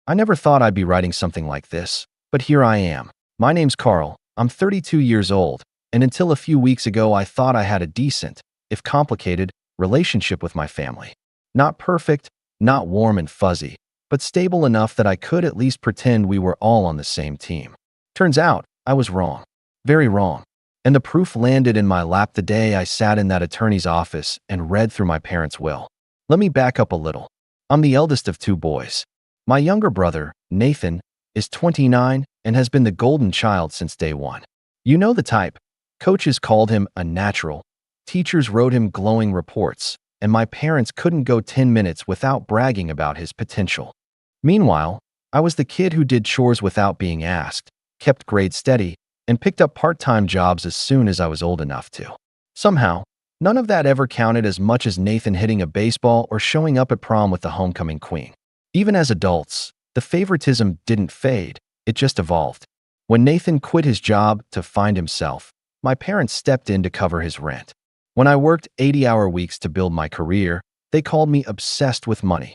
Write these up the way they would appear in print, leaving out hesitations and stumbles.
I never thought I'd be writing something like this, but here I am. My name's Carl. I'm 32 years old, and until a few weeks ago I thought I had a decent, if complicated, relationship with my family. Not perfect, not warm and fuzzy, but stable enough that I could at least pretend we were all on the same team. Turns out, I was wrong. Very wrong. And the proof landed in my lap the day I sat in that attorney's office and read through my parents' will. Let me back up a little. I'm the eldest of two boys. My younger brother, Nathan, is 29 and has been the golden child since day one. You know the type. Coaches called him a natural. Teachers wrote him glowing reports, and my parents couldn't go 10 minutes without bragging about his potential. Meanwhile, I was the kid who did chores without being asked, kept grades steady, and picked up part-time jobs as soon as I was old enough to. Somehow, none of that ever counted as much as Nathan hitting a baseball or showing up at prom with the homecoming queen. Even as adults, the favoritism didn't fade, it just evolved. When Nathan quit his job to find himself, my parents stepped in to cover his rent. When I worked 80-hour weeks to build my career, they called me obsessed with money.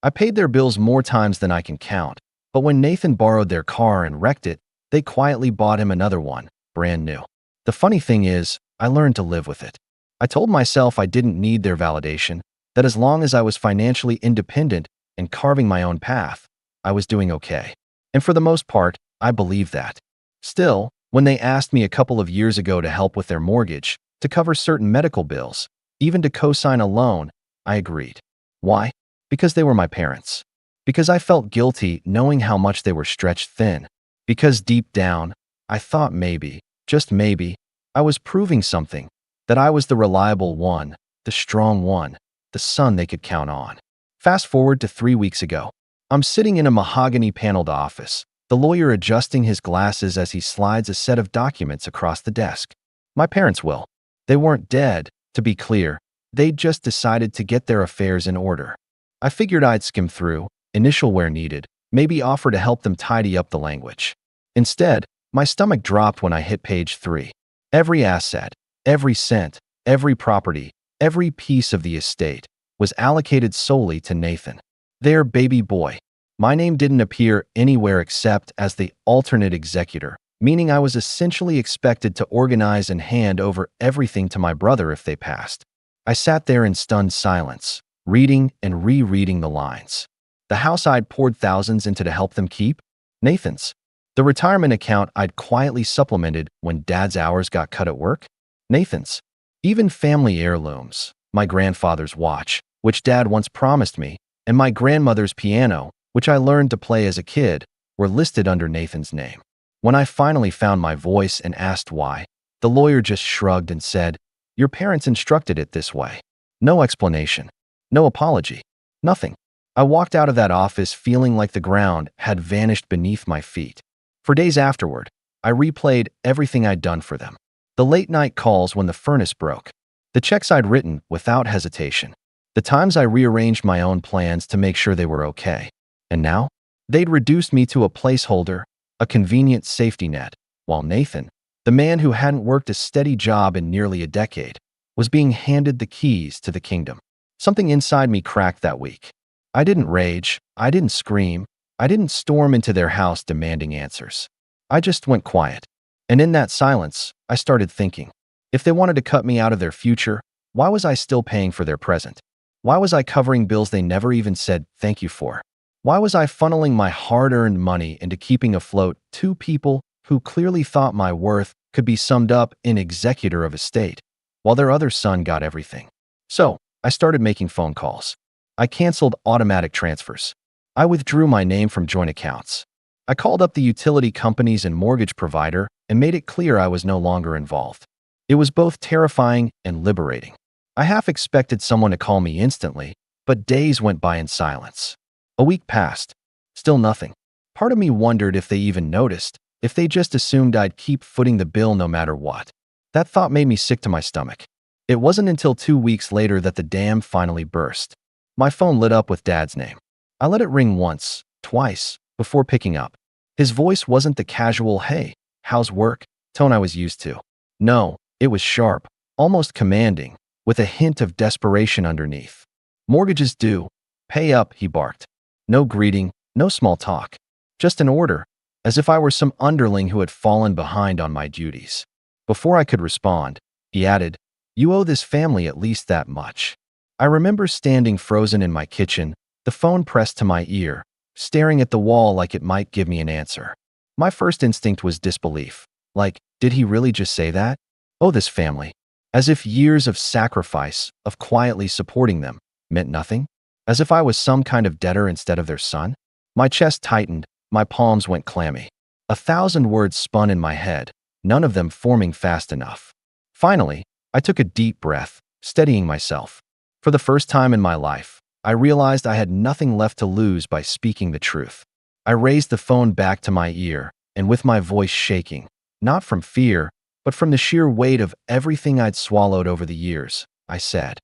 I paid their bills more times than I can count, but when Nathan borrowed their car and wrecked it, they quietly bought him another one, brand new. The funny thing is, I learned to live with it. I told myself I didn't need their validation, that as long as I was financially independent and carving my own path, I was doing okay. And for the most part, I believed that. Still, when they asked me a couple of years ago to help with their mortgage, to cover certain medical bills, even to co-sign a loan, I agreed. Why? Because they were my parents. Because I felt guilty knowing how much they were stretched thin. Because deep down, I thought maybe, just maybe, I was proving something, that I was the reliable one, the strong one, the son they could count on. Fast forward to 3 weeks ago. I'm sitting in a mahogany-paneled office, the lawyer adjusting his glasses as he slides a set of documents across the desk. My parents' will. They weren't dead, to be clear. They'd just decided to get their affairs in order. I figured I'd skim through, initial where needed, maybe offer to help them tidy up the language. Instead, my stomach dropped when I hit page 3. Every asset, every cent, every property, every piece of the estate was allocated solely to Nathan. Their baby boy. My name didn't appear anywhere except as the alternate executor, meaning I was essentially expected to organize and hand over everything to my brother if they passed. I sat there in stunned silence, reading and rereading the lines. The house I'd poured thousands into to help them keep? Nathan's. The retirement account I'd quietly supplemented when Dad's hours got cut at work? Nathan's. Even family heirlooms, my grandfather's watch, which Dad once promised me, and my grandmother's piano, which I learned to play as a kid, were listed under Nathan's name. When I finally found my voice and asked why, the lawyer just shrugged and said, "Your parents instructed it this way." No explanation. No apology. Nothing. I walked out of that office feeling like the ground had vanished beneath my feet. For days afterward, I replayed everything I'd done for them. The late-night calls when the furnace broke. The checks I'd written without hesitation. The times I rearranged my own plans to make sure they were okay. And now, they'd reduced me to a placeholder, a convenient safety net, while Nathan, the man who hadn't worked a steady job in nearly a decade, was being handed the keys to the kingdom. Something inside me cracked that week. I didn't rage, I didn't scream, I didn't storm into their house demanding answers. I just went quiet. And in that silence, I started thinking, if they wanted to cut me out of their future, why was I still paying for their present? Why was I covering bills they never even said thank you for? Why was I funneling my hard-earned money into keeping afloat two people who clearly thought my worth could be summed up in executor of estate, while their other son got everything? So, I started making phone calls. I canceled automatic transfers. I withdrew my name from joint accounts. I called up the utility companies and mortgage provider and made it clear I was no longer involved. It was both terrifying and liberating. I half expected someone to call me instantly, but days went by in silence. A week passed. Still nothing. Part of me wondered if they even noticed, if they just assumed I'd keep footing the bill no matter what. That thought made me sick to my stomach. It wasn't until 2 weeks later that the dam finally burst. My phone lit up with Dad's name. I let it ring once, twice, before picking up. His voice wasn't the casual, "Hey, how's work?" tone I was used to. No, it was sharp, almost commanding, with a hint of desperation underneath. "Mortgages due. Pay up," he barked. No greeting, No small talk. Just an order, as if I were some underling who had fallen behind on my duties. Before I could respond, he added, "You owe this family at least that much." I remember standing frozen in my kitchen, the phone pressed to my ear, staring at the wall like it might give me an answer. My first instinct was disbelief. Like, did he really just say that? Oh, this family. As if years of sacrifice, of quietly supporting them, meant nothing? As if I was some kind of debtor instead of their son? My chest tightened, my palms went clammy. 1,000 words spun in my head, none of them forming fast enough. Finally, I took a deep breath, steadying myself. For the first time in my life, I realized I had nothing left to lose by speaking the truth. I raised the phone back to my ear, and with my voice shaking, not from fear, but from the sheer weight of everything I'd swallowed over the years, I said,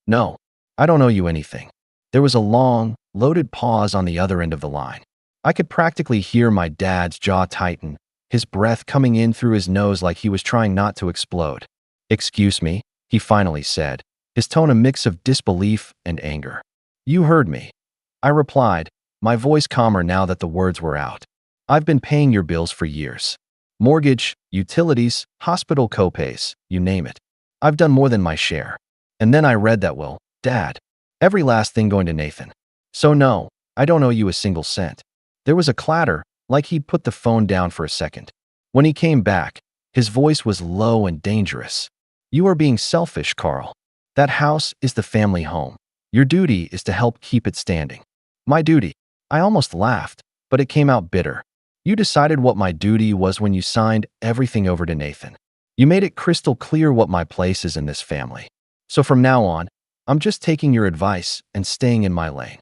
"No, I don't owe you anything." There was a long, loaded pause on the other end of the line. I could practically hear my dad's jaw tighten, his breath coming in through his nose like he was trying not to explode. "Excuse me," he finally said, his tone a mix of disbelief and anger. "You heard me," I replied, my voice calmer now that the words were out. "I've been paying your bills for years. Mortgage, utilities, hospital copays, you name it. I've done more than my share." And then I read that will, Dad. Every last thing going to Nathan. "So no, I don't owe you a single cent." There was a clatter, like he'd put the phone down for a second. When he came back, his voice was low and dangerous. "You are being selfish, Carl. That house is the family home. Your duty is to help keep it standing." My duty. I almost laughed, but it came out bitter. "You decided what my duty was when you signed everything over to Nathan. You made it crystal clear what my place is in this family. So from now on, I'm just taking your advice and staying in my lane."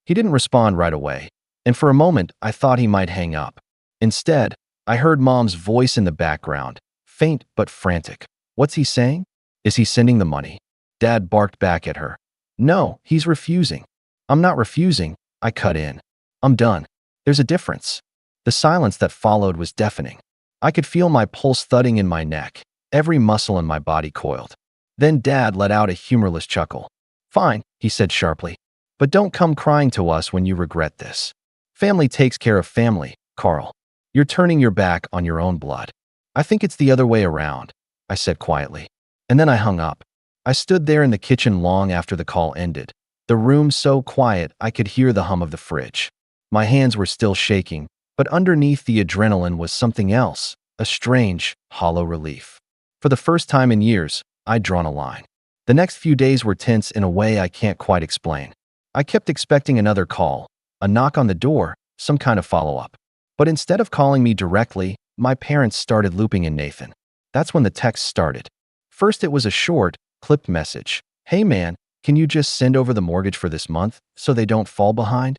He didn't respond right away, and for a moment I thought he might hang up. Instead, I heard Mom's voice in the background, faint but frantic. "What's he saying? Is he sending the money?" Dad barked back at her. "No, he's refusing." "I'm not refusing," I cut in. "I'm done. There's a difference." The silence that followed was deafening. I could feel my pulse thudding in my neck, every muscle in my body coiled. Then Dad let out a humorless chuckle. "Fine," he said sharply, "but don't come crying to us when you regret this. Family takes care of family, Carl. You're turning your back on your own blood." "I think it's the other way around," I said quietly. And then I hung up. I stood there in the kitchen long after the call ended, the room so quiet I could hear the hum of the fridge. My hands were still shaking, but underneath the adrenaline was something else, a strange, hollow relief. For the first time in years, I'd drawn a line. The next few days were tense in a way I can't quite explain. I kept expecting another call, a knock on the door, some kind of follow-up. But instead of calling me directly, my parents started looping in Nathan. That's when the text started. First it was a short, clipped message. "Hey man, can you just send over the mortgage for this month so they don't fall behind?"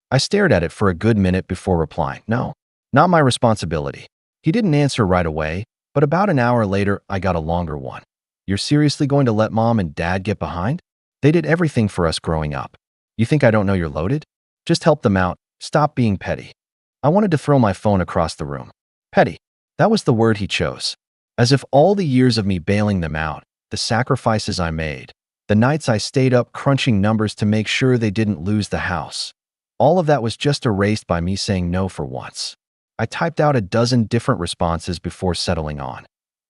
I stared at it for a good minute before replying, "No, not my responsibility." He didn't answer right away, but about an hour later I got a longer one. "You're seriously going to let Mom and Dad get behind? They did everything for us growing up. You think I don't know you're loaded? Just help them out. Stop being petty." I wanted to throw my phone across the room. Petty. That was the word he chose. As if all the years of me bailing them out, the sacrifices I made, the nights I stayed up crunching numbers to make sure they didn't lose the house, all of that was just erased by me saying no for once. I typed out a dozen different responses before settling on.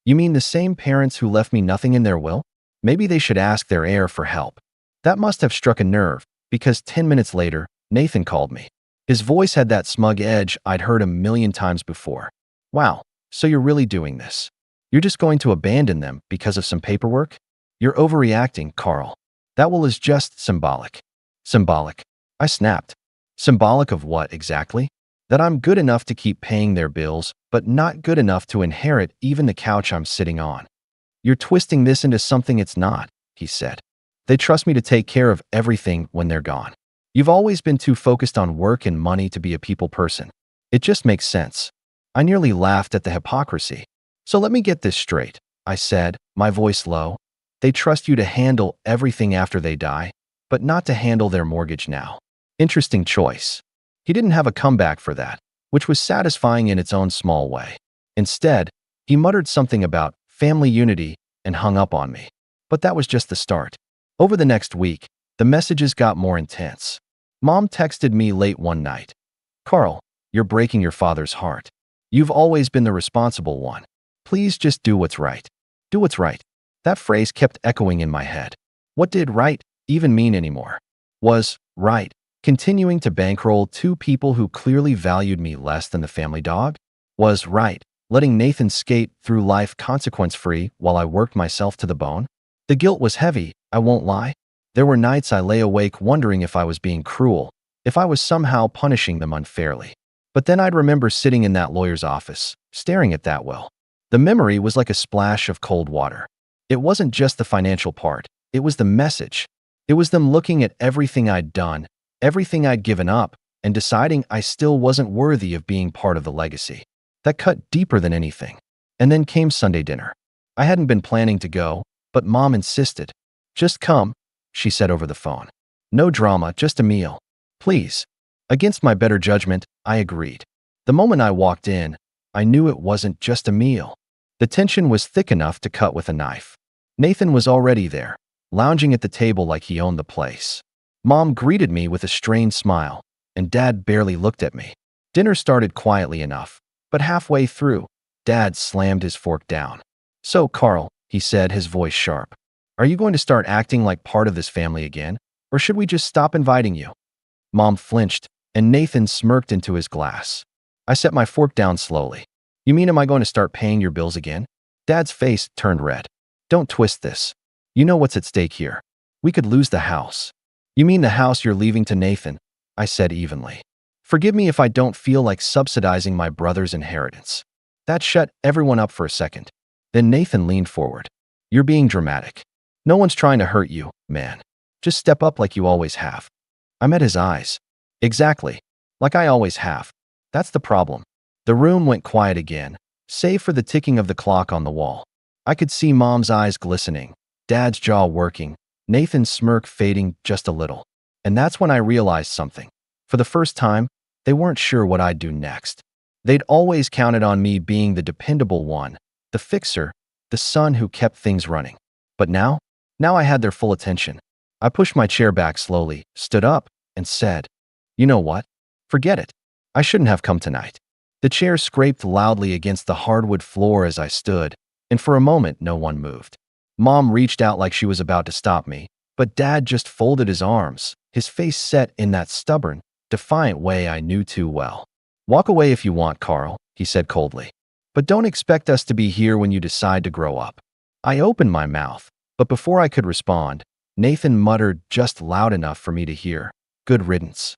"You mean the same parents who left me nothing in their will? Maybe they should ask their heir for help." That must have struck a nerve, because 10 minutes later, Nathan called me. His voice had that smug edge I'd heard a million times before. "Wow, so you're really doing this? You're just going to abandon them because of some paperwork? You're overreacting, Carl. That will is just symbolic." "Symbolic?" I snapped. "Symbolic of what exactly?" "That I'm good enough to keep paying their bills, but not good enough to inherit even the couch I'm sitting on." "You're twisting this into something it's not," he said. "They trust me to take care of everything when they're gone. You've always been too focused on work and money to be a people person. It just makes sense." I nearly laughed at the hypocrisy. "So let me get this straight," I said, my voice low. "They trust you to handle everything after they die, but not to handle their mortgage now." Interesting choice. He didn't have a comeback for that, which was satisfying in its own small way. Instead, he muttered something about family unity and hung up on me. But that was just the start. Over the next week, the messages got more intense. Mom texted me late one night. Carl, you're breaking your father's heart. You've always been the responsible one. Please just do what's right. Do what's right. That phrase kept echoing in my head. What did right even mean anymore? Was right continuing to bankroll two people who clearly valued me less than the family dog? Was right letting Nathan skate through life consequence-free while I worked myself to the bone? The guilt was heavy, I won't lie. There were nights I lay awake wondering if I was being cruel, if I was somehow punishing them unfairly. But then I'd remember sitting in that lawyer's office, staring at that will. The memory was like a splash of cold water. It wasn't just the financial part, it was the message. It was them looking at everything I'd done, everything I'd given up, and deciding I still wasn't worthy of being part of the legacy. That cut deeper than anything. And then came Sunday dinner. I hadn't been planning to go, but Mom insisted. Just come, she said over the phone. No drama, just a meal. Please. Against my better judgment, I agreed. The moment I walked in, I knew it wasn't just a meal. The tension was thick enough to cut with a knife. Nathan was already there, lounging at the table like he owned the place. Mom greeted me with a strained smile, and Dad barely looked at me. Dinner started quietly enough, but halfway through, Dad slammed his fork down. So, Carl, he said, his voice sharp, are you going to start acting like part of this family again, or should we just stop inviting you? Mom flinched, and Nathan smirked into his glass. I set my fork down slowly. You mean am I going to start paying your bills again? Dad's face turned red. Don't twist this. You know what's at stake here. We could lose the house. You mean the house you're leaving to Nathan? I said evenly. Forgive me if I don't feel like subsidizing my brother's inheritance. That shut everyone up for a second. Then Nathan leaned forward. You're being dramatic. No one's trying to hurt you, man. Just step up like you always have. I met his eyes. Exactly. Like I always have. That's the problem. The room went quiet again, save for the ticking of the clock on the wall. I could see Mom's eyes glistening, Dad's jaw working, Nathan's smirk fading just a little. And that's when I realized something. For the first time, they weren't sure what I'd do next. They'd always counted on me being the dependable one, the fixer, the son who kept things running. But now I had their full attention. I pushed my chair back slowly, stood up, and said, you know what? Forget it. I shouldn't have come tonight. The chair scraped loudly against the hardwood floor as I stood, and for a moment no one moved. Mom reached out like she was about to stop me, but Dad just folded his arms, his face set in that stubborn, defiant way I knew too well. Walk away if you want, Carl, he said coldly. But don't expect us to be here when you decide to grow up. I opened my mouth, but before I could respond, Nathan muttered just loud enough for me to hear, good riddance.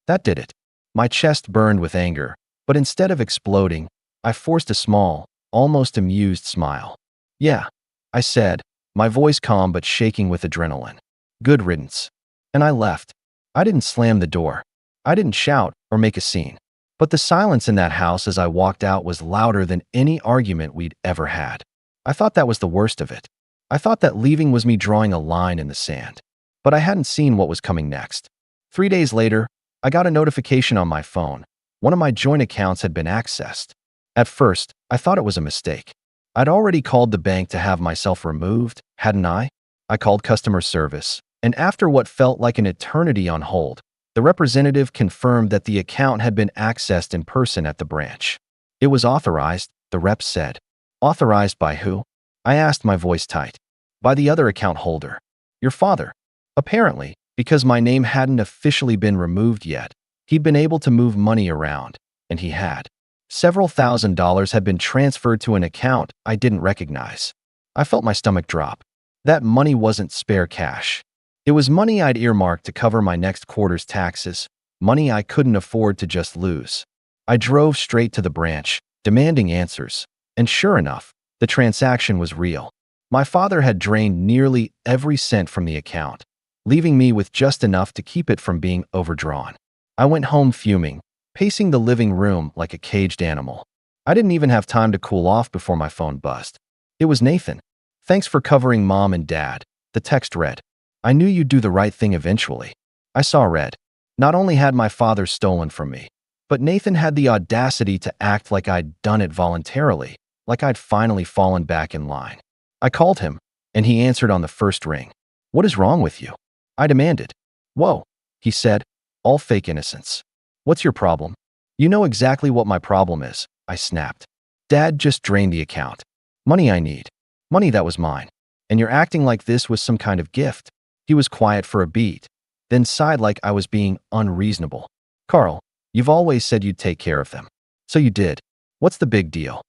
That did it. My chest burned with anger, but instead of exploding, I forced a small, almost amused smile. Yeah, I said, my voice calm but shaking with adrenaline. Good riddance. And I left. I didn't slam the door. I didn't shout or make a scene. But the silence in that house as I walked out was louder than any argument we'd ever had. I thought that was the worst of it. I thought that leaving was me drawing a line in the sand. But I hadn't seen what was coming next. 3 days later, I got a notification on my phone. One of my joint accounts had been accessed. At first, I thought it was a mistake. I'd already called the bank to have myself removed, hadn't I? I called customer service, and after what felt like an eternity on hold, the representative confirmed that the account had been accessed in person at the branch. It was authorized, the rep said. Authorized by who? I asked, my voice tight. By the other account holder. Your father. Apparently, because my name hadn't officially been removed yet, he'd been able to move money around, and he had. Several $1,000s had been transferred to an account I didn't recognize. I felt my stomach drop. That money wasn't spare cash. It was money I'd earmarked to cover my next quarter's taxes, money I couldn't afford to just lose. I drove straight to the branch, demanding answers, and sure enough, the transaction was real. My father had drained nearly every cent from the account, leaving me with just enough to keep it from being overdrawn. I went home fuming, pacing the living room like a caged animal. I didn't even have time to cool off before my phone buzzed. It was Nathan. Thanks for covering Mom and Dad, the text read. I knew you'd do the right thing eventually. I saw red. Not only had my father stolen from me, but Nathan had the audacity to act like I'd done it voluntarily, like I'd finally fallen back in line. I called him, and he answered on the first ring. What is wrong with you? I demanded. Whoa, he said, all fake innocence. What's your problem? You know exactly what my problem is, I snapped. Dad just drained the account. Money I need. Money that was mine. And you're acting like this was some kind of gift. He was quiet for a beat, then sighed like I was being unreasonable. Carl, you've always said you'd take care of them. So you did. What's the big deal?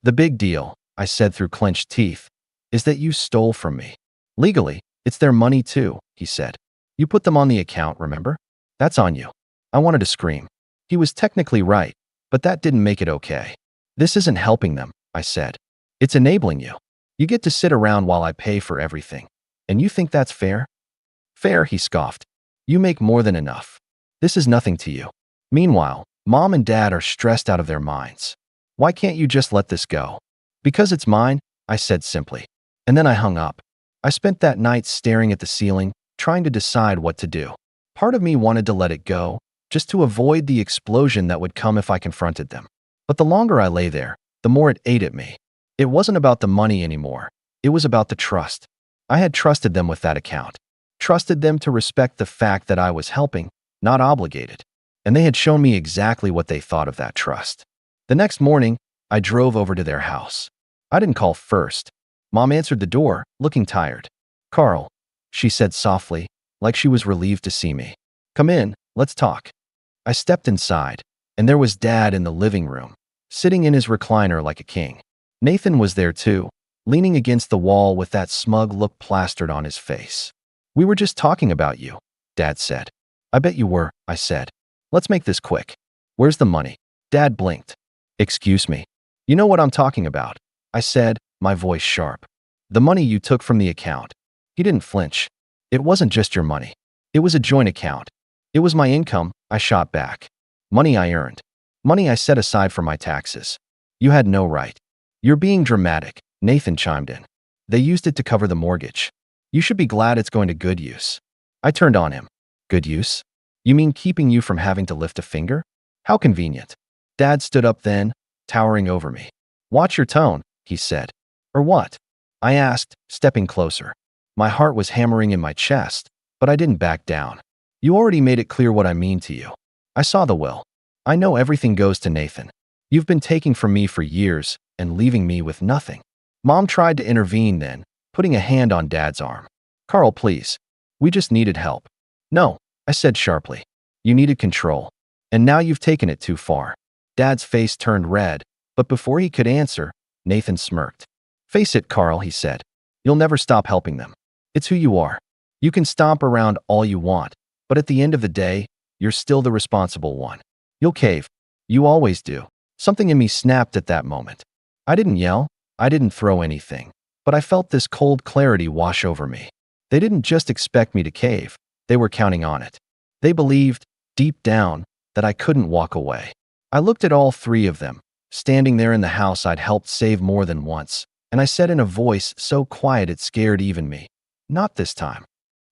The big deal, I said through clenched teeth, is that you stole from me. Legally, it's their money too, he said. You put them on the account, remember? That's on you. I wanted to scream. He was technically right, but that didn't make it okay. This isn't helping them, I said. It's enabling you. You get to sit around while I pay for everything. And you think that's fair? Fair, he scoffed. You make more than enough. This is nothing to you. Meanwhile, Mom and Dad are stressed out of their minds. Why can't you just let this go? Because it's mine, I said simply. And then I hung up. I spent that night staring at the ceiling, trying to decide what to do. Part of me wanted to let it go, just to avoid the explosion that would come if I confronted them. But the longer I lay there, the more it ate at me. It wasn't about the money anymore. It was about the trust. I had trusted them with that account. Trusted them to respect the fact that I was helping, not obligated. And they had shown me exactly what they thought of that trust. The next morning, I drove over to their house. I didn't call first. Mom answered the door, looking tired. Carl, she said softly, like she was relieved to see me. Come in, let's talk. I stepped inside, and there was Dad in the living room, sitting in his recliner like a king. Nathan was there too, leaning against the wall with that smug look plastered on his face. We were just talking about you, Dad said. I bet you were, I said. Let's make this quick. Where's the money? Dad blinked. Excuse me. You know what I'm talking about, I said, my voice sharp. The money you took from the account. He didn't flinch. It wasn't just your money. It was a joint account. It was my income, I shot back. Money I earned. Money I set aside for my taxes. You had no right. You're being dramatic, Nathan chimed in. They used it to cover the mortgage. You should be glad it's going to good use. I turned on him. Good use? You mean keeping you from having to lift a finger? How convenient. Dad stood up then, towering over me. Watch your tone, he said. Or what? I asked, stepping closer. My heart was hammering in my chest, but I didn't back down. You already made it clear what I mean to you. I saw the will. I know everything goes to Nathan. You've been taking from me for years and leaving me with nothing. Mom tried to intervene then, putting a hand on Dad's arm. Carl, please. We just needed help. No, I said sharply. You needed control. And now you've taken it too far. Dad's face turned red, but before he could answer, Nathan smirked. Face it, Carl, he said. You'll never stop helping them. It's who you are. You can stomp around all you want, but at the end of the day, you're still the responsible one. You'll cave. You always do. Something in me snapped at that moment. I didn't yell. I didn't throw anything. But I felt this cold clarity wash over me. They didn't just expect me to cave. They were counting on it. They believed, deep down, that I couldn't walk away. I looked at all three of them, standing there in the house I'd helped save more than once, and I said in a voice so quiet it scared even me, not this time.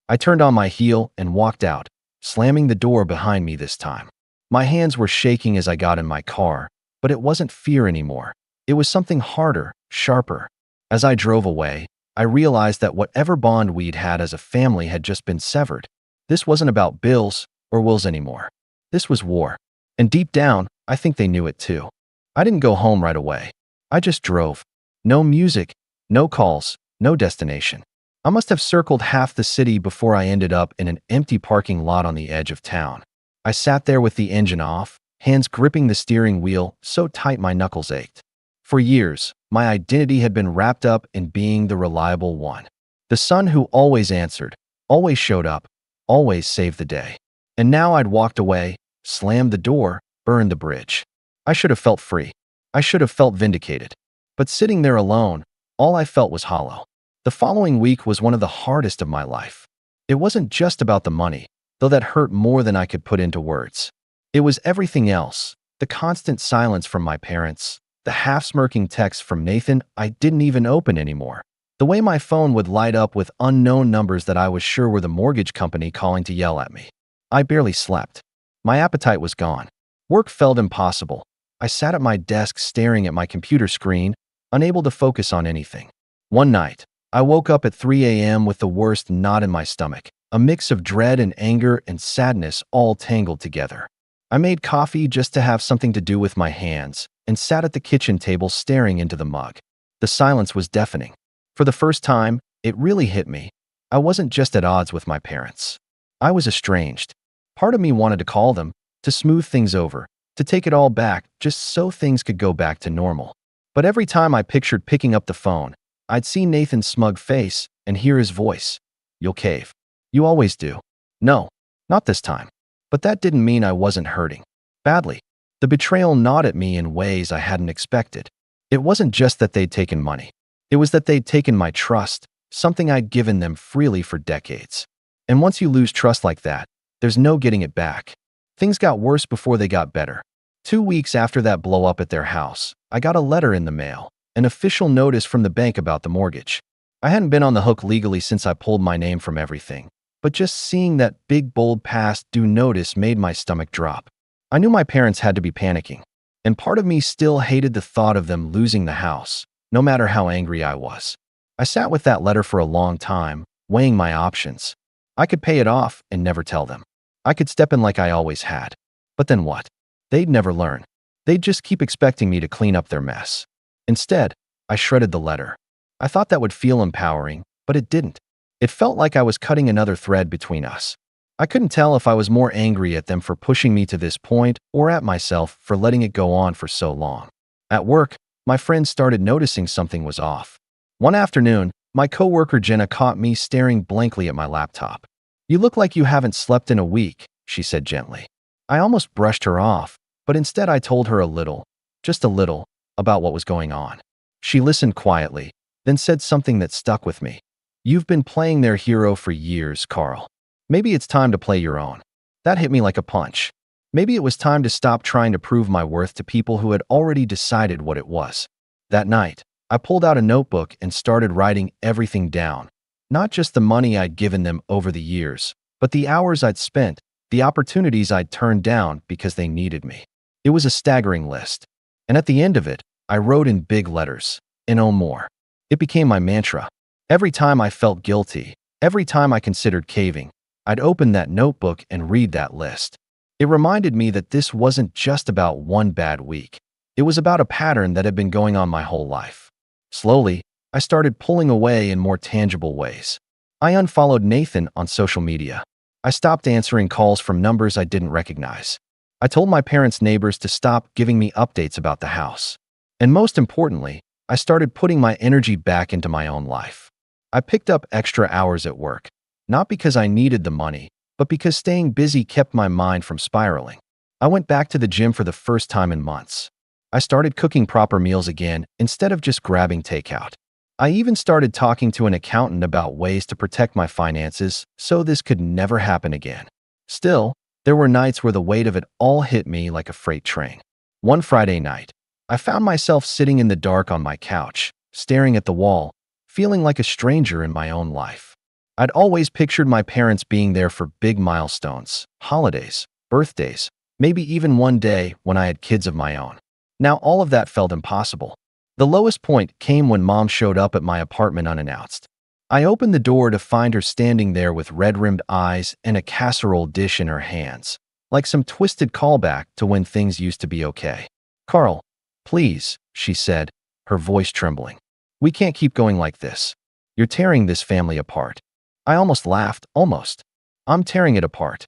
I turned on my heel and walked out, slamming the door behind me this time. My hands were shaking as I got in my car, but it wasn't fear anymore. It was something harder, sharper. As I drove away, I realized that whatever bond we'd had as a family had just been severed. This wasn't about bills or wills anymore. This was war. And deep down, I think they knew it too. I didn't go home right away. I just drove. No music, no calls, no destination. I must have circled half the city before I ended up in an empty parking lot on the edge of town. I sat there with the engine off, hands gripping the steering wheel so tight my knuckles ached. For years, my identity had been wrapped up in being the reliable one. The son who always answered, always showed up, always saved the day. And now I'd walked away, slammed the door, burned the bridge. I should have felt free. I should have felt vindicated. But sitting there alone, all I felt was hollow. The following week was one of the hardest of my life. It wasn't just about the money, though that hurt more than I could put into words. It was everything else, the constant silence from my parents, the half-smirking texts from Nathan I didn't even open anymore, the way my phone would light up with unknown numbers that I was sure were the mortgage company calling to yell at me. I barely slept. My appetite was gone. Work felt impossible. I sat at my desk staring at my computer screen, unable to focus on anything. One night, I woke up at 3 a.m. with the worst knot in my stomach, a mix of dread and anger and sadness all tangled together. I made coffee just to have something to do with my hands and sat at the kitchen table staring into the mug. The silence was deafening. For the first time, it really hit me. I wasn't just at odds with my parents. I was estranged. Part of me wanted to call them, to smooth things over, to take it all back just so things could go back to normal. But every time I pictured picking up the phone, I'd see Nathan's smug face and hear his voice. "You'll cave. You always do." No, not this time. But that didn't mean I wasn't hurting. Badly. The betrayal gnawed at me in ways I hadn't expected. It wasn't just that they'd taken money. It was that they'd taken my trust, something I'd given them freely for decades. And once you lose trust like that, there's no getting it back. Things got worse before they got better. 2 weeks after that blow up at their house, I got a letter in the mail, an official notice from the bank about the mortgage. I hadn't been on the hook legally since I pulled my name from everything, but just seeing that big bold past due notice made my stomach drop. I knew my parents had to be panicking, and part of me still hated the thought of them losing the house, no matter how angry I was. I sat with that letter for a long time, weighing my options. I could pay it off and never tell them. I could step in like I always had. But then what? They'd never learn. They'd just keep expecting me to clean up their mess. Instead, I shredded the letter. I thought that would feel empowering, but it didn't. It felt like I was cutting another thread between us. I couldn't tell if I was more angry at them for pushing me to this point or at myself for letting it go on for so long. At work, my friends started noticing something was off. One afternoon, my coworker Jenna caught me staring blankly at my laptop. "You look like you haven't slept in a week," she said gently. I almost brushed her off, but instead I told her a little, just a little, about what was going on. She listened quietly, then said something that stuck with me. "You've been playing their hero for years, Carl. Maybe it's time to play your own." That hit me like a punch. Maybe it was time to stop trying to prove my worth to people who had already decided what it was. That night, I pulled out a notebook and started writing everything down. Not just the money I'd given them over the years, but the hours I'd spent, the opportunities I'd turned down because they needed me. It was a staggering list. And at the end of it, I wrote in big letters, "No more." It became my mantra. Every time I felt guilty, every time I considered caving, I'd open that notebook and read that list. It reminded me that this wasn't just about one bad week. It was about a pattern that had been going on my whole life. Slowly, I started pulling away in more tangible ways. I unfollowed Nathan on social media. I stopped answering calls from numbers I didn't recognize. I told my parents' neighbors to stop giving me updates about the house. And most importantly, I started putting my energy back into my own life. I picked up extra hours at work, not because I needed the money, but because staying busy kept my mind from spiraling. I went back to the gym for the first time in months. I started cooking proper meals again instead of just grabbing takeout. I even started talking to an accountant about ways to protect my finances so this could never happen again. Still, there were nights where the weight of it all hit me like a freight train. One Friday night, I found myself sitting in the dark on my couch, staring at the wall, feeling like a stranger in my own life. I'd always pictured my parents being there for big milestones, holidays, birthdays, maybe even one day when I had kids of my own. Now all of that felt impossible. The lowest point came when Mom showed up at my apartment unannounced. I opened the door to find her standing there with red-rimmed eyes and a casserole dish in her hands, like some twisted callback to when things used to be okay. "Carl, please," she said, her voice trembling. "We can't keep going like this. You're tearing this family apart." I almost laughed, almost. "I'm tearing it apart?"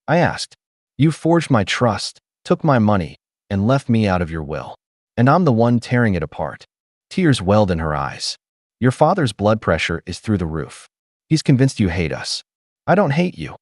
I asked. "You forged my trust, took my money, and left me out of your will. And I'm the one tearing it apart." Tears welled in her eyes. "Your father's blood pressure is through the roof. He's convinced you hate us." "I don't hate you,"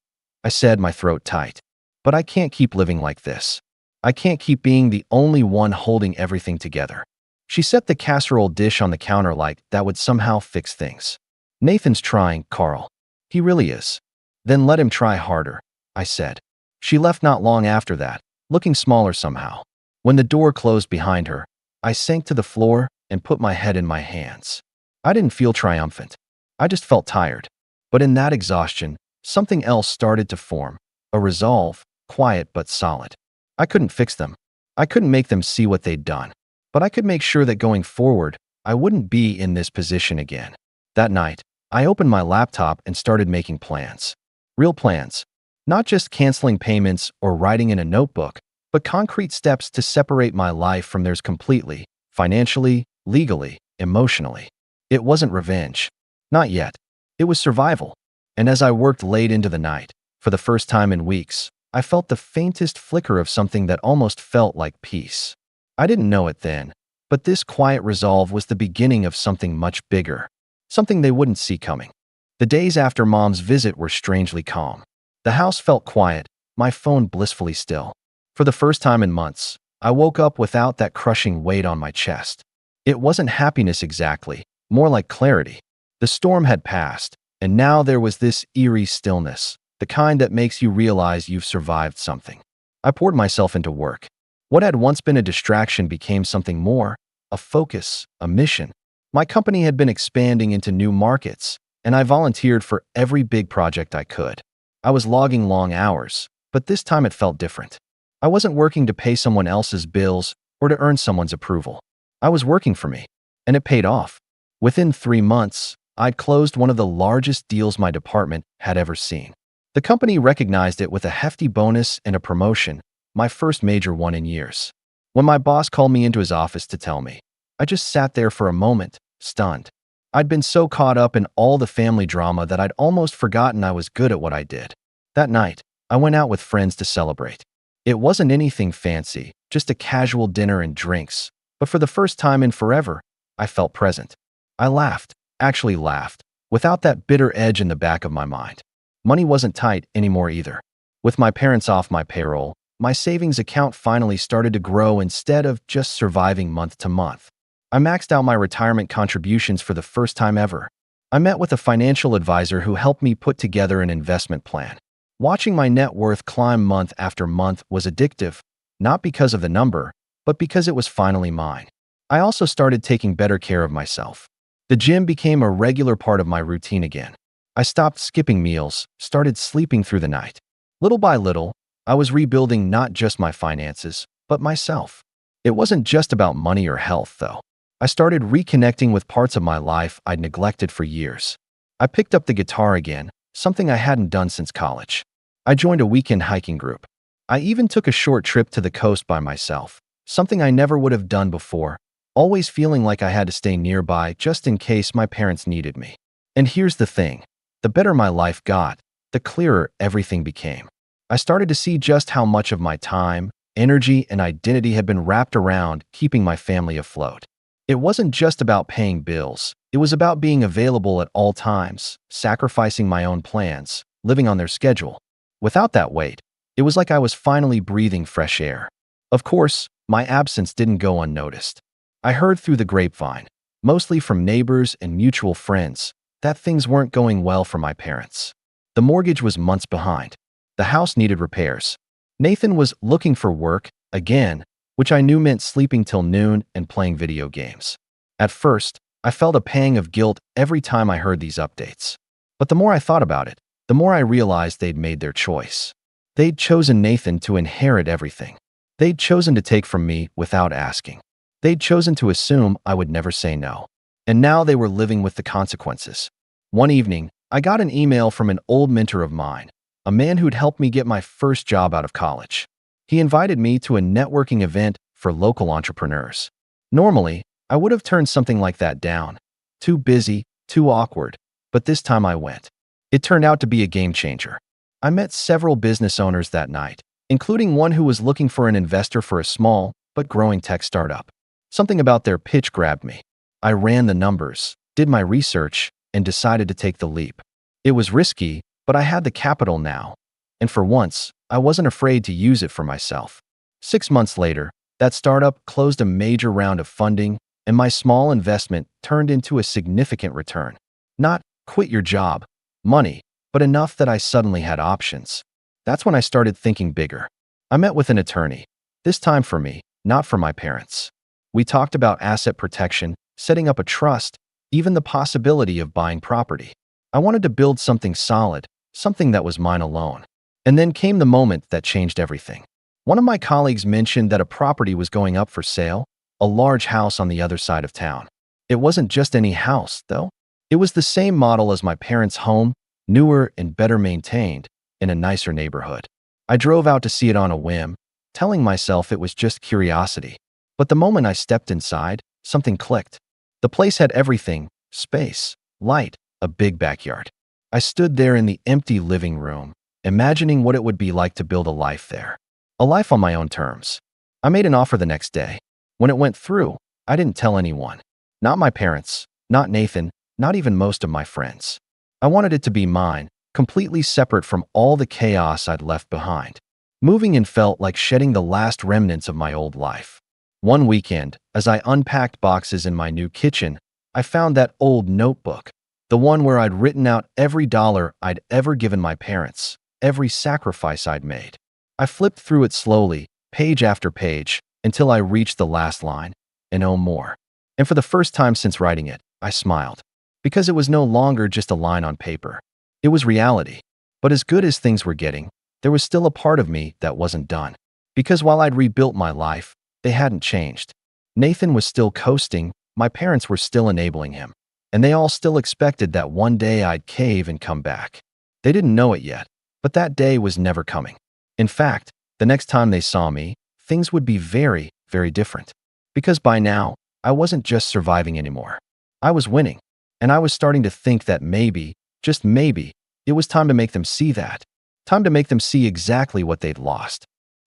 I said, my throat tight. "But I can't keep living like this. I can't keep being the only one holding everything together." She set the casserole dish on the counter like that would somehow fix things. "Nathan's trying, Carl. He really is." "Then let him try harder," I said. She left not long after that, looking smaller somehow. When the door closed behind her, I sank to the floor and put my head in my hands. I didn't feel triumphant. I just felt tired. But in that exhaustion, something else started to form, a resolve, quiet but solid. I couldn't fix them. I couldn't make them see what they'd done. But I could make sure that going forward, I wouldn't be in this position again. That night, I opened my laptop and started making plans. Real plans. Not just canceling payments or writing in a notebook, but concrete steps to separate my life from theirs completely, financially, legally, emotionally. It wasn't revenge. Not yet. It was survival. And as I worked late into the night, for the first time in weeks, I felt the faintest flicker of something that almost felt like peace. I didn't know it then, but this quiet resolve was the beginning of something much bigger, something they wouldn't see coming. The days after Mom's visit were strangely calm. The house felt quiet, my phone blissfully still. For the first time in months, I woke up without that crushing weight on my chest. It wasn't happiness exactly, more like clarity. The storm had passed, and now there was this eerie stillness, the kind that makes you realize you've survived something. I poured myself into work. What had once been a distraction became something more, a focus, a mission. My company had been expanding into new markets, and I volunteered for every big project I could. I was logging long hours, but this time it felt different. I wasn't working to pay someone else's bills or to earn someone's approval. I was working for me, and it paid off. Within 3 months, I'd closed one of the largest deals my department had ever seen. The company recognized it with a hefty bonus and a promotion, my first major one in years. When my boss called me into his office to tell me, I just sat there for a moment, stunned. I'd been so caught up in all the family drama that I'd almost forgotten I was good at what I did. That night, I went out with friends to celebrate. It wasn't anything fancy, just a casual dinner and drinks, but for the first time in forever, I felt present. I laughed, actually laughed, without that bitter edge in the back of my mind. Money wasn't tight anymore either. With my parents off my payroll, my savings account finally started to grow instead of just surviving month to month. I maxed out my retirement contributions for the first time ever. I met with a financial advisor who helped me put together an investment plan. Watching my net worth climb month after month was addictive, not because of the number, but because it was finally mine. I also started taking better care of myself. The gym became a regular part of my routine again. I stopped skipping meals, started sleeping through the night. Little by little, I was rebuilding not just my finances, but myself. It wasn't just about money or health, though. I started reconnecting with parts of my life I'd neglected for years. I picked up the guitar again, something I hadn't done since college. I joined a weekend hiking group. I even took a short trip to the coast by myself, something I never would have done before, always feeling like I had to stay nearby just in case my parents needed me. And here's the thing. The better my life got, the clearer everything became. I started to see just how much of my time, energy, and identity had been wrapped around keeping my family afloat. It wasn't just about paying bills. It was about being available at all times, sacrificing my own plans, living on their schedule. Without that weight, it was like I was finally breathing fresh air. Of course, my absence didn't go unnoticed. I heard through the grapevine, mostly from neighbors and mutual friends, that things weren't going well for my parents. The mortgage was months behind. The house needed repairs. Nathan was looking for work, again, which I knew meant sleeping till noon and playing video games. At first, I felt a pang of guilt every time I heard these updates. But the more I thought about it, the more I realized they'd made their choice. They'd chosen Nathan to inherit everything. They'd chosen to take from me without asking. They'd chosen to assume I would never say no. And now they were living with the consequences. One evening, I got an email from an old mentor of mine, a man who'd helped me get my first job out of college. He invited me to a networking event for local entrepreneurs. Normally, I would have turned something like that down. Too busy, too awkward, but this time I went. It turned out to be a game changer. I met several business owners that night, including one who was looking for an investor for a small but growing tech startup. Something about their pitch grabbed me. I ran the numbers, did my research, and decided to take the leap. It was risky, but I had the capital now, and for once, I wasn't afraid to use it for myself. 6 months later, that startup closed a major round of funding, and my small investment turned into a significant return. Not quit your job, money, but enough that I suddenly had options. That's when I started thinking bigger. I met with an attorney, this time for me, not for my parents. We talked about asset protection, setting up a trust, even the possibility of buying property. I wanted to build something solid, something that was mine alone. And then came the moment that changed everything. One of my colleagues mentioned that a property was going up for sale, a large house on the other side of town. It wasn't just any house, though. It was the same model as my parents' home, newer and better maintained, in a nicer neighborhood. I drove out to see it on a whim, telling myself it was just curiosity. But the moment I stepped inside, something clicked. The place had everything: space, light, a big backyard. I stood there in the empty living room, imagining what it would be like to build a life there. A life on my own terms. I made an offer the next day. When it went through, I didn't tell anyone. Not my parents, not Nathan, not even most of my friends. I wanted it to be mine, completely separate from all the chaos I'd left behind. Moving in felt like shedding the last remnants of my old life. One weekend, as I unpacked boxes in my new kitchen, I found that old notebook, the one where I'd written out every dollar I'd ever given my parents, every sacrifice I'd made. I flipped through it slowly, page after page, until I reached the last line, and no more. And for the first time since writing it, I smiled. Because it was no longer just a line on paper. It was reality. But as good as things were getting, there was still a part of me that wasn't done. Because while I'd rebuilt my life, they hadn't changed. Nathan was still coasting, my parents were still enabling him, and they all still expected that one day I'd cave and come back. They didn't know it yet, but that day was never coming. In fact, the next time they saw me, things would be very, very different. Because by now, I wasn't just surviving anymore. I was winning, and I was starting to think that maybe, just maybe, it was time to make them see that. Time to make them see exactly what they'd lost.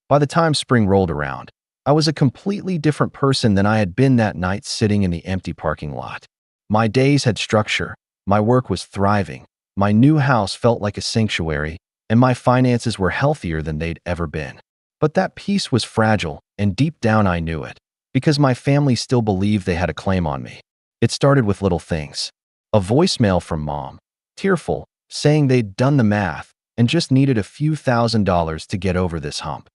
By the time spring rolled around, I was a completely different person than I had been that night sitting in the empty parking lot. My days had structure, my work was thriving, my new house felt like a sanctuary, and my finances were healthier than they'd ever been. But that peace was fragile, and deep down I knew it, because my family still believed they had a claim on me. It started with little things. A voicemail from Mom, tearful, saying they'd done the math and just needed a few $1,000s to get over this hump.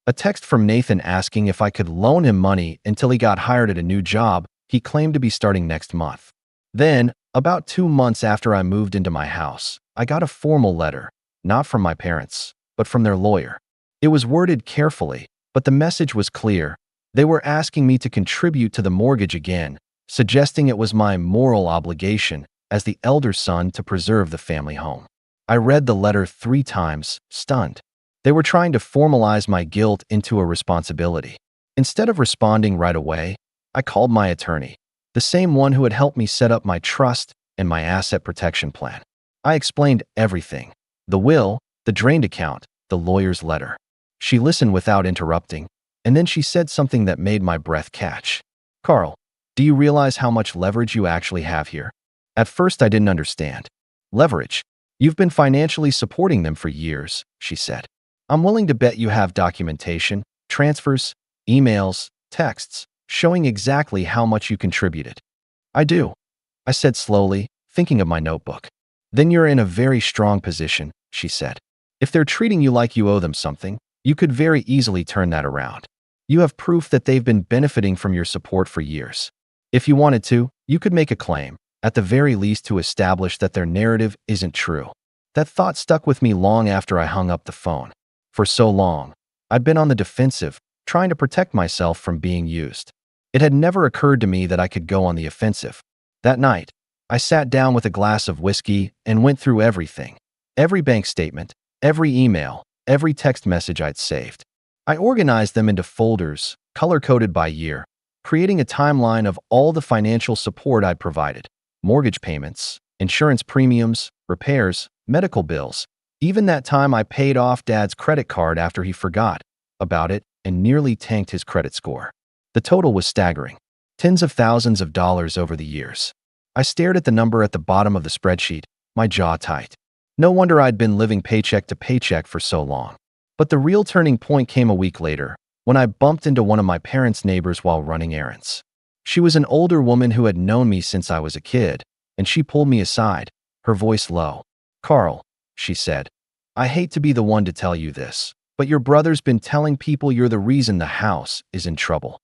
A text from Nathan asking if I could loan him money until he got hired at a new job he claimed to be starting next month. Then, about 2 months after I moved into my house, I got a formal letter, not from my parents, but from their lawyer. It was worded carefully, but the message was clear. They were asking me to contribute to the mortgage again, suggesting it was my moral obligation as the elder son to preserve the family home. I read the letter 3 times, stunned. They were trying to formalize my guilt into a responsibility. Instead of responding right away, I called my attorney, the same one who had helped me set up my trust and my asset protection plan. I explained everything: the will, the drained account, the lawyer's letter. She listened without interrupting, and then she said something that made my breath catch. "Carl, do you realize how much leverage you actually have here?" At first, I didn't understand. "Leverage? You've been financially supporting them for years," she said. "I'm willing to bet you have documentation, transfers, emails, texts, showing exactly how much you contributed." "I do," I said slowly, thinking of my notebook. "Then you're in a very strong position," she said. "If they're treating you like you owe them something, you could very easily turn that around. You have proof that they've been benefiting from your support for years. If you wanted to, you could make a claim, at the very least to establish that their narrative isn't true." That thought stuck with me long after I hung up the phone. For so long, I'd been on the defensive, trying to protect myself from being used. It had never occurred to me that I could go on the offensive. That night, I sat down with a glass of whiskey and went through everything. Every bank statement, every email, every text message I'd saved. I organized them into folders, color-coded by year, creating a timeline of all the financial support I'd provided: mortgage payments, insurance premiums, repairs, medical bills, even that time I paid off Dad's credit card after he forgot about it and nearly tanked his credit score. The total was staggering: tens of thousands of dollars over the years. I stared at the number at the bottom of the spreadsheet, my jaw tight. No wonder I'd been living paycheck to paycheck for so long. But the real turning point came a week later, when I bumped into one of my parents' neighbors while running errands. She was an older woman who had known me since I was a kid, and she pulled me aside, her voice low. "Carl," she said, "I hate to be the one to tell you this, but your brother's been telling people you're the reason the house is in trouble."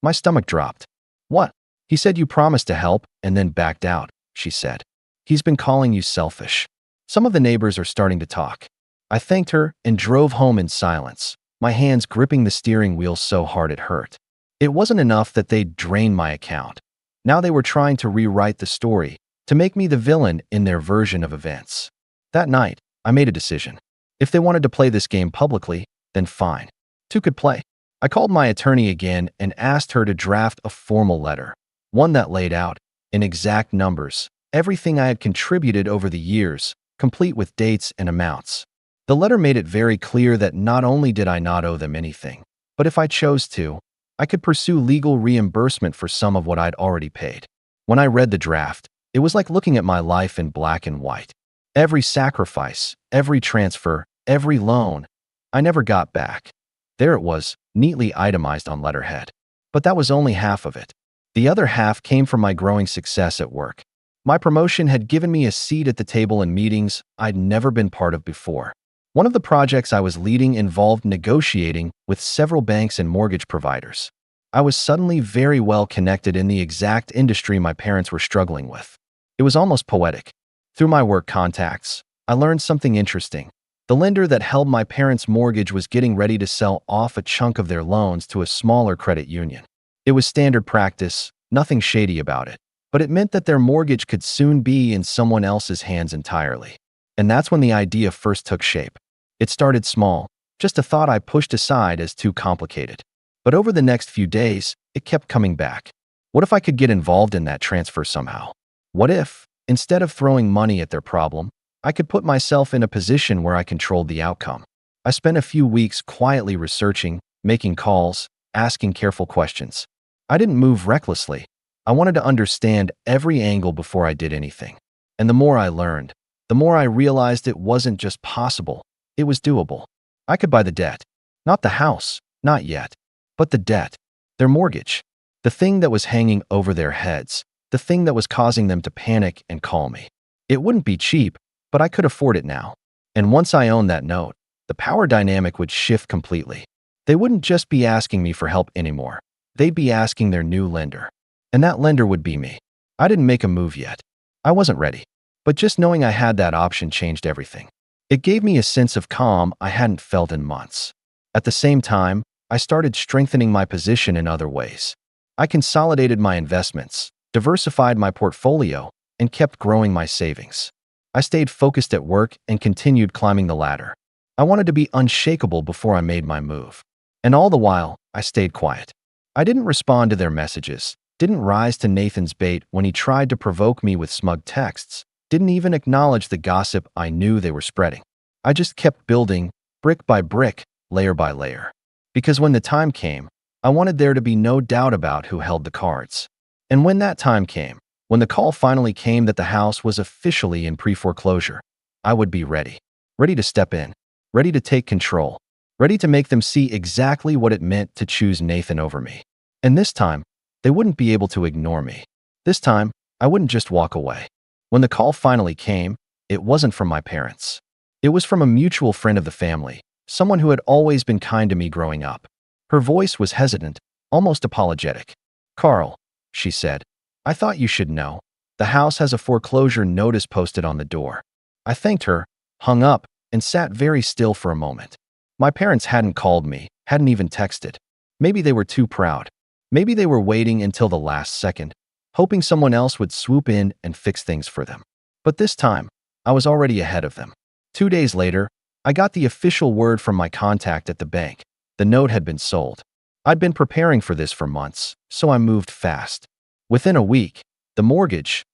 My stomach dropped. "What?" "He said you promised to help and then backed out," she said. "He's been calling you selfish." Some of the neighbors are starting to talk. I thanked her and drove home in silence, my hands gripping the steering wheel so hard it hurt. It wasn't enough that they'd drained my account. Now they were trying to rewrite the story, to make me the villain in their version of events. That night, I made a decision. If they wanted to play this game publicly, then fine. Two could play. I called my attorney again and asked her to draft a formal letter, one that laid out, in exact numbers, everything I had contributed over the years, complete with dates and amounts. The letter made it very clear that not only did I not owe them anything, but if I chose to, I could pursue legal reimbursement for some of what I'd already paid. When I read the draft, it was like looking at my life in black and white. Every sacrifice, every transfer, every loan, I never got back. There it was, neatly itemized on letterhead. But that was only half of it. The other half came from my growing success at work. My promotion had given me a seat at the table in meetings I'd never been part of before. One of the projects I was leading involved negotiating with several banks and mortgage providers. I was suddenly very well connected in the exact industry my parents were struggling with. It was almost poetic. Through my work contacts, I learned something interesting. The lender that held my parents' mortgage was getting ready to sell off a chunk of their loans to a smaller credit union. It was standard practice, nothing shady about it, but it meant that their mortgage could soon be in someone else's hands entirely. And that's when the idea first took shape. It started small, just a thought I pushed aside as too complicated. But over the next few days, it kept coming back. What if I could get involved in that transfer somehow? What if, instead of throwing money at their problem, I could put myself in a position where I controlled the outcome? I spent a few weeks quietly researching, making calls, asking careful questions. I didn't move recklessly. I wanted to understand every angle before I did anything. And the more I learned, the more I realized it wasn't just possible, it was doable. I could buy the debt. Not the house, not yet, but the debt, their mortgage, the thing that was hanging over their heads, the thing that was causing them to panic and call me. It wouldn't be cheap, but I could afford it now. And once I owned that note, the power dynamic would shift completely. They wouldn't just be asking me for help anymore. They'd be asking their new lender. And that lender would be me. I didn't make a move yet. I wasn't ready. But just knowing I had that option changed everything. It gave me a sense of calm I hadn't felt in months. At the same time, I started strengthening my position in other ways. I consolidated my investments, diversified my portfolio, and kept growing my savings. I stayed focused at work and continued climbing the ladder. I wanted to be unshakable before I made my move. And all the while, I stayed quiet. I didn't respond to their messages, didn't rise to Nathan's bait when he tried to provoke me with smug texts, didn't even acknowledge the gossip I knew they were spreading. I just kept building, brick by brick, layer by layer. Because when the time came, I wanted there to be no doubt about who held the cards. And when that time came, when the call finally came that the house was officially in pre-foreclosure, I would be ready. Ready to step in. Ready to take control. Ready to make them see exactly what it meant to choose Nathan over me. And this time, they wouldn't be able to ignore me. This time, I wouldn't just walk away. When the call finally came, it wasn't from my parents. It was from a mutual friend of the family, someone who had always been kind to me growing up. Her voice was hesitant, almost apologetic. "Carl," she said, "I thought you should know. The house has a foreclosure notice posted on the door." I thanked her, hung up, and sat very still for a moment. My parents hadn't called me, hadn't even texted. Maybe they were too proud. Maybe they were waiting until the last second, hoping someone else would swoop in and fix things for them. But this time, I was already ahead of them. 2 days later, I got the official word from my contact at the bank. The note had been sold. I'd been preparing for this for months, so I moved fast. Within a week, their mortgage,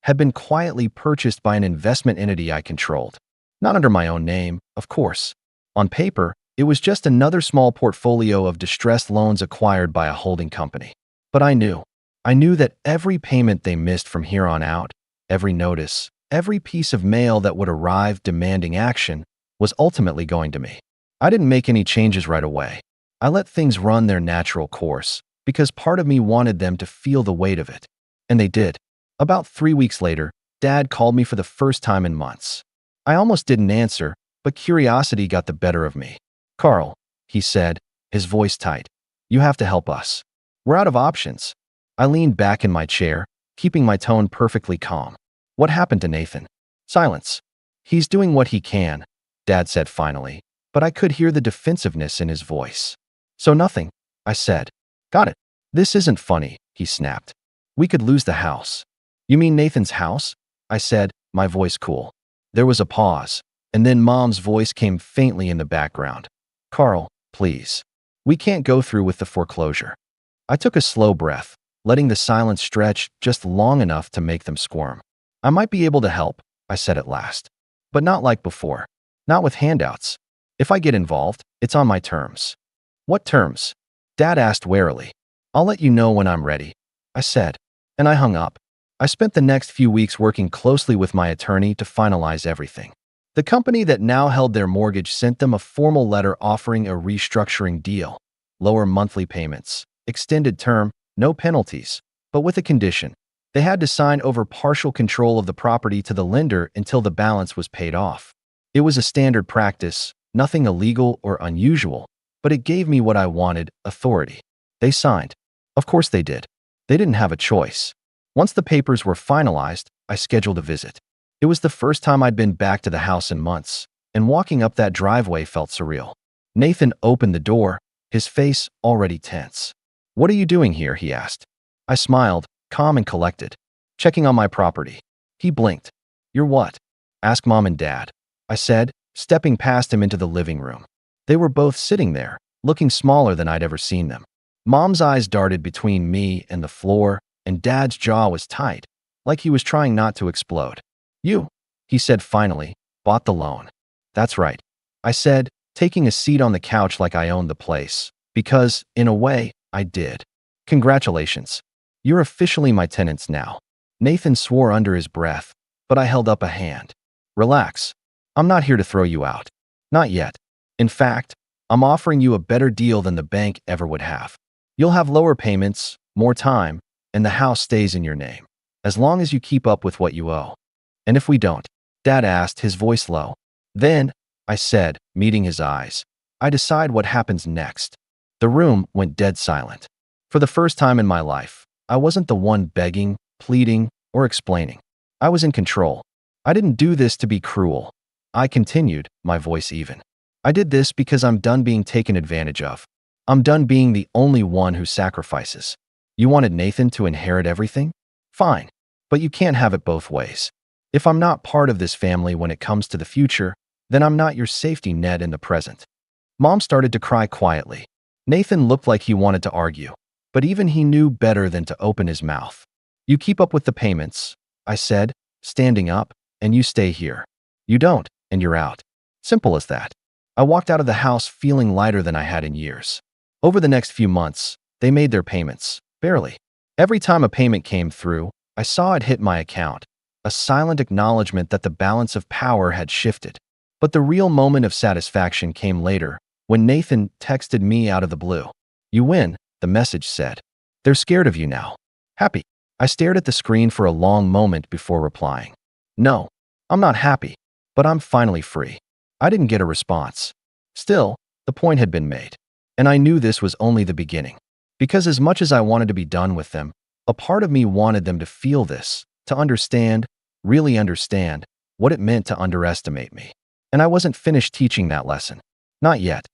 had been quietly purchased by an investment entity I controlled. Not under my own name, of course. On paper, it was just another small portfolio of distressed loans acquired by a holding company. But I knew that every payment they missed from here on out, every notice, every piece of mail that would arrive demanding action, was ultimately going to me. I didn't make any changes right away. I let things run their natural course, because part of me wanted them to feel the weight of it. And they did. About 3 weeks later, Dad called me for the first time in months. I almost didn't answer, but curiosity got the better of me. "Carl," he said, his voice tight, "you have to help us. We're out of options." I leaned back in my chair, keeping my tone perfectly calm. "What happened to Nathan?" Silence. "He's doing what he can," Dad said finally, but I could hear the defensiveness in his voice. "So nothing," I said. "Got it. This isn't funny," he snapped. "We could lose the house." "You mean Nathan's house?" I said, my voice cool. There was a pause. And then Mom's voice came faintly in the background. Carl, please. We can't go through with the foreclosure. I took a slow breath, letting the silence stretch just long enough to make them squirm. I might be able to help, I said at last. But not like before. Not with handouts. If I get involved, it's on my terms. What terms? Dad asked warily. I'll let you know when I'm ready, I said. And I hung up. I spent the next few weeks working closely with my attorney to finalize everything. The company that now held their mortgage sent them a formal letter offering a restructuring deal, lower monthly payments, extended term, no penalties, but with a condition. They had to sign over partial control of the property to the lender until the balance was paid off. It was a standard practice, nothing illegal or unusual, but it gave me what I wanted, authority. They signed. Of course they did. They didn't have a choice. Once the papers were finalized, I scheduled a visit. It was the first time I'd been back to the house in months, and walking up that driveway felt surreal. Nathan opened the door, his face already tense. What are you doing here? He asked. I smiled, calm and collected. Checking on my property. He blinked. You're what? Ask Mom and Dad, I said, stepping past him into the living room. They were both sitting there, looking smaller than I'd ever seen them. Mom's eyes darted between me and the floor, and Dad's jaw was tight, like he was trying not to explode. You, he said finally, bought the loan. That's right, I said, taking a seat on the couch like I owned the place, because, in a way, I did. Congratulations. You're officially my tenants now. Nathan swore under his breath, but I held up a hand. Relax. I'm not here to throw you out. Not yet. In fact, I'm offering you a better deal than the bank ever would have. You'll have lower payments, more time, and the house stays in your name, as long as you keep up with what you owe. And if we don't? Dad asked, his voice low. Then, I said, meeting his eyes, I decide what happens next. The room went dead silent. For the first time in my life, I wasn't the one begging, pleading, or explaining. I was in control. I didn't do this to be cruel. I continued, my voice even. I did this because I'm done being taken advantage of. I'm done being the only one who sacrifices. You wanted Nathan to inherit everything? Fine. But you can't have it both ways. If I'm not part of this family when it comes to the future, then I'm not your safety net in the present. Mom started to cry quietly. Nathan looked like he wanted to argue, but even he knew better than to open his mouth. You keep up with the payments, I said, standing up, and you stay here. You don't, and you're out. Simple as that. I walked out of the house feeling lighter than I had in years. Over the next few months, they made their payments, barely. Every time a payment came through, I saw it hit my account, a silent acknowledgement that the balance of power had shifted. But the real moment of satisfaction came later, when Nathan texted me out of the blue. You win, the message said. They're scared of you now. Happy. I stared at the screen for a long moment before replying. No, I'm not happy, but I'm finally free. I didn't get a response. Still, the point had been made. And I knew this was only the beginning. Because as much as I wanted to be done with them, a part of me wanted them to feel this, to understand, really understand, what it meant to underestimate me. And I wasn't finished teaching that lesson. Not yet.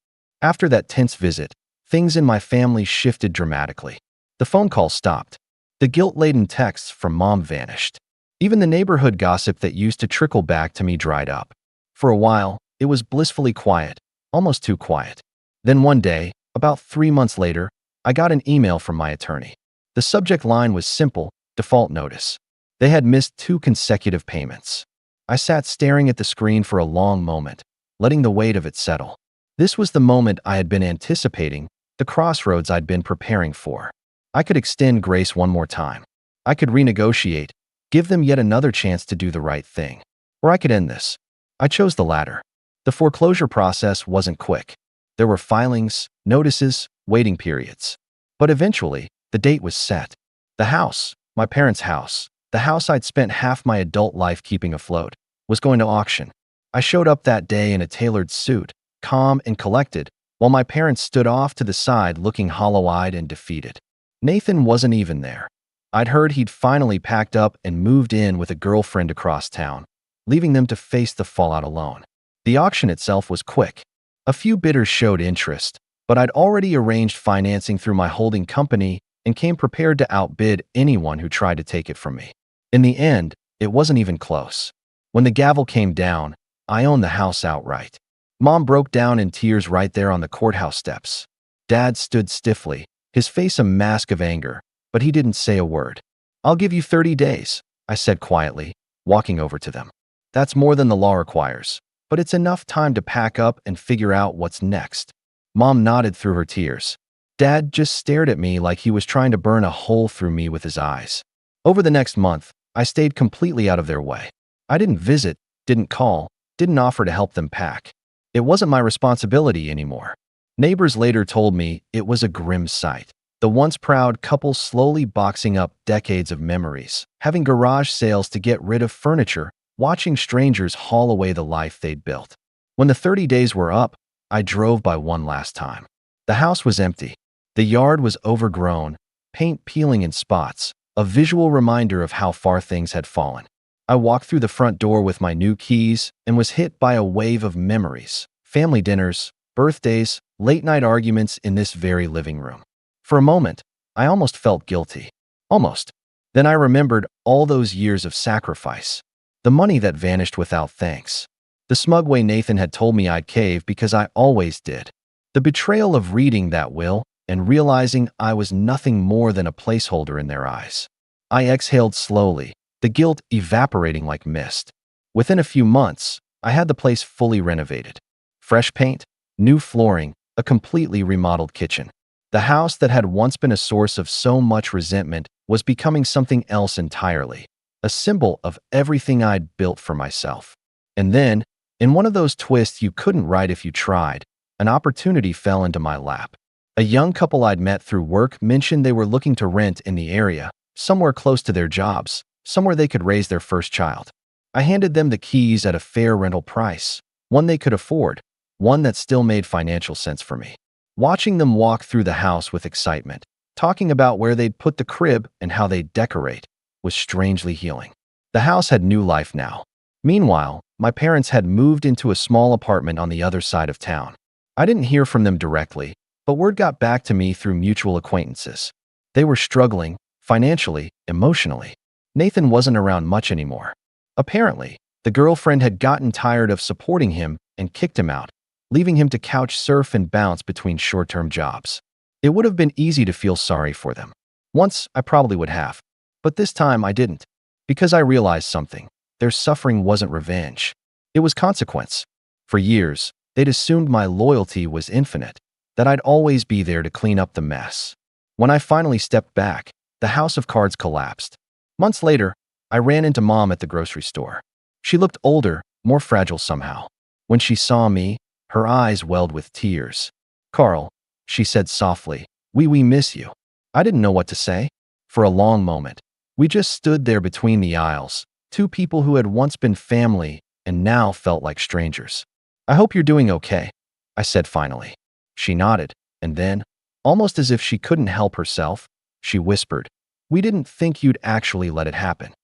After that tense visit, things in my family shifted dramatically. The phone call stopped. The guilt-laden texts from Mom vanished. Even the neighborhood gossip that used to trickle back to me dried up. For a while, it was blissfully quiet, almost too quiet. Then one day, about 3 months later, I got an email from my attorney. The subject line was simple, default notice. They had missed 2 consecutive payments. I sat staring at the screen for a long moment, letting the weight of it settle. This was the moment I had been anticipating, the crossroads I'd been preparing for. I could extend grace one more time. I could renegotiate, give them yet another chance to do the right thing. Or I could end this. I chose the latter. The foreclosure process wasn't quick. There were filings, notices, waiting periods. But eventually, the date was set. The house, my parents' house, the house I'd spent half my adult life keeping afloat, was going to auction. I showed up that day in a tailored suit, calm and collected, while my parents stood off to the side looking hollow-eyed and defeated. Nathan wasn't even there. I'd heard he'd finally packed up and moved in with a girlfriend across town, leaving them to face the fallout alone. The auction itself was quick. A few bidders showed interest, but I'd already arranged financing through my holding company and came prepared to outbid anyone who tried to take it from me. In the end, it wasn't even close. When the gavel came down, I own the house outright. Mom broke down in tears right there on the courthouse steps. Dad stood stiffly, his face a mask of anger, but he didn't say a word. I'll give you 30 days, I said quietly, walking over to them. That's more than the law requires, but it's enough time to pack up and figure out what's next. Mom nodded through her tears. Dad just stared at me like he was trying to burn a hole through me with his eyes. Over the next month, I stayed completely out of their way. I didn't visit, didn't call, didn't offer to help them pack. It wasn't my responsibility anymore. Neighbors later told me it was a grim sight. The once proud couple slowly boxing up decades of memories, having garage sales to get rid of furniture, watching strangers haul away the life they'd built. When the 30 days were up, I drove by one last time. The house was empty. The yard was overgrown, paint peeling in spots, a visual reminder of how far things had fallen. I walked through the front door with my new keys and was hit by a wave of memories, family dinners, birthdays, late-night arguments in this very living room. For a moment, I almost felt guilty. Almost. Then I remembered all those years of sacrifice. The money that vanished without thanks. The smug way Nathan had told me I'd cave because I always did. The betrayal of reading that will and realizing I was nothing more than a placeholder in their eyes. I exhaled slowly, the guilt evaporating like mist. Within a few months, I had the place fully renovated. Fresh paint, new flooring, a completely remodeled kitchen. The house that had once been a source of so much resentment was becoming something else entirely, a symbol of everything I'd built for myself. And then, in one of those twists you couldn't write if you tried, an opportunity fell into my lap. A young couple I'd met through work mentioned they were looking to rent in the area, somewhere close to their jobs, somewhere they could raise their first child. I handed them the keys at a fair rental price, one they could afford, one that still made financial sense for me. Watching them walk through the house with excitement, talking about where they'd put the crib and how they'd decorate, was strangely healing. The house had new life now. Meanwhile, my parents had moved into a small apartment on the other side of town. I didn't hear from them directly, but word got back to me through mutual acquaintances. They were struggling, financially, emotionally. Nathan wasn't around much anymore. Apparently, the girlfriend had gotten tired of supporting him and kicked him out, leaving him to couch surf and bounce between short-term jobs. It would have been easy to feel sorry for them. Once, I probably would have. But this time, I didn't. Because I realized something. Their suffering wasn't revenge. It was consequence. For years, they'd assumed my loyalty was infinite, that I'd always be there to clean up the mess. When I finally stepped back, the house of cards collapsed. Months later, I ran into Mom at the grocery store. She looked older, more fragile somehow. When she saw me, her eyes welled with tears. "Carl," she said softly, we miss you." I didn't know what to say. For a long moment, we just stood there between the aisles, two people who had once been family and now felt like strangers. "I hope you're doing okay," I said finally. She nodded, and then, almost as if she couldn't help herself, she whispered, "We didn't think you'd actually let it happen."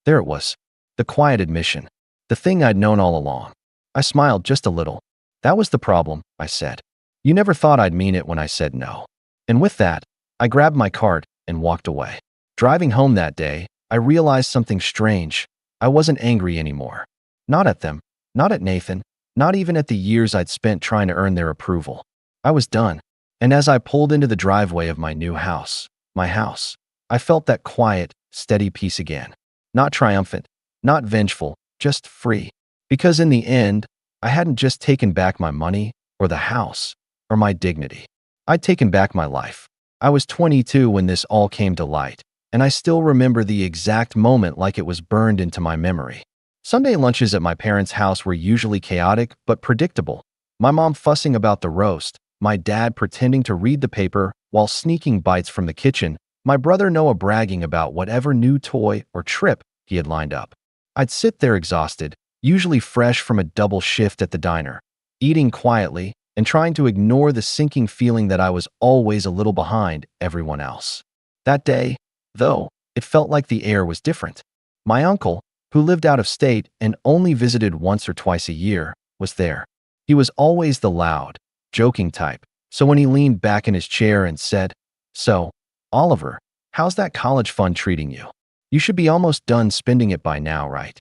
There it was, the quiet admission, the thing I'd known all along. I smiled just a little. "That was the problem," I said. "You never thought I'd mean it when I said no." And with that, I grabbed my cart and walked away. Driving home that day, I realized something strange. I wasn't angry anymore. Not at them, not at Nathan, not even at the years I'd spent trying to earn their approval. I was done. And as I pulled into the driveway of my new house, my house, I felt that quiet, steady peace again. Not triumphant, not vengeful, just free. Because in the end, I hadn't just taken back my money or the house or my dignity. I'd taken back my life. I was 22 when this all came to light, and I still remember the exact moment like it was burned into my memory. Sunday lunches at my parents' house were usually chaotic but predictable. My mom fussing about the roast, my dad pretending to read the paper while sneaking bites from the kitchen, my brother Noah bragging about whatever new toy or trip he had lined up. I'd sit there exhausted, usually fresh from a double shift at the diner, eating quietly and trying to ignore the sinking feeling that I was always a little behind everyone else. That day, though, it felt like the air was different. My uncle, who lived out of state and only visited once or twice a year, was there. He was always the loud, joking type, so when he leaned back in his chair and said, "So, Oliver, how's that college fund treating you? You should be almost done spending it by now, right?"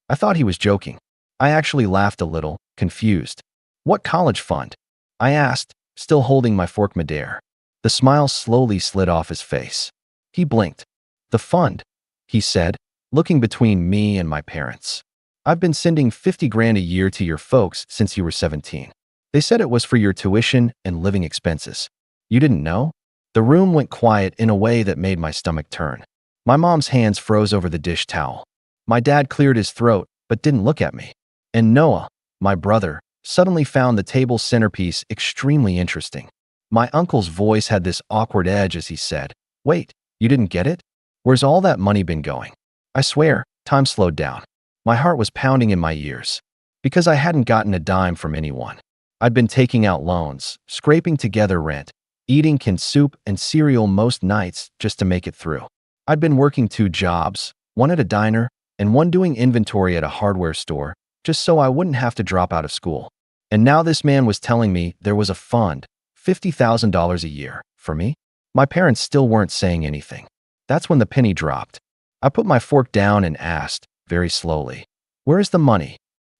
I thought he was joking. I actually laughed a little, confused. What college fund? I asked, still holding my fork midair. The smile slowly slid off his face. He blinked. The fund, he said, looking between me and my parents. I've been sending 50 grand a year to your folks since you were 17. They said it was for your tuition and living expenses. You didn't know? The room went quiet in a way that made my stomach turn. My mom's hands froze over the dish towel. My dad cleared his throat, but didn't look at me. And Noah, my brother, suddenly found the table's centerpiece extremely interesting. My uncle's voice had this awkward edge as he said, "Wait, you didn't get it? Where's all that money been going?" I swear, time slowed down. My heart was pounding in my ears. Because I hadn't gotten a dime from anyone. I'd been taking out loans, scraping together rent, eating canned soup and cereal most nights just to make it through. I'd been working 2 jobs, one at a diner and one doing inventory at a hardware store, just so I wouldn't have to drop out of school. And now this man was telling me there was a fund, $50,000 a year, for me? My parents still weren't saying anything. That's when the penny dropped. I put my fork down and asked, very slowly, "Where is the money?"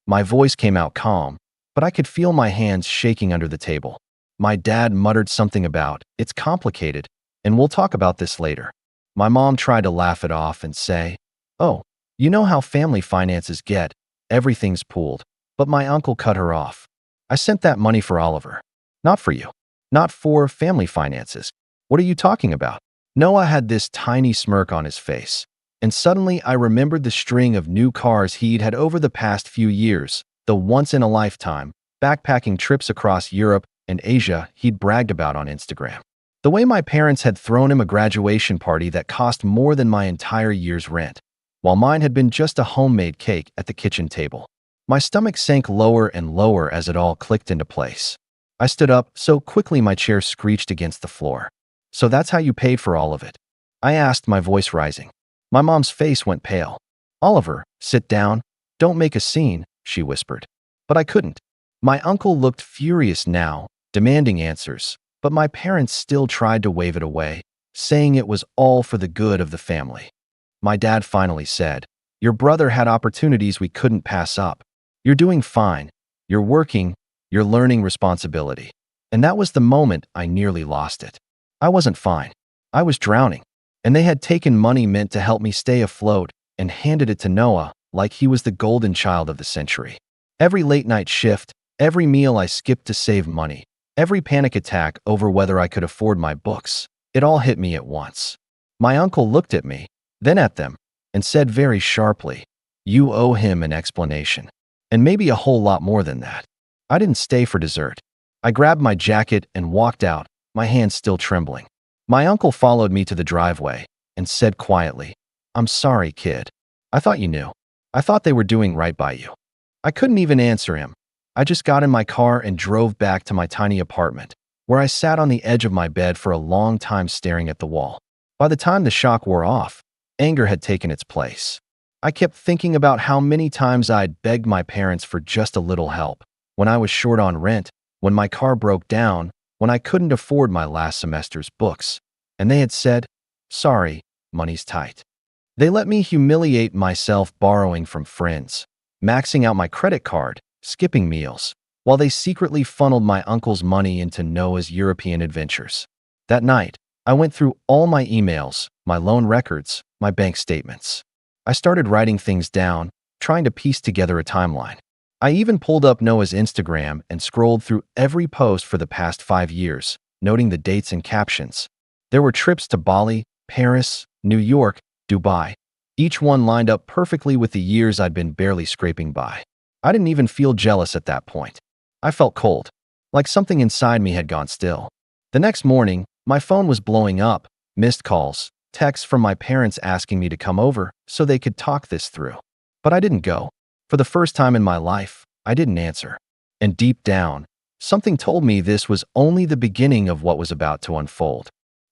My voice came out calm, but I could feel my hands shaking under the table. My dad muttered something about, "It's complicated, and we'll talk about this later." My mom tried to laugh it off and say, "Oh, you know how family finances get, everything's pooled." But my uncle cut her off. "I sent that money for Oliver. Not for you. Not for family finances. What are you talking about?" Noah had this tiny smirk on his face. And suddenly I remembered the string of new cars he'd had over the past few years, the once-in-a-lifetime, backpacking trips across Europe and Asia he'd bragged about on Instagram. The way my parents had thrown him a graduation party that cost more than my entire year's rent, while mine had been just a homemade cake at the kitchen table. My stomach sank lower and lower as it all clicked into place. I stood up so quickly my chair screeched against the floor. "So that's how you paid for all of it?" I asked, my voice rising. My mom's face went pale. "Oliver, sit down. Don't make a scene," she whispered. But I couldn't. My uncle looked furious now, demanding answers, but my parents still tried to wave it away, saying it was all for the good of the family. My dad finally said, "Your brother had opportunities we couldn't pass up. You're doing fine. You're working. You're learning responsibility." And that was the moment I nearly lost it. I wasn't fine. I was drowning. And they had taken money meant to help me stay afloat and handed it to Noah like he was the golden child of the century. Every late-night shift, every meal I skipped to save money, every panic attack over whether I could afford my books, it all hit me at once. My uncle looked at me, then at them, and said very sharply, "You owe him an explanation. And maybe a whole lot more than that." I didn't stay for dessert. I grabbed my jacket and walked out, my hands still trembling. My uncle followed me to the driveway and said quietly, "I'm sorry, kid. I thought you knew. I thought they were doing right by you." I couldn't even answer him. I just got in my car and drove back to my tiny apartment, where I sat on the edge of my bed for a long time staring at the wall. By the time the shock wore off, anger had taken its place. I kept thinking about how many times I'd begged my parents for just a little help, when I was short on rent, when my car broke down, when I couldn't afford my last semester's books, and they had said, "Sorry, money's tight." They let me humiliate myself borrowing from friends, maxing out my credit card, skipping meals, while they secretly funneled my uncle's money into Noah's European adventures. That night, I went through all my emails, my loan records, my bank statements. I started writing things down, trying to piece together a timeline. I even pulled up Noah's Instagram and scrolled through every post for the past 5 years, noting the dates and captions. There were trips to Bali, Paris, New York, Dubai, each one lined up perfectly with the years I'd been barely scraping by. I didn't even feel jealous at that point. I felt cold, like something inside me had gone still. The next morning, my phone was blowing up, missed calls, texts from my parents asking me to come over so they could talk this through. But I didn't go. For the first time in my life, I didn't answer. And deep down, something told me this was only the beginning of what was about to unfold.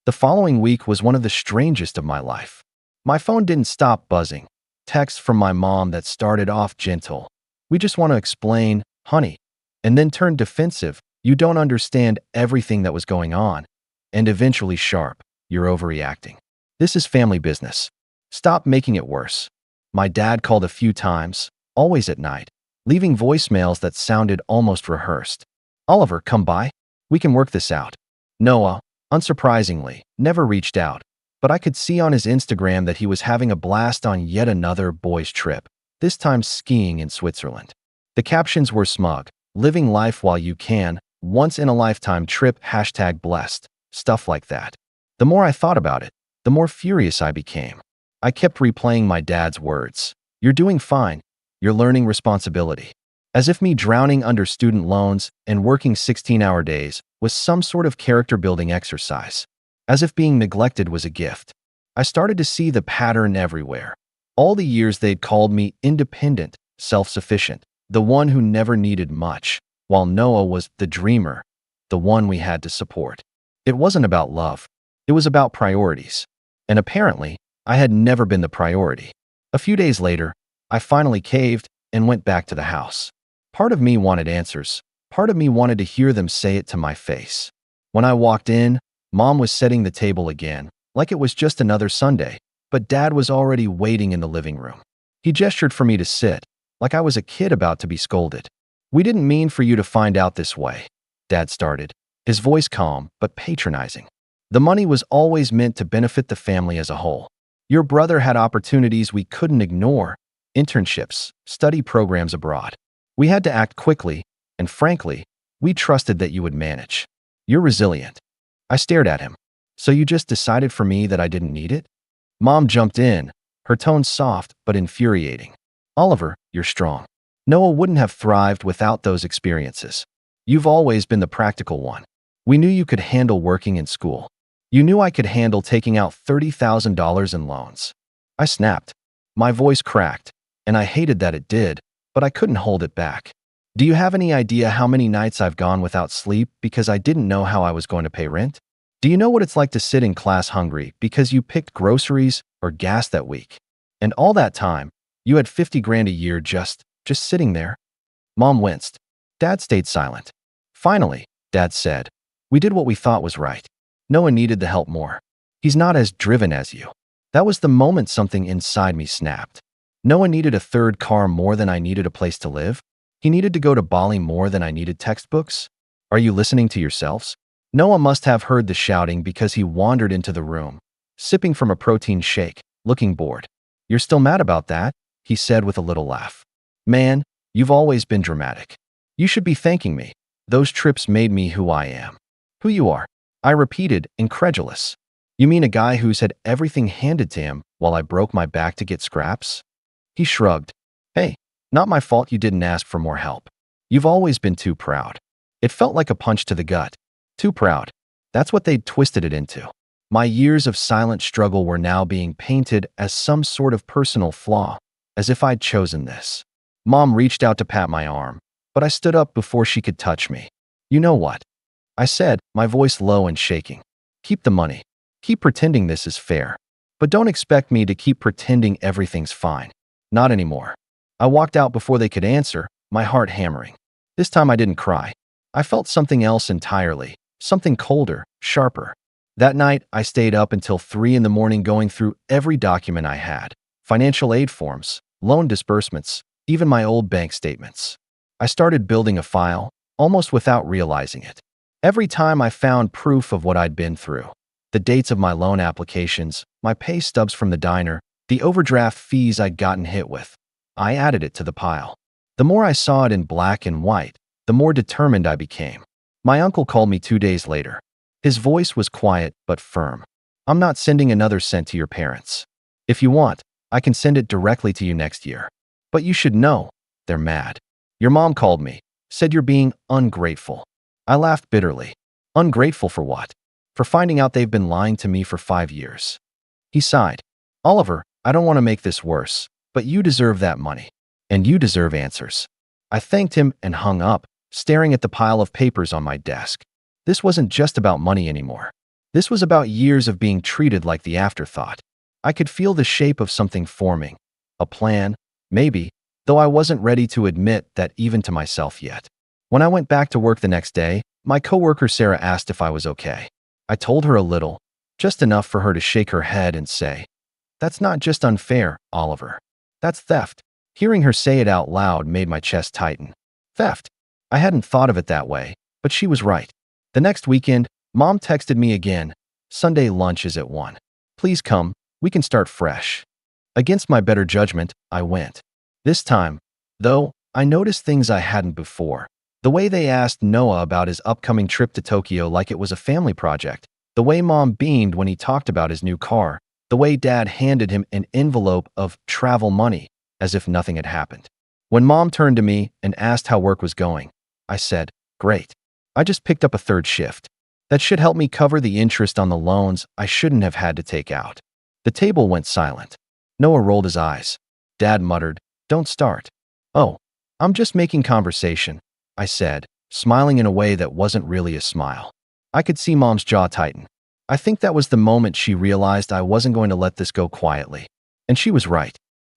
The following week was one of the strangest of my life. My phone didn't stop buzzing. Texts from my mom that started off gentle. "We just want to explain, honey," and then turned defensive. "You don't understand everything that was going on." And eventually sharp. "You're overreacting. This is family business. Stop making it worse." My dad called a few times, always at night, leaving voicemails that sounded almost rehearsed. "Oliver, come by. We can work this out." Noah, unsurprisingly, never reached out, but I could see on his Instagram that he was having a blast on yet another boys' trip, this time skiing in Switzerland. The captions were smug: "Living life while you can, once-in-a-lifetime trip, #blessed," stuff like that. The more I thought about it, the more furious I became. I kept replaying my dad's words: "You're doing fine. You're learning responsibility." As if me drowning under student loans and working 16-hour days was some sort of character-building exercise. As if being neglected was a gift. I started to see the pattern everywhere. All the years they'd called me independent, self-sufficient, the one who never needed much, while Noah was the dreamer, the one we had to support. It wasn't about love. It was about priorities. And apparently, I had never been the priority. A few days later, I finally caved and went back to the house. Part of me wanted answers. Part of me wanted to hear them say it to my face. When I walked in, Mom was setting the table again, like it was just another Sunday, but Dad was already waiting in the living room. He gestured for me to sit, like I was a kid about to be scolded. "We didn't mean for you to find out this way," Dad started, his voice calm but patronizing. "The money was always meant to benefit the family as a whole. Your brother had opportunities we couldn't ignore: internships, study programs abroad. We had to act quickly, and frankly, we trusted that you would manage. You're resilient." I stared at him. "So you just decided for me that I didn't need it?" Mom jumped in, her tone soft but infuriating. "Oliver, you're strong. Noah wouldn't have thrived without those experiences. You've always been the practical one. We knew you could handle working in school. You knew I could handle taking out $30,000 in loans." I snapped. My voice cracked, and I hated that it did, but I couldn't hold it back. "Do you have any idea how many nights I've gone without sleep because I didn't know how I was going to pay rent? Do you know what it's like to sit in class hungry because you picked groceries or gas that week? And all that time, you had 50 grand a year just sitting there?" Mom winced. Dad stayed silent. Finally, Dad said, "We did what we thought was right. Noah needed the help more. He's not as driven as you." That was the moment something inside me snapped. Noah needed a third car more than I needed a place to live? He needed to go to Bali more than I needed textbooks? Are you listening to yourselves? Noah must have heard the shouting because he wandered into the room, sipping from a protein shake, looking bored. "You're still mad about that?" he said with a little laugh. "Man, you've always been dramatic. You should be thanking me. Those trips made me who I am." "Who you are?" I repeated, incredulous. "You mean a guy who's had everything handed to him while I broke my back to get scraps?" He shrugged. "Hey, not my fault you didn't ask for more help. You've always been too proud." It felt like a punch to the gut. Too proud. That's what they'd twisted it into. My years of silent struggle were now being painted as some sort of personal flaw, as if I'd chosen this. Mom reached out to pat my arm, but I stood up before she could touch me. "You know what?" I said, my voice low and shaking. "Keep the money. Keep pretending this is fair. But don't expect me to keep pretending everything's fine. Not anymore." I walked out before they could answer, my heart hammering. This time I didn't cry. I felt something else entirely, something colder, sharper. That night, I stayed up until 3 in the morning going through every document I had: financial aid forms, loan disbursements, even my old bank statements. I started building a file, almost without realizing it. Every time I found proof of what I'd been through: the dates of my loan applications, my pay stubs from the diner, the overdraft fees I'd gotten hit with, I added it to the pile. The more I saw it in black and white, the more determined I became. My uncle called me 2 days later. His voice was quiet but firm. "I'm not sending another cent to your parents. If you want, I can send it directly to you next year. But you should know, they're mad. Your mom called me, said you're being ungrateful." I laughed bitterly. Ungrateful for what? For finding out they've been lying to me for 5 years. He sighed. "Oliver, I don't want to make this worse, but you deserve that money. And you deserve answers." I thanked him and hung up, staring at the pile of papers on my desk. This wasn't just about money anymore. This was about years of being treated like the afterthought. I could feel the shape of something forming. A plan, maybe, though I wasn't ready to admit that even to myself yet. When I went back to work the next day, my coworker Sarah asked if I was okay. I told her a little, just enough for her to shake her head and say, "That's not just unfair, Oliver. That's theft." Hearing her say it out loud made my chest tighten. Theft. I hadn't thought of it that way, but she was right. The next weekend, Mom texted me again. Sunday lunch is at 1. Please come, we can start fresh. Against my better judgment, I went. This time, though, I noticed things I hadn't before. The way they asked Noah about his upcoming trip to Tokyo like it was a family project. The way Mom beamed when he talked about his new car. The way Dad handed him an envelope of travel money as if nothing had happened. When Mom turned to me and asked how work was going, I said, "Great. I just picked up a third shift. That should help me cover the interest on the loans I shouldn't have had to take out." The table went silent. Noah rolled his eyes. Dad muttered, "Don't start." "Oh, I'm just making conversation," I said, smiling in a way that wasn't really a smile. I could see Mom's jaw tighten. I think that was the moment she realized I wasn't going to let this go quietly. And she was right.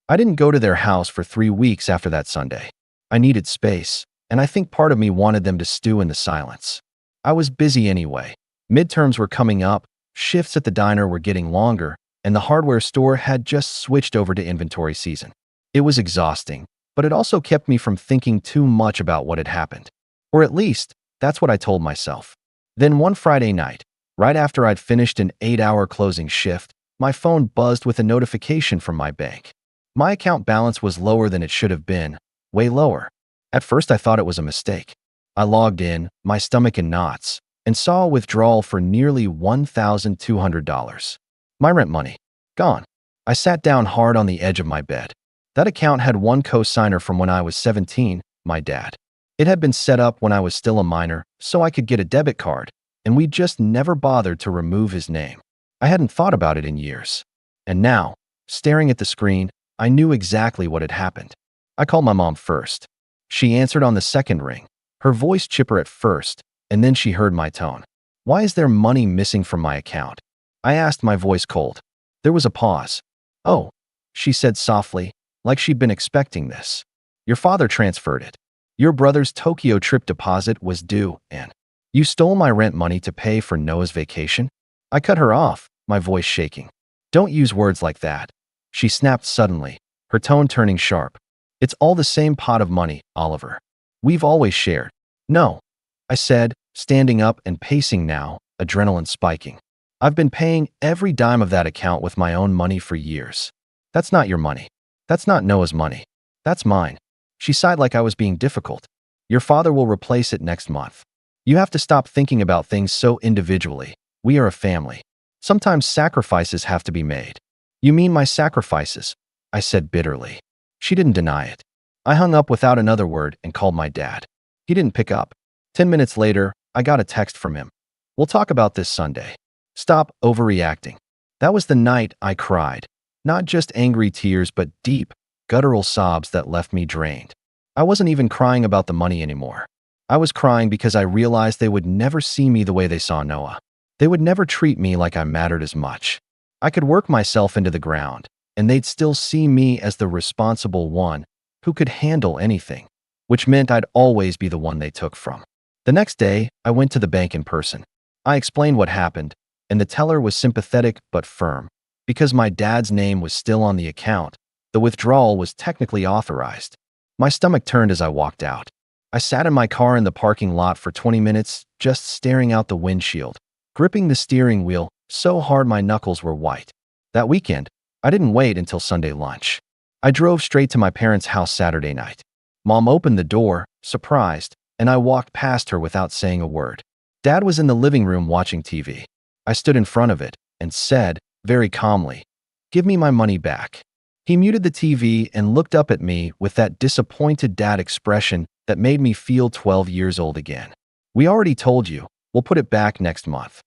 I didn't go to their house for 3 weeks after that Sunday. I needed space, and I think part of me wanted them to stew in the silence. I was busy anyway. Midterms were coming up, shifts at the diner were getting longer, and the hardware store had just switched over to inventory season. It was exhausting, but it also kept me from thinking too much about what had happened. Or at least, that's what I told myself. Then one Friday night, right after I'd finished an 8-hour closing shift, my phone buzzed with a notification from my bank. My account balance was lower than it should have been, way lower. At first I thought it was a mistake. I logged in, my stomach in knots, and saw a withdrawal for nearly $1,200. My rent money. Gone. I sat down hard on the edge of my bed. That account had one co-signer from when I was 17, my dad. It had been set up when I was still a minor, so I could get a debit card, and we just never bothered to remove his name. I hadn't thought about it in years. And now, staring at the screen, I knew exactly what had happened. I called my mom first. She answered on the second ring, her voice chipper at first, and then she heard my tone. "Why is there money missing from my account?" I asked, my voice cold. There was a pause. "Oh," she said softly, like she'd been expecting this. "Your father transferred it. Your brother's Tokyo trip deposit was due, and you stole my rent money to pay for Noah's vacation?" I cut her off, my voice shaking. "Don't use words like that," she snapped suddenly, her tone turning sharp. "It's all the same pot of money, Oliver. We've always shared." "No," I said, standing up and pacing now, adrenaline spiking. "I've been paying every dime of that account with my own money for years. That's not your money. That's not Noah's money. That's mine." She sighed like I was being difficult. "Your father will replace it next month. You have to stop thinking about things so individually. We are a family. Sometimes sacrifices have to be made." "You mean my sacrifices?" I said bitterly. She didn't deny it. I hung up without another word and called my dad. He didn't pick up. 10 minutes later, I got a text from him. "We'll talk about this Sunday. Stop overreacting." That was the night I cried. Not just angry tears, but deep, guttural sobs that left me drained. I wasn't even crying about the money anymore. I was crying because I realized they would never see me the way they saw Noah. They would never treat me like I mattered as much. I could work myself into the ground, and they'd still see me as the responsible one who could handle anything, which meant I'd always be the one they took from. The next day, I went to the bank in person. I explained what happened, and the teller was sympathetic but firm. Because my dad's name was still on the account, the withdrawal was technically authorized. My stomach turned as I walked out. I sat in my car in the parking lot for 20 minutes, just staring out the windshield, gripping the steering wheel so hard my knuckles were white. That weekend, I didn't wait until Sunday lunch. I drove straight to my parents' house Saturday night. Mom opened the door, surprised, and I walked past her without saying a word. Dad was in the living room watching TV. I stood in front of it and said, very calmly, "Give me my money back." He muted the TV and looked up at me with that disappointed dad expression that made me feel 12 years old again. "We already told you, we'll put it back next month."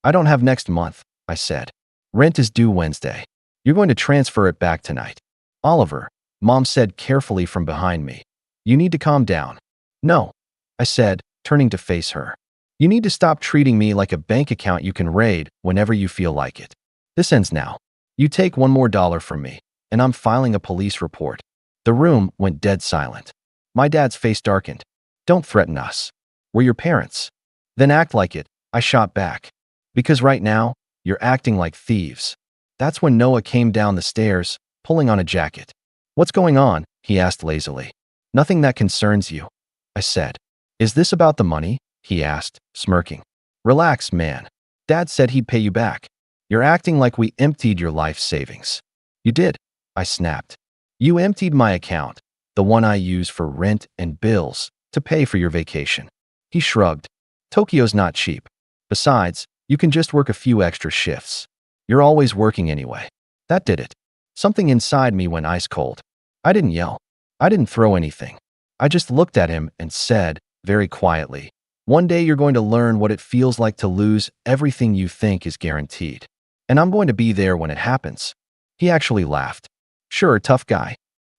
"I don't have next month," I said. "Rent is due Wednesday. You're going to transfer it back tonight." "Oliver," Mom said carefully from behind me, "you need to calm down." "No," I said, turning to face her. "You need to stop treating me like a bank account you can raid whenever you feel like it. This ends now. You take $1 more from me, and I'm filing a police report." The room went dead silent. My dad's face darkened. "Don't threaten us. We're your parents." "Then act like it," I shot back. "Because right now, you're acting like thieves." That's when Noah came down the stairs, pulling on a jacket. "What's going on?" he asked lazily. Nothing that concerns you, I said. Is this about the money? He asked, smirking. Relax, man. Dad said he'd pay you back. You're acting like we emptied your life savings. You did, I snapped. You emptied my account, the one I use for rent and bills, to pay for your vacation. He shrugged. Tokyo's not cheap. Besides, you can just work a few extra shifts. You're always working anyway. That did it. Something inside me went ice cold. I didn't yell. I didn't throw anything. I just looked at him and said, very quietly, one day you're going to learn what it feels like to lose everything you think is guaranteed. And I'm going to be there when it happens. He actually laughed. Sure, tough guy.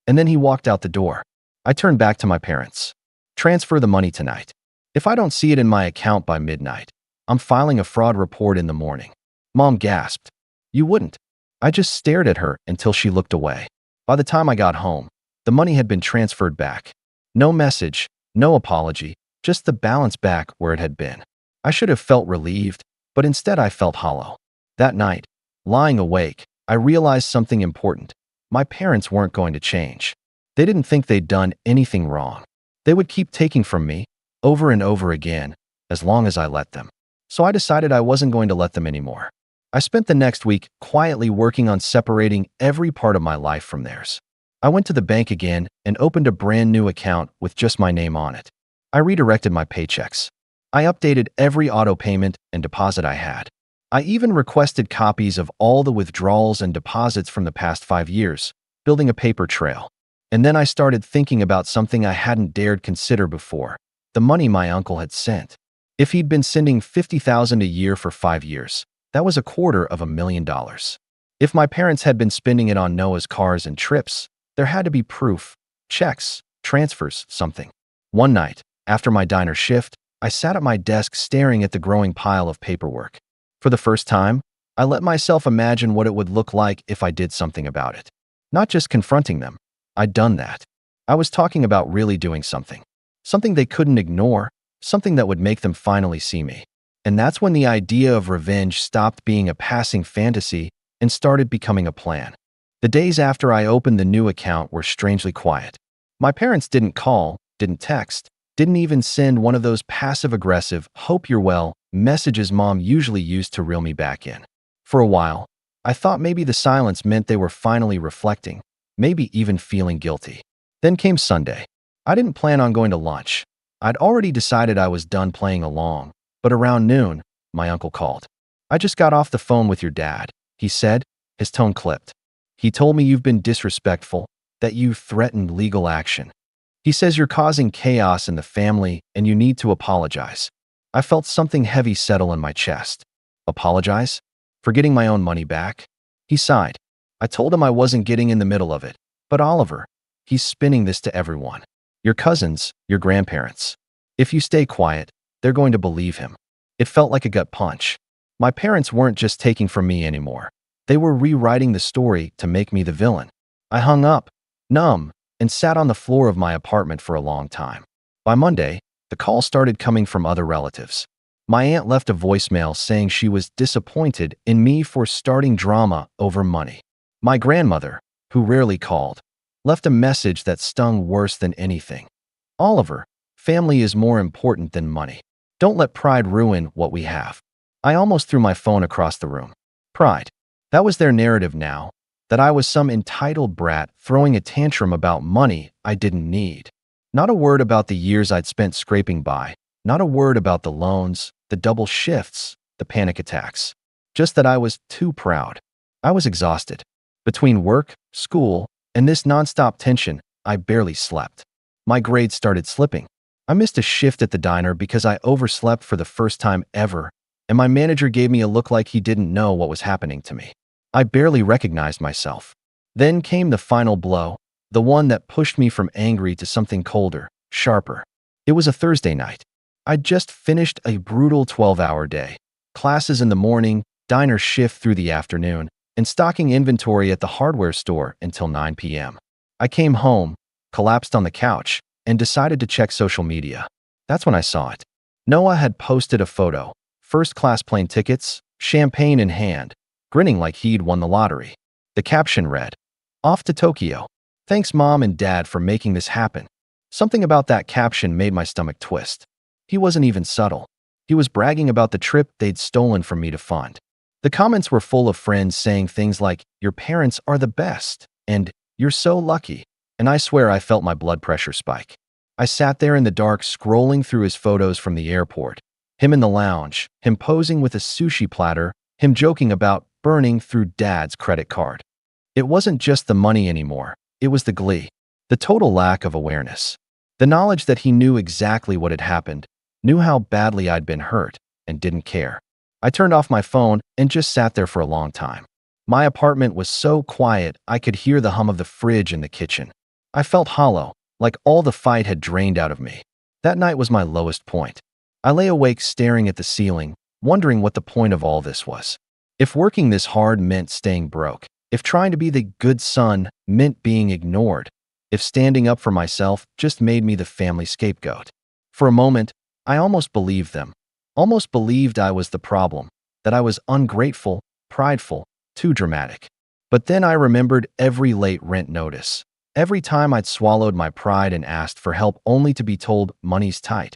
And then he walked out the door. I turned back to my parents. Transfer the money tonight. If I don't see it in my account by midnight, I'm filing a fraud report in the morning. Mom gasped. You wouldn't. I just stared at her until she looked away. By the time I got home, the money had been transferred back. No message, no apology, just the balance back where it had been. I should have felt relieved, but instead I felt hollow. That night, lying awake, I realized something important. My parents weren't going to change. They didn't think they'd done anything wrong. They would keep taking from me, over and over again, as long as I let them. So I decided I wasn't going to let them anymore. I spent the next week quietly working on separating every part of my life from theirs. I went to the bank again and opened a brand new account with just my name on it. I redirected my paychecks. I updated every auto payment and deposit I had. I even requested copies of all the withdrawals and deposits from the past 5 years, building a paper trail. And then I started thinking about something I hadn't dared consider before, the money my uncle had sent. If he'd been sending $50,000 a year for 5 years, that was $250,000. If my parents had been spending it on Noah's cars and trips, there had to be proof, checks, transfers, something. One night, after my diner shift, I sat at my desk staring at the growing pile of paperwork. For the first time, I let myself imagine what it would look like if I did something about it. Not just confronting them. I'd done that. I was talking about really doing something. Something they couldn't ignore, something that would make them finally see me. And that's when the idea of revenge stopped being a passing fantasy and started becoming a plan. The days after I opened the new account were strangely quiet. My parents didn't call, didn't text, didn't even send one of those passive-aggressive, hope you're well, messages Mom usually used to reel me back in. For a while, I thought maybe the silence meant they were finally reflecting, maybe even feeling guilty. Then came Sunday. I didn't plan on going to lunch. I'd already decided I was done playing along, but around noon, my uncle called. I just got off the phone with your dad, he said, his tone clipped. He told me you've been disrespectful, that you threatened legal action. He says you're causing chaos in the family and you need to apologize. I felt something heavy settle in my chest. Apologize? For getting my own money back? He sighed. I told him I wasn't getting in the middle of it. But Oliver, he's spinning this to everyone. Your cousins, your grandparents. If you stay quiet, they're going to believe him. It felt like a gut punch. My parents weren't just taking from me anymore. They were rewriting the story to make me the villain. I hung up, numb, and sat on the floor of my apartment for a long time. By Monday, the calls started coming from other relatives. My aunt left a voicemail saying she was disappointed in me for starting drama over money. My grandmother, who rarely called, left a message that stung worse than anything. Oliver, family is more important than money. Don't let pride ruin what we have. I almost threw my phone across the room. Pride. That was their narrative now, that I was some entitled brat throwing a tantrum about money I didn't need. Not a word about the years I'd spent scraping by. Not a word about the loans, the double shifts, the panic attacks. Just that I was too proud. I was exhausted. Between work, school, and this nonstop tension, I barely slept. My grades started slipping. I missed a shift at the diner because I overslept for the first time ever, and my manager gave me a look like he didn't know what was happening to me. I barely recognized myself. Then came the final blow, the one that pushed me from angry to something colder, sharper. It was a Thursday night. I'd just finished a brutal 12-hour day. Classes in the morning, diner shift through the afternoon, and stocking inventory at the hardware store until 9 p.m. I came home, collapsed on the couch, and decided to check social media. That's when I saw it. Noah had posted a photo, first-class plane tickets, champagne in hand, grinning like he'd won the lottery. The caption read, "Off to Tokyo." Thanks Mom and Dad for making this happen. Something about that caption made my stomach twist. He wasn't even subtle. He was bragging about the trip they'd stolen from me to fund. The comments were full of friends saying things like, "Your parents are the best," and "You're so lucky." And I swear I felt my blood pressure spike. I sat there in the dark scrolling through his photos from the airport. Him in the lounge, him posing with a sushi platter, him joking about burning through Dad's credit card. It wasn't just the money anymore. It was the glee. The total lack of awareness. The knowledge that he knew exactly what had happened, knew how badly I'd been hurt, and didn't care. I turned off my phone and just sat there for a long time. My apartment was so quiet I could hear the hum of the fridge in the kitchen. I felt hollow, like all the fight had drained out of me. That night was my lowest point. I lay awake staring at the ceiling, wondering what the point of all this was. If working this hard meant staying broke, if trying to be the good son meant being ignored, if standing up for myself just made me the family scapegoat. For a moment, I almost believed them. Almost believed I was the problem, that I was ungrateful, prideful, too dramatic. But then I remembered every late rent notice, every time I'd swallowed my pride and asked for help only to be told money's tight.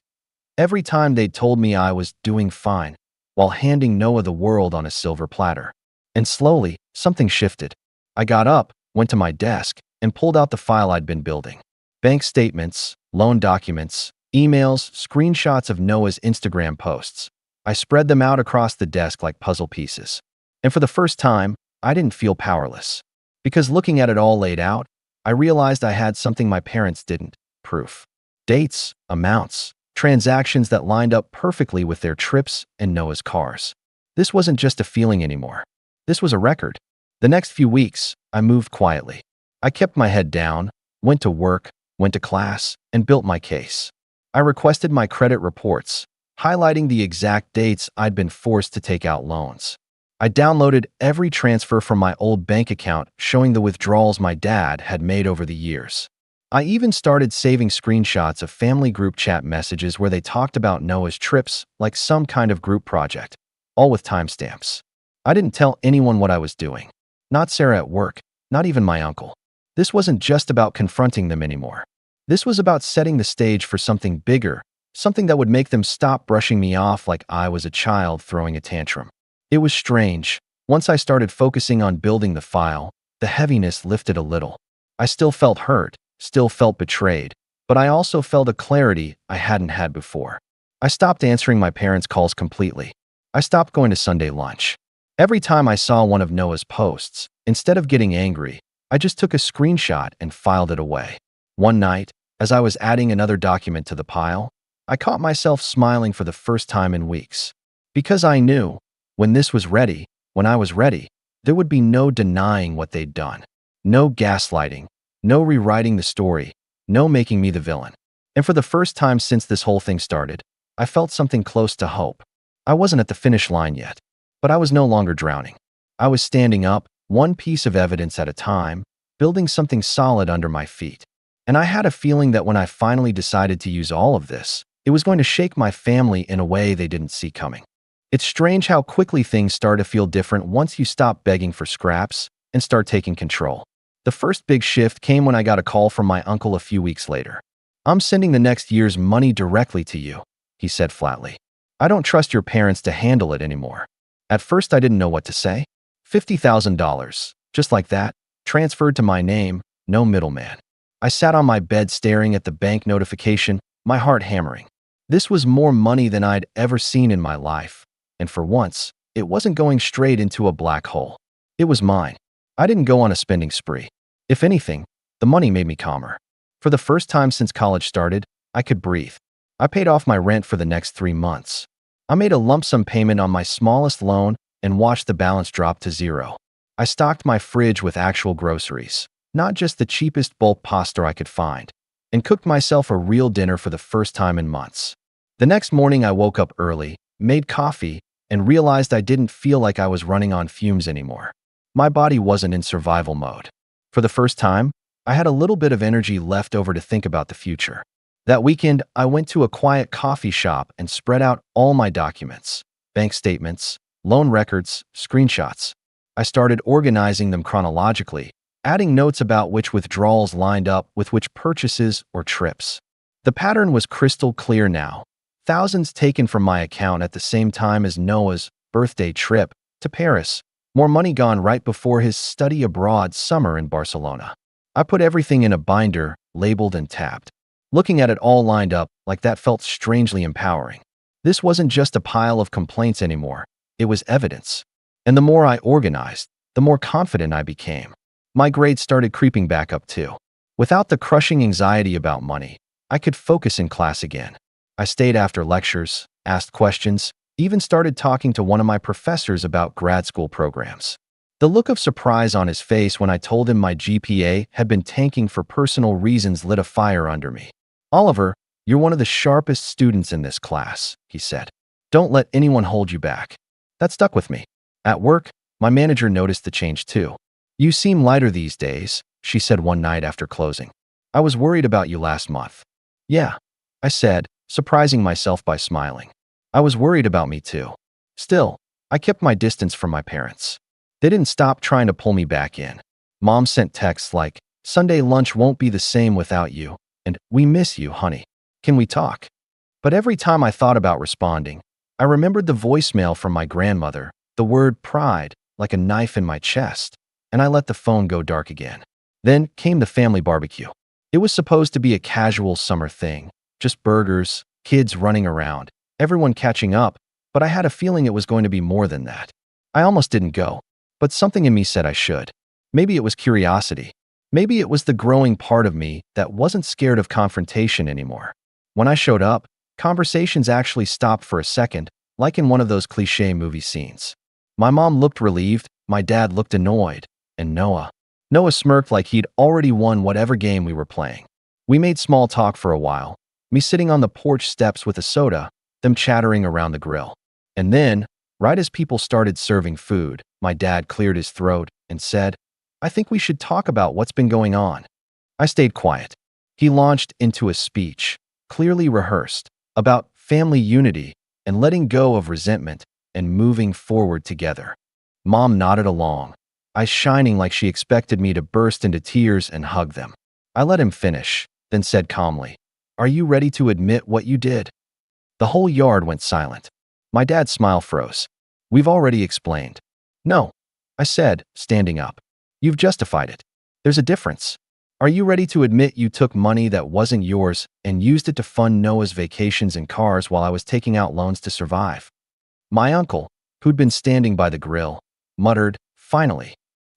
Every time they'd told me I was doing fine, while handing Noah the world on a silver platter. And slowly, something shifted. I got up, went to my desk, and pulled out the file I'd been building. Bank statements, loan documents, emails, screenshots of Noah's Instagram posts. I spread them out across the desk like puzzle pieces. And for the first time, I didn't feel powerless. Because looking at it all laid out, I realized I had something my parents didn't: proof. Dates, amounts, transactions that lined up perfectly with their trips and Noah's cars. This wasn't just a feeling anymore. This was a record. The next few weeks, I moved quietly. I kept my head down, went to work, went to class, and built my case. I requested my credit reports, highlighting the exact dates I'd been forced to take out loans. I downloaded every transfer from my old bank account showing the withdrawals my dad had made over the years. I even started saving screenshots of family group chat messages where they talked about Noah's trips like some kind of group project, all with timestamps. I didn't tell anyone what I was doing. Not Sarah at work, not even my uncle. This wasn't just about confronting them anymore. This was about setting the stage for something bigger, something that would make them stop brushing me off like I was a child throwing a tantrum. It was strange. Once I started focusing on building the file, the heaviness lifted a little. I still felt hurt, still felt betrayed, but I also felt a clarity I hadn't had before. I stopped answering my parents' calls completely. I stopped going to Sunday lunch. Every time I saw one of Noah's posts, instead of getting angry, I just took a screenshot and filed it away. One night, as I was adding another document to the pile, I caught myself smiling for the first time in weeks. Because I knew, when this was ready, when I was ready, there would be no denying what they'd done. No gaslighting, no rewriting the story, no making me the villain. And for the first time since this whole thing started, I felt something close to hope. I wasn't at the finish line yet, but I was no longer drowning. I was standing up, one piece of evidence at a time, building something solid under my feet. And I had a feeling that when I finally decided to use all of this, it was going to shake my family in a way they didn't see coming. It's strange how quickly things start to feel different once you stop begging for scraps and start taking control. The first big shift came when I got a call from my uncle a few weeks later. "I'm sending the next year's money directly to you," he said flatly. "I don't trust your parents to handle it anymore." At first I didn't know what to say. $50,000, just like that, transferred to my name, no middleman. I sat on my bed staring at the bank notification, my heart hammering. This was more money than I'd ever seen in my life. And for once, it wasn't going straight into a black hole. It was mine. I didn't go on a spending spree. If anything, the money made me calmer. For the first time since college started, I could breathe. I paid off my rent for the next 3 months. I made a lump sum payment on my smallest loan and watched the balance drop to zero. I stocked my fridge with actual groceries, not just the cheapest bulk pasta I could find, and cooked myself a real dinner for the first time in months. The next morning I woke up early, made coffee, and realized I didn't feel like I was running on fumes anymore. My body wasn't in survival mode. For the first time, I had a little bit of energy left over to think about the future. That weekend, I went to a quiet coffee shop and spread out all my documents, bank statements, loan records, screenshots. I started organizing them chronologically, adding notes about which withdrawals lined up with which purchases or trips. The pattern was crystal clear now. Thousands taken from my account at the same time as Noah's birthday trip to Paris. More money gone right before his study abroad summer in Barcelona. I put everything in a binder, labeled and tabbed. Looking at it all lined up like that felt strangely empowering. This wasn't just a pile of complaints anymore. It was evidence. And the more I organized, the more confident I became. My grades started creeping back up too. Without the crushing anxiety about money, I could focus in class again. I stayed after lectures, asked questions, even started talking to one of my professors about grad school programs. The look of surprise on his face when I told him my GPA had been tanking for personal reasons lit a fire under me. "Oliver, you're one of the sharpest students in this class," he said. "Don't let anyone hold you back." That stuck with me. At work, my manager noticed the change too. "You seem lighter these days," she said one night after closing. "I was worried about you last month." "Yeah," I said, surprising myself by smiling. I was worried about me too. Still, I kept my distance from my parents. They didn't stop trying to pull me back in. Mom sent texts like, "Sunday lunch won't be the same without you," and "We miss you, honey. Can we talk?" But every time I thought about responding, I remembered the voicemail from my grandmother, the word pride, like a knife in my chest, and I let the phone go dark again. Then came the family barbecue. It was supposed to be a casual summer thing, just burgers, kids running around, everyone catching up, but I had a feeling it was going to be more than that. I almost didn't go, but something in me said I should. Maybe it was curiosity. Maybe it was the growing part of me that wasn't scared of confrontation anymore. When I showed up, conversations actually stopped for a second, like in one of those cliché movie scenes. My mom looked relieved, my dad looked annoyed, and Noah smirked like he'd already won whatever game we were playing. We made small talk for a while, me sitting on the porch steps with a soda, them chattering around the grill. And then, right as people started serving food, my dad cleared his throat and said, "I think we should talk about what's been going on." I stayed quiet. He launched into a speech, clearly rehearsed, about family unity and letting go of resentment and moving forward together. Mom nodded along, eyes shining like she expected me to burst into tears and hug them. I let him finish, then said calmly, "Are you ready to admit what you did?" The whole yard went silent. My dad's smile froze. "We've already explained." "No," I said, standing up. "You've justified it. There's a difference. Are you ready to admit you took money that wasn't yours and used it to fund Noah's vacations and cars while I was taking out loans to survive?" My uncle, who'd been standing by the grill, muttered, "Finally."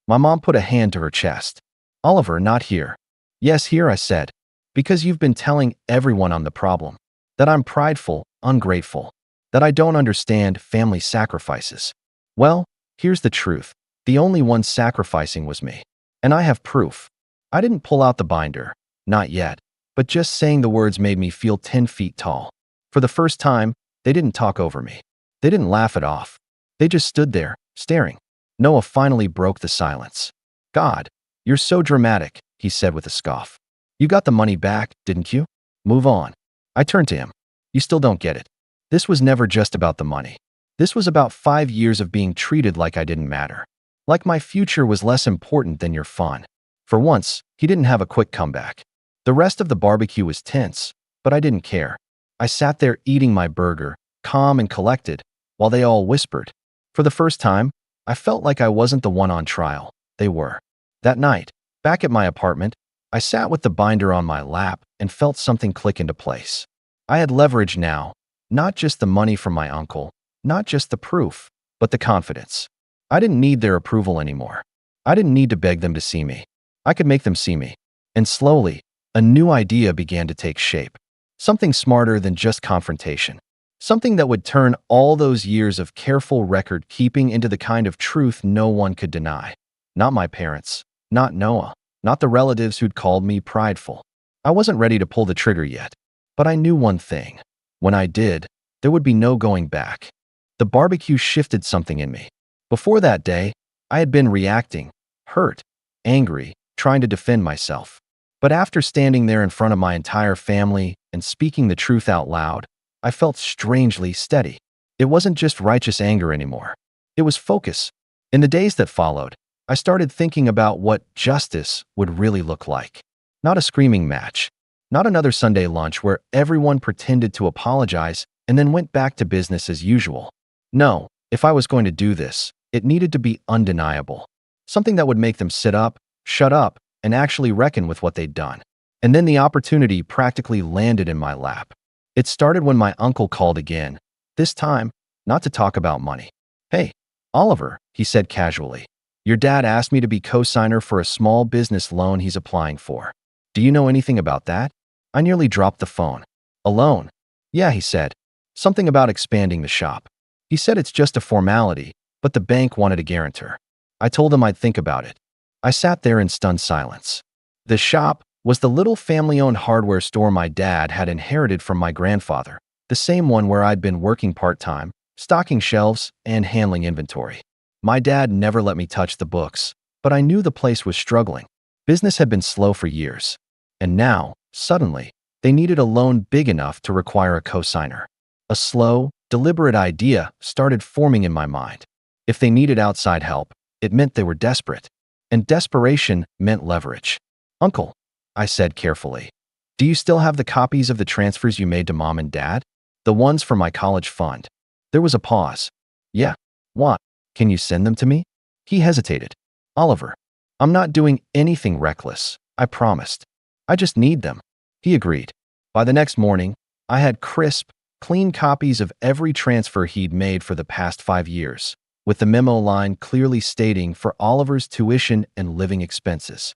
My mom put a hand to her chest. "Oliver, not here." "Yes, here," I said, "because you've been telling everyone I'm the problem. That I'm prideful, ungrateful. That I don't understand family sacrifices. Well, here's the truth. The only one sacrificing was me. And I have proof." I didn't pull out the binder, not yet, but just saying the words made me feel 10 feet tall. For the first time, they didn't talk over me. They didn't laugh it off. They just stood there, staring. Noah finally broke the silence. "God, you're so dramatic," he said with a scoff. "You got the money back, didn't you? Move on." I turned to him. "You still don't get it. This was never just about the money. This was about 5 years of being treated like I didn't matter. Like my future was less important than your fun." For once, he didn't have a quick comeback. The rest of the barbecue was tense, but I didn't care. I sat there eating my burger, calm and collected, while they all whispered. For the first time, I felt like I wasn't the one on trial. They were. That night, back at my apartment, I sat with the binder on my lap and felt something click into place. I had leverage now, not just the money from my uncle, not just the proof, but the confidence. I didn't need their approval anymore. I didn't need to beg them to see me. I could make them see me. And slowly, a new idea began to take shape. Something smarter than just confrontation. Something that would turn all those years of careful record-keeping into the kind of truth no one could deny. Not my parents, not Noah, not the relatives who'd called me prideful. I wasn't ready to pull the trigger yet, but I knew one thing. When I did, there would be no going back. The barbecue shifted something in me. Before that day, I had been reacting, hurt, angry, trying to defend myself. But after standing there in front of my entire family and speaking the truth out loud, I felt strangely steady. It wasn't just righteous anger anymore. It was focus. In the days that followed, I started thinking about what justice would really look like. Not a screaming match. Not another Sunday lunch where everyone pretended to apologize and then went back to business as usual. No, if I was going to do this, it needed to be undeniable. Something that would make them sit up, shut up, and actually reckon with what they'd done. And then the opportunity practically landed in my lap. It started when my uncle called again. This time, not to talk about money. "Hey, Oliver," he said casually. "Your dad asked me to be co-signer for a small business loan he's applying for. Do you know anything about that?" I nearly dropped the phone. "A loan?" "Yeah," he said. "Something about expanding the shop. He said it's just a formality, but the bank wanted a guarantor." I told him I'd think about it. I sat there in stunned silence. The shop was the little family-owned hardware store my dad had inherited from my grandfather, the same one where I'd been working part-time, stocking shelves and handling inventory. My dad never let me touch the books, but I knew the place was struggling. Business had been slow for years. And now, suddenly, they needed a loan big enough to require a co-signer. A slow, deliberate idea started forming in my mind. If they needed outside help, it meant they were desperate. And desperation meant leverage. "Uncle," I said carefully, "do you still have the copies of the transfers you made to Mom and Dad? The ones for my college fund?" There was a pause. "Yeah. What? Can you send them to me?" He hesitated. "Oliver, I'm not doing anything reckless, I promised. I just need them." He agreed. By the next morning, I had crisp, clean copies of every transfer he'd made for the past 5 years, with the memo line clearly stating for Oliver's tuition and living expenses.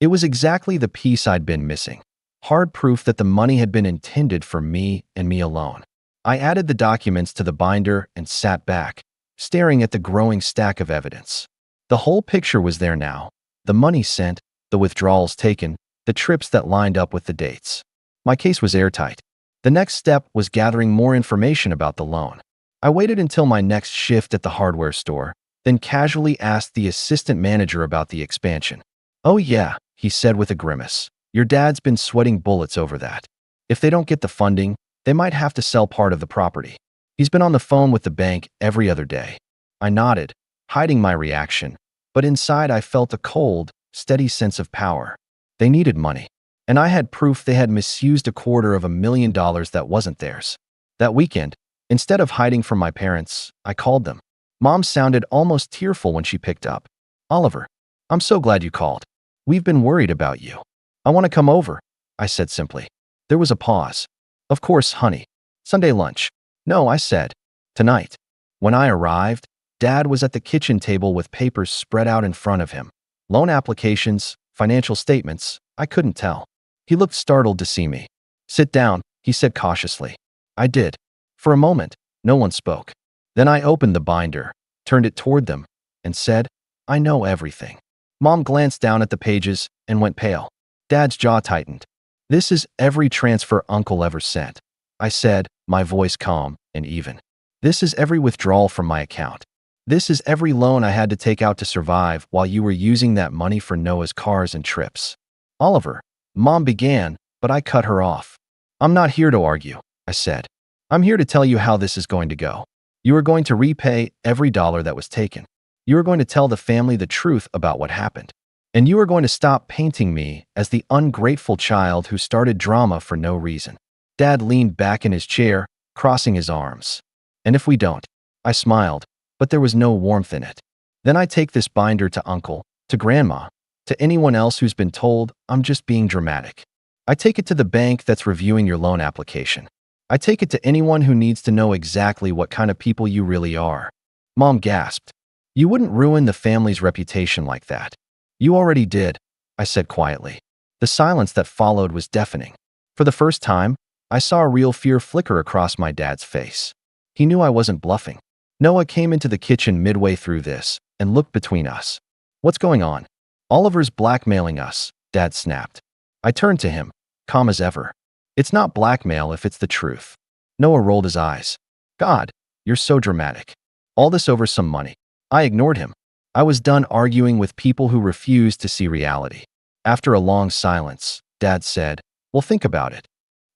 It was exactly the piece I'd been missing. Hard proof that the money had been intended for me and me alone. I added the documents to the binder and sat back, staring at the growing stack of evidence. The whole picture was there now. The money sent, the withdrawals taken, the trips that lined up with the dates. My case was airtight. The next step was gathering more information about the loan. I waited until my next shift at the hardware store, then casually asked the assistant manager about the expansion. "Oh yeah," he said with a grimace. "Your dad's been sweating bullets over that. If they don't get the funding, they might have to sell part of the property. He's been on the phone with the bank every other day." I nodded, hiding my reaction, but inside I felt a cold, steady sense of power. They needed money, and I had proof they had misused $250,000 that wasn't theirs. That weekend, instead of hiding from my parents, I called them. Mom sounded almost tearful when she picked up. "Oliver, I'm so glad you called. We've been worried about you." "I want to come over," I said simply. There was a pause. "Of course, honey. Sunday lunch." "No," I said. "Tonight." When I arrived, Dad was at the kitchen table with papers spread out in front of him. Loan applications, financial statements, I couldn't tell. He looked startled to see me. "Sit down," he said cautiously. I did. For a moment, no one spoke. Then I opened the binder, turned it toward them, and said, "I know everything." Mom glanced down at the pages and went pale. Dad's jaw tightened. "This is every transfer Uncle ever sent," I said, my voice calm and even. "This is every withdrawal from my account. This is every loan I had to take out to survive while you were using that money for Noah's cars and trips." "Oliver," Mom began, but I cut her off. "I'm not here to argue," I said. "I'm here to tell you how this is going to go. You are going to repay every dollar that was taken. You are going to tell the family the truth about what happened. And you are going to stop painting me as the ungrateful child who started drama for no reason." Dad leaned back in his chair, crossing his arms. "And if we don't?" I smiled, but there was no warmth in it. "Then I take this binder to Uncle, to Grandma, to anyone else who's been told I'm just being dramatic. I take it to the bank that's reviewing your loan application. I take it to anyone who needs to know exactly what kind of people you really are." Mom gasped. "You wouldn't ruin the family's reputation like that." "You already did," I said quietly. The silence that followed was deafening. For the first time, I saw a real fear flicker across my dad's face. He knew I wasn't bluffing. Noah came into the kitchen midway through this and looked between us. "What's going on?" "Oliver's blackmailing us," Dad snapped. I turned to him, calm as ever. "It's not blackmail if it's the truth." Noah rolled his eyes. "God, you're so dramatic. All this over some money." I ignored him. I was done arguing with people who refused to see reality. After a long silence, Dad said, "Well, think about it."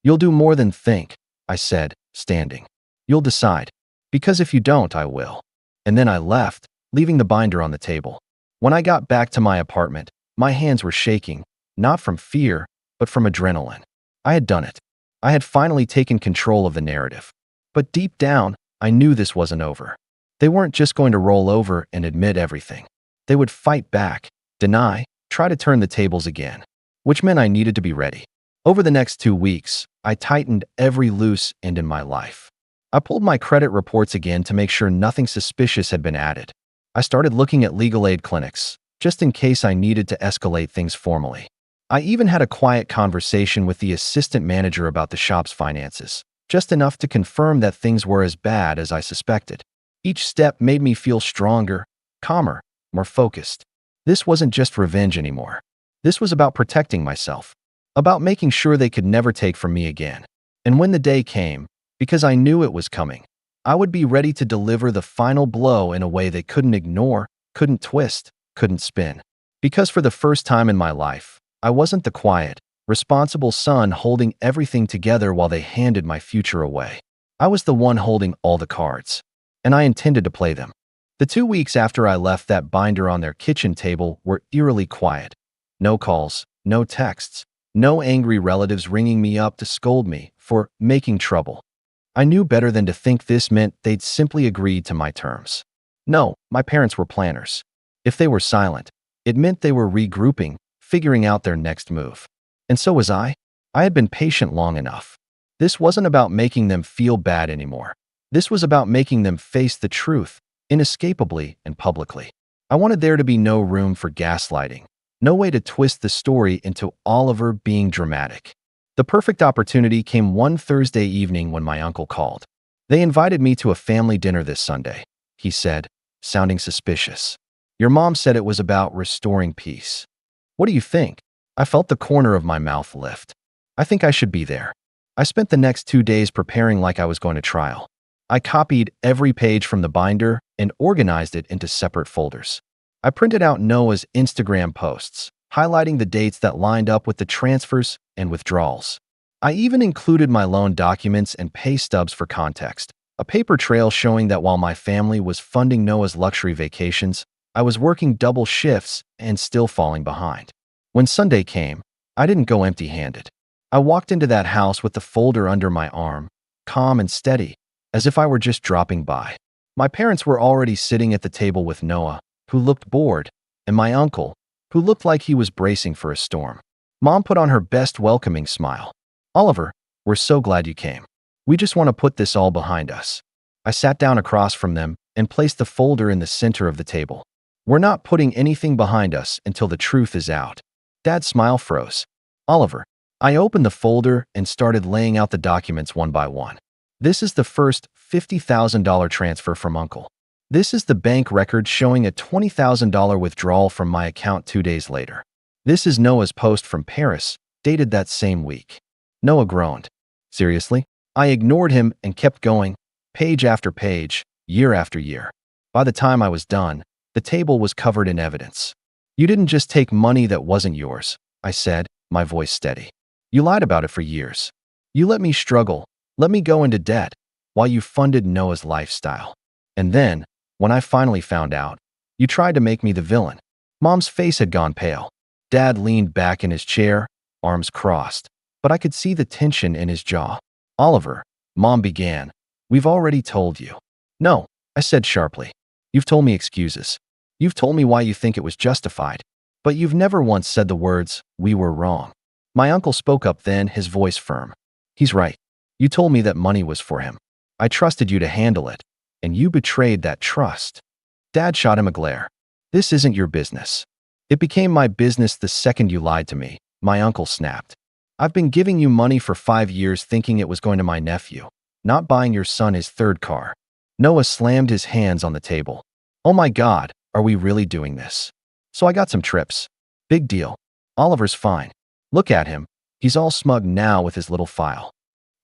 "You'll do more than think," I said, standing. "You'll decide. Because if you don't, I will." And then I left, leaving the binder on the table. When I got back to my apartment, my hands were shaking, not from fear, but from adrenaline. I had done it. I had finally taken control of the narrative. But deep down, I knew this wasn't over. They weren't just going to roll over and admit everything. They would fight back, deny, try to turn the tables again, which meant I needed to be ready. Over the next 2 weeks, I tightened every loose end in my life. I pulled my credit reports again to make sure nothing suspicious had been added. I started looking at legal aid clinics, just in case I needed to escalate things formally. I even had a quiet conversation with the assistant manager about the shop's finances, just enough to confirm that things were as bad as I suspected. Each step made me feel stronger, calmer, more focused. This wasn't just revenge anymore. This was about protecting myself, about making sure they could never take from me again. And when the day came, because I knew it was coming, I would be ready to deliver the final blow in a way they couldn't ignore, couldn't twist, couldn't spin. Because for the first time in my life, I wasn't the quiet, responsible son holding everything together while they handed my future away. I was the one holding all the cards, and I intended to play them. The 2 weeks after I left that binder on their kitchen table were eerily quiet. No calls, no texts, no angry relatives ringing me up to scold me for making trouble. I knew better than to think this meant they'd simply agreed to my terms. No, my parents were planners. If they were silent, it meant they were regrouping, figuring out their next move. And so was I. I had been patient long enough. This wasn't about making them feel bad anymore. This was about making them face the truth, inescapably and publicly. I wanted there to be no room for gaslighting, no way to twist the story into Oliver being dramatic. The perfect opportunity came one Thursday evening when my uncle called. They invited me to a family dinner this Sunday, he said, sounding suspicious. Your mom said it was about restoring peace. What do you think? I felt the corner of my mouth lift. I think I should be there. I spent the next 2 days preparing like I was going to trial. I copied every page from the binder and organized it into separate folders. I printed out Noah's Instagram posts, highlighting the dates that lined up with the transfers and withdrawals. I even included my loan documents and pay stubs for context, a paper trail showing that while my family was funding Noah's luxury vacations, I was working double shifts and still falling behind. When Sunday came, I didn't go empty-handed. I walked into that house with the folder under my arm, calm and steady, as if I were just dropping by. My parents were already sitting at the table with Noah, who looked bored, and my uncle, who looked like he was bracing for a storm. Mom put on her best welcoming smile. Oliver, we're so glad you came. We just want to put this all behind us. I sat down across from them and placed the folder in the center of the table. We're not putting anything behind us until the truth is out. Dad's smile froze. Oliver, I opened the folder and started laying out the documents one by one. This is the first $50,000 transfer from Uncle. This is the bank record showing a $20,000 withdrawal from my account 2 days later. This is Noah's post from Paris, dated that same week. Noah groaned. Seriously? I ignored him and kept going, page after page, year after year. By the time I was done, the table was covered in evidence. You didn't just take money that wasn't yours, I said, my voice steady. You lied about it for years. You let me struggle, let me go into debt, while you funded Noah's lifestyle. And then, when I finally found out, you tried to make me the villain. Mom's face had gone pale. Dad leaned back in his chair, arms crossed, but I could see the tension in his jaw. Oliver, Mom began, we've already told you. No, I said sharply. You've told me excuses. You've told me why you think it was justified. But you've never once said the words, we were wrong. My uncle spoke up then, his voice firm. He's right. You told me that money was for him. I trusted you to handle it, and you betrayed that trust. Dad shot him a glare. This isn't your business. It became my business the second you lied to me, my uncle snapped. I've been giving you money for 5 years thinking it was going to my nephew, not buying your son his third car. Noah slammed his hands on the table. Oh my God, are we really doing this? So I got some trips. Big deal. Oliver's fine. Look at him. He's all smug now with his little file.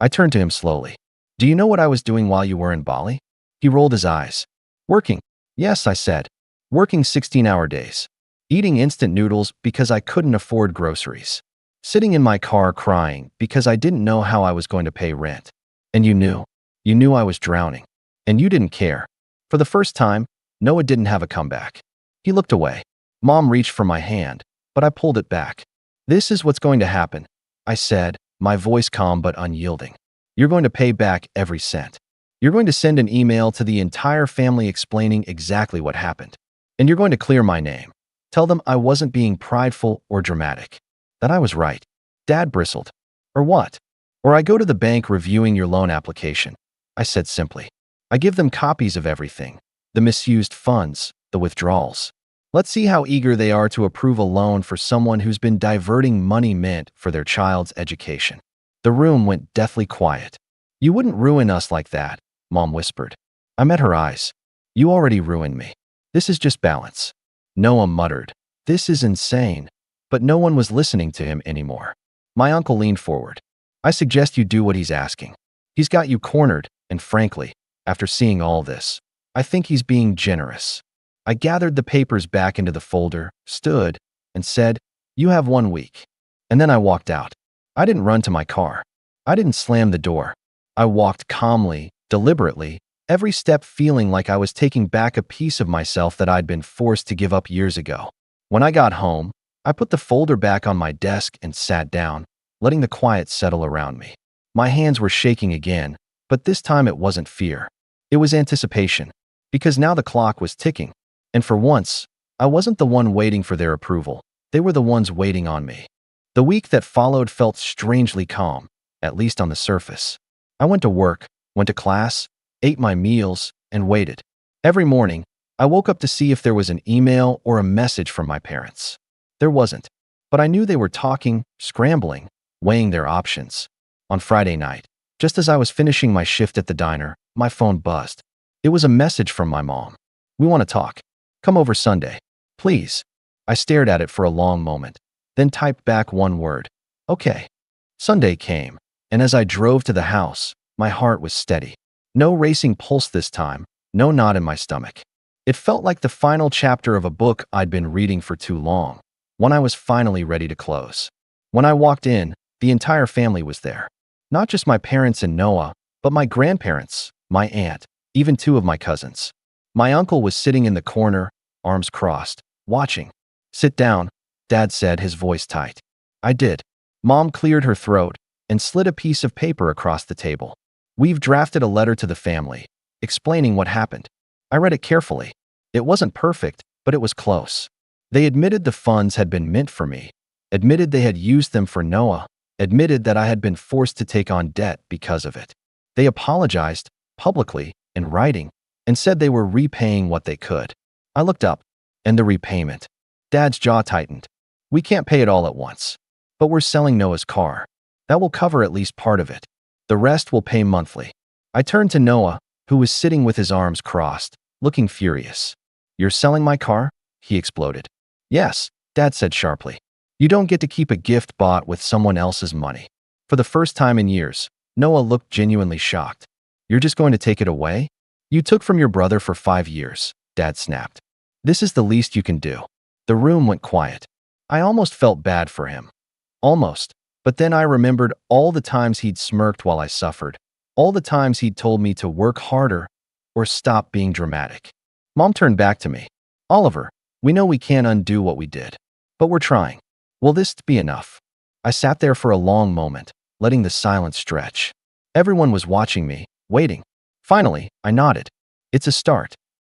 I turned to him slowly. Do you know what I was doing while you were in Bali? He rolled his eyes. Working. Yes, I said. Working 16-hour days. Eating instant noodles because I couldn't afford groceries. Sitting in my car crying because I didn't know how I was going to pay rent. And you knew. You knew I was drowning. And you didn't care. For the first time, Noah didn't have a comeback. He looked away. Mom reached for my hand, but I pulled it back. This is what's going to happen, I said, my voice calm but unyielding. You're going to pay back every cent. You're going to send an email to the entire family explaining exactly what happened. And you're going to clear my name. Tell them I wasn't being prideful or dramatic. That I was right. Dad bristled. Or what? Or I go to the bank reviewing your loan application, I said simply. I give them copies of everything. The misused funds, the withdrawals. Let's see how eager they are to approve a loan for someone who's been diverting money meant for their child's education. The room went deathly quiet. You wouldn't ruin us like that, Mom whispered. I met her eyes. You already ruined me. This is just balance. Noah muttered. This is insane. But no one was listening to him anymore. My uncle leaned forward. I suggest you do what he's asking. He's got you cornered, and frankly, after seeing all this, I think he's being generous. I gathered the papers back into the folder, stood, and said, You have 1 week. And then I walked out. I didn't run to my car. I didn't slam the door. I walked calmly, deliberately, every step feeling like I was taking back a piece of myself that I'd been forced to give up years ago. When I got home, I put the folder back on my desk and sat down, letting the quiet settle around me. My hands were shaking again, but this time it wasn't fear. It was anticipation, because now the clock was ticking. And for once, I wasn't the one waiting for their approval. They were the ones waiting on me. The week that followed felt strangely calm, at least on the surface. I went to work, went to class, ate my meals, and waited. Every morning, I woke up to see if there was an email or a message from my parents. There wasn't, but I knew they were talking, scrambling, weighing their options. On Friday night, just as I was finishing my shift at the diner, my phone buzzed. It was a message from my mom. We want to talk. Come over Sunday. Please. I stared at it for a long moment, then typed back one word. Okay. Sunday came, and as I drove to the house, my heart was steady. No racing pulse this time, no knot in my stomach. It felt like the final chapter of a book I'd been reading for too long, one I was finally ready to close. When I walked in, the entire family was there. Not just my parents and Noah, but my grandparents, my aunt, even 2 of my cousins. My uncle was sitting in the corner, arms crossed, watching. Sit down, Dad said, his voice tight. I did. Mom cleared her throat and slid a piece of paper across the table. We've drafted a letter to the family, explaining what happened. I read it carefully. It wasn't perfect, but it was close. They admitted the funds had been meant for me, admitted they had used them for Noah, admitted that I had been forced to take on debt because of it. They apologized, publicly, in writing, and said they were repaying what they could. I looked up, and the repayment. Dad's jaw tightened. We can't pay it all at once. But we're selling Noah's car. That will cover at least part of it. The rest will pay monthly. I turned to Noah, who was sitting with his arms crossed, looking furious. You're selling my car? He exploded. Yes, Dad said sharply. You don't get to keep a gift bought with someone else's money. For the first time in years, Noah looked genuinely shocked. You're just going to take it away? You took from your brother for 5 years, Dad snapped. This is the least you can do. The room went quiet. I almost felt bad for him. Almost. But then I remembered all the times he'd smirked while I suffered, all the times he'd told me to work harder or stop being dramatic. Mom turned back to me. Oliver, we know we can't undo what we did, but we're trying. Will this be enough? I sat there for a long moment, letting the silence stretch. Everyone was watching me, waiting. Finally, I nodded. It's a start.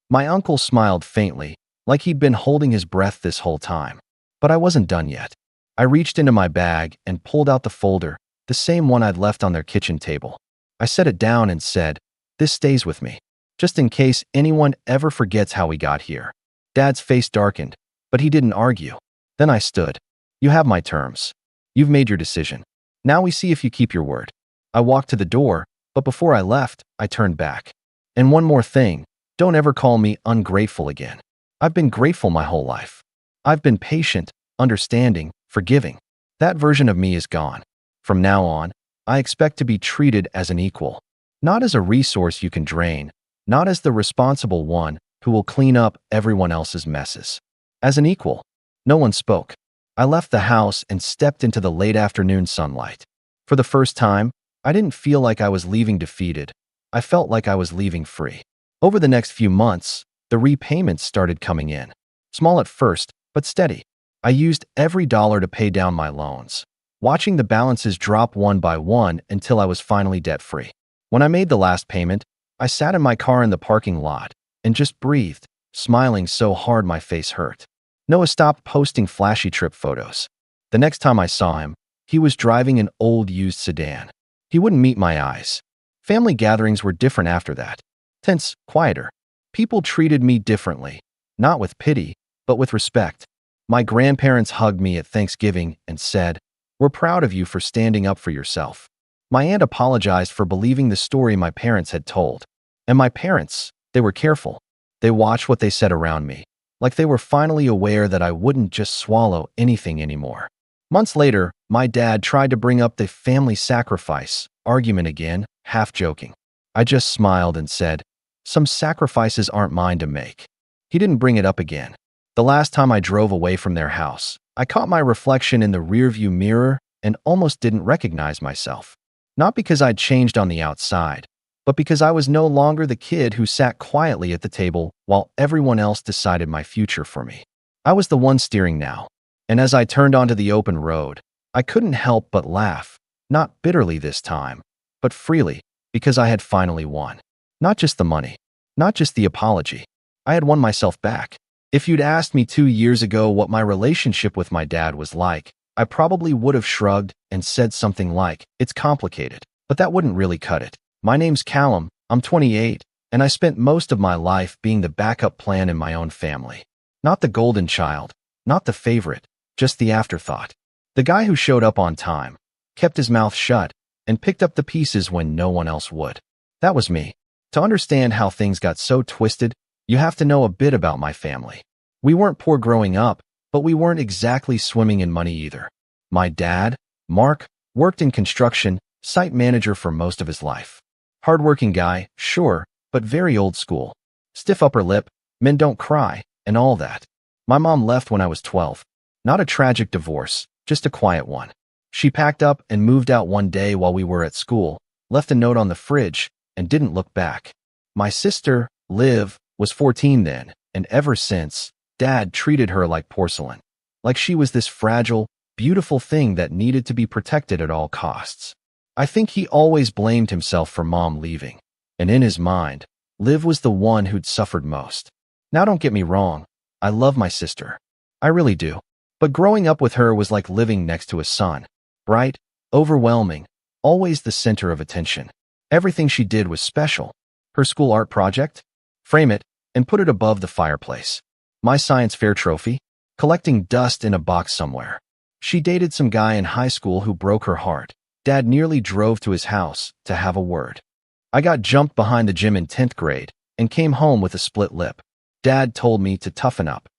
My uncle smiled faintly, like he'd been holding his breath this whole time. But I wasn't done yet. I reached into my bag and pulled out the folder, the same one I'd left on their kitchen table. I set it down and said, This stays with me, just in case anyone ever forgets how we got here. Dad's face darkened, but he didn't argue. Then I stood. You have my terms. You've made your decision. Now we see if you keep your word. I walked to the door, but before I left, I turned back. And one more thing, don't ever call me ungrateful again. I've been grateful my whole life. I've been patient, understanding, forgiving. That version of me is gone. From now on, I expect to be treated as an equal. Not as a resource you can drain, not as the responsible one who will clean up everyone else's messes. As an equal. No one spoke. I left the house and stepped into the late afternoon sunlight. For the first time, I didn't feel like I was leaving defeated. I felt like I was leaving free. Over the next few months, the repayments started coming in. Small at first, but steady. I used every dollar to pay down my loans, watching the balances drop one by one until I was finally debt-free. When I made the last payment, I sat in my car in the parking lot and just breathed, smiling so hard my face hurt. Noah stopped posting flashy trip photos. The next time I saw him, he was driving an old used sedan. He wouldn't meet my eyes. Family gatherings were different after that. Tense, quieter. People treated me differently, not with pity, but with respect. My grandparents hugged me at Thanksgiving and said, "We're proud of you for standing up for yourself." My aunt apologized for believing the story my parents had told. And my parents, they were careful. They watched what they said around me, like they were finally aware that I wouldn't just swallow anything anymore. Months later, my dad tried to bring up the family sacrifice argument again, half joking. I just smiled and said, "Some sacrifices aren't mine to make." He didn't bring it up again. The last time I drove away from their house, I caught my reflection in the rearview mirror and almost didn't recognize myself. Not because I'd changed on the outside, but because I was no longer the kid who sat quietly at the table while everyone else decided my future for me. I was the one steering now. And as I turned onto the open road, I couldn't help but laugh, not bitterly this time, but freely, because I had finally won. Not just the money, not just the apology. I had won myself back. If you'd asked me 2 years ago what my relationship with my dad was like, I probably would have shrugged and said something like, "It's complicated," but that wouldn't really cut it. My name's Callum, I'm 28, and I spent most of my life being the backup plan in my own family. Not the golden child, not the favorite, just the afterthought. The guy who showed up on time, kept his mouth shut, and picked up the pieces when no one else would. That was me. To understand how things got so twisted, you have to know a bit about my family. We weren't poor growing up, but we weren't exactly swimming in money either. My dad, Mark, worked in construction, site manager for most of his life. Hardworking guy, sure, but very old school. Stiff upper lip, men don't cry, and all that. My mom left when I was 12. Not a tragic divorce, just a quiet one. She packed up and moved out one day while we were at school, left a note on the fridge, and didn't look back. My sister, Liv, was 14 then, and ever since, Dad treated her like porcelain. Like she was this fragile, beautiful thing that needed to be protected at all costs. I think he always blamed himself for Mom leaving, and in his mind, Liv was the one who'd suffered most. Now don't get me wrong, I love my sister. I really do. But growing up with her was like living next to a son. Bright, overwhelming, always the center of attention. Everything she did was special. Her school art project? Frame it and put it above the fireplace. My science fair trophy? Collecting dust in a box somewhere. She dated some guy in high school who broke her heart. Dad nearly drove to his house to have a word. I got jumped behind the gym in 10th grade and came home with a split lip. Dad told me to toughen up.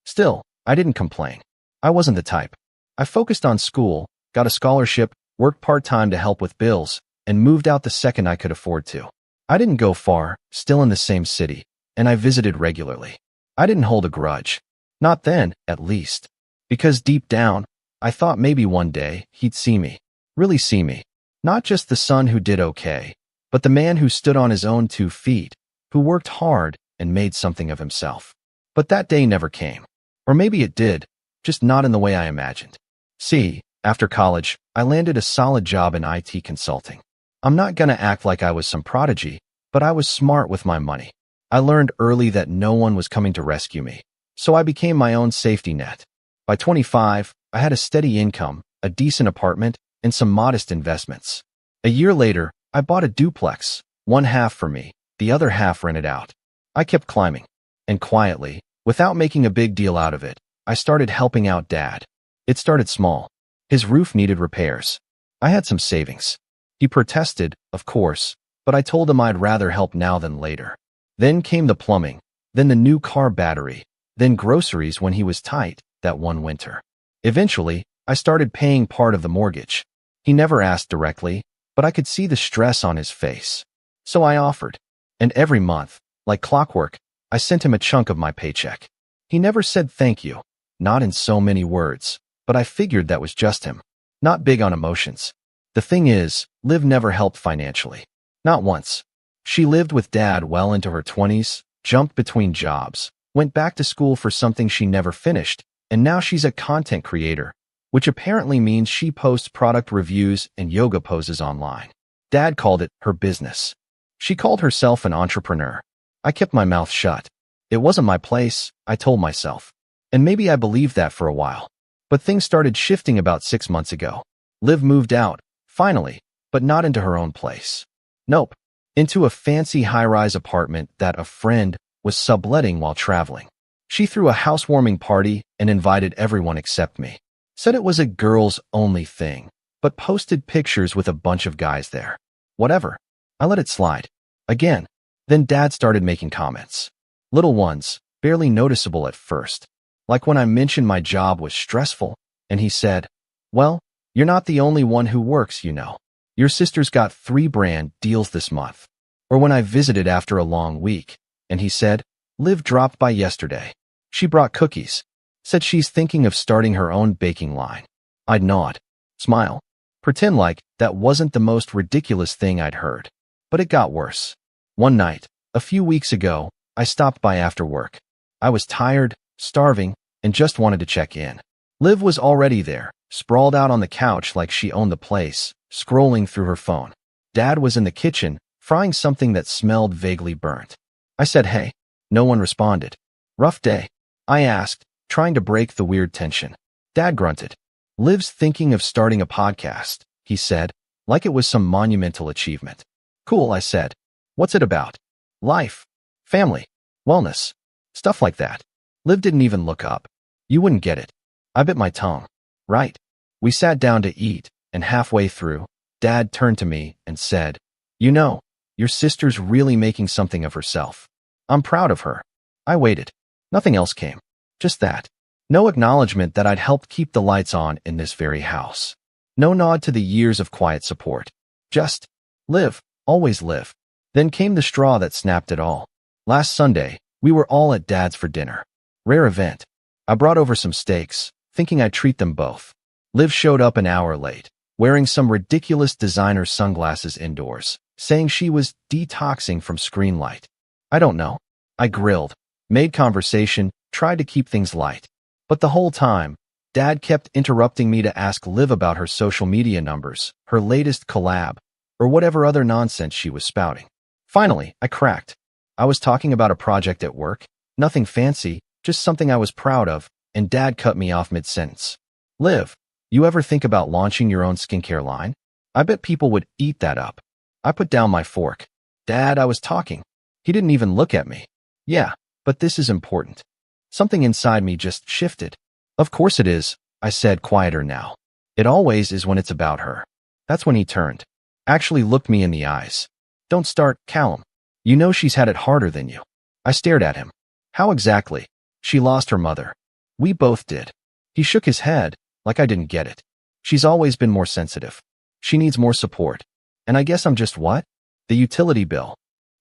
Still, I didn't complain. I wasn't the type. I focused on school, got a scholarship, worked part-time to help with bills, and moved out the second I could afford to. I didn't go far, still in the same city, and I visited regularly. I didn't hold a grudge. Not then, at least. Because deep down, I thought maybe one day he'd see me. Really see me. Not just the son who did okay, but the man who stood on his own 2 feet, who worked hard and made something of himself. But that day never came. Or maybe it did, just not in the way I imagined. See, after college, I landed a solid job in IT consulting. I'm not gonna act like I was some prodigy, but I was smart with my money. I learned early that no one was coming to rescue me, so I became my own safety net. By 25, I had a steady income, a decent apartment, and some modest investments. A year later, I bought a duplex, one half for me, the other half rented out. I kept climbing. And quietly, without making a big deal out of it, I started helping out Dad. It started small. His roof needed repairs. I had some savings. He protested, of course, but I told him I'd rather help now than later. Then came the plumbing, then the new car battery, then groceries when he was tight that one winter. Eventually, I started paying part of the mortgage. He never asked directly, but I could see the stress on his face. So I offered. And every month, like clockwork, I sent him a chunk of my paycheck. He never said thank you, not in so many words, but I figured that was just him. Not big on emotions. The thing is, Liv never helped financially. Not once. She lived with Dad well into her 20s, jumped between jobs, went back to school for something she never finished, and now she's a content creator, which apparently means she posts product reviews and yoga poses online. Dad called it her business. She called herself an entrepreneur. I kept my mouth shut. It wasn't my place, I told myself. And maybe I believed that for a while. But things started shifting about 6 months ago. Liv moved out, finally, but not into her own place. Nope. Into a fancy high-rise apartment that a friend was subletting while traveling. She threw a housewarming party and invited everyone except me. Said it was a girls-only thing, but posted pictures with a bunch of guys there. Whatever. I let it slide. Again. Then Dad started making comments. Little ones, barely noticeable at first. Like when I mentioned my job was stressful, and he said, "Well, you're not the only one who works, you know. Your sister's got 3 brand deals this month." Or when I visited after a long week, and he said, "Liv dropped by yesterday. She brought cookies. Said she's thinking of starting her own baking line." I'd nod, smile, pretend like that wasn't the most ridiculous thing I'd heard. But it got worse. One night, a few weeks ago, I stopped by after work. I was tired, starving, and just wanted to check in. Liv was already there, sprawled out on the couch like she owned the place, scrolling through her phone. Dad was in the kitchen, frying something that smelled vaguely burnt. I said, "Hey." No one responded. "Rough day?" I asked, trying to break the weird tension. Dad grunted. "Liv's thinking of starting a podcast," he said, like it was some monumental achievement. "Cool," I said. "What's it about?" "Life, family, wellness, stuff like that." Liv didn't even look up. "You wouldn't get it." I bit my tongue. "Right." We sat down to eat, and halfway through, Dad turned to me and said, "You know, your sister's really making something of herself. I'm proud of her." I waited. Nothing else came. Just that. No acknowledgement that I'd helped keep the lights on in this very house. No nod to the years of quiet support. Just, Liv, always Liv. Then came the straw that snapped it all. Last Sunday, we were all at Dad's for dinner. Rare event. I brought over some steaks, thinking I'd treat them both. Liv showed up an hour late, wearing some ridiculous designer sunglasses indoors, saying she was detoxing from screen light. I don't know. I grilled, made conversation, tried to keep things light. But the whole time, Dad kept interrupting me to ask Liv about her social media numbers, her latest collab, or whatever other nonsense she was spouting. Finally, I cracked. I was talking about a project at work, nothing fancy, just something I was proud of, and Dad cut me off mid-sentence. "Liv, you ever think about launching your own skincare line?" I bet people would eat that up. I put down my fork. "Dad, I was talking." He didn't even look at me. "Yeah, but this is important." Something inside me just shifted. "Of course it is," I said, quieter now. "It always is when it's about her." That's when he turned. Actually looked me in the eyes. "Don't start, Callum. You know she's had it harder than you." I stared at him. "How exactly?" "She lost her mother." "We both did." He shook his head, like I didn't get it. "She's always been more sensitive. She needs more support." And I guess I'm just what? The utility bill.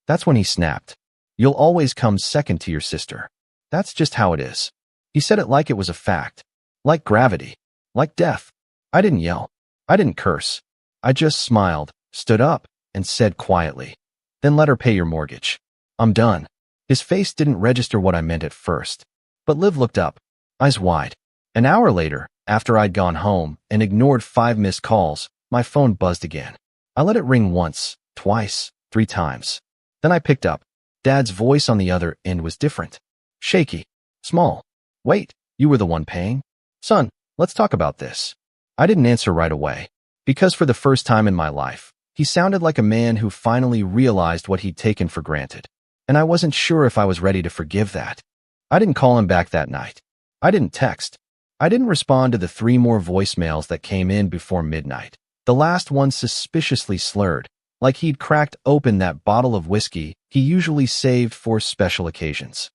That's when he snapped. "You'll always come second to your sister. That's just how it is." He said it like it was a fact. Like gravity. Like death. I didn't yell. I didn't curse. I just smiled, stood up, and said quietly, "Then let her pay your mortgage. I'm done." His face didn't register what I meant at first. But Liv looked up, eyes wide. An hour later, after I'd gone home and ignored 5 missed calls, my phone buzzed again. I let it ring once, twice, 3 times. Then I picked up. Dad's voice on the other end was different. Shaky. Small. "Wait, you were the one paying? Son, let's talk about this." I didn't answer right away. Because for the first time in my life, he sounded like a man who finally realized what he'd taken for granted. And I wasn't sure if I was ready to forgive that. I didn't call him back that night. I didn't text. I didn't respond to the 3 more voicemails that came in before midnight. The last one suspiciously slurred, like he'd cracked open that bottle of whiskey he usually saved for special occasions.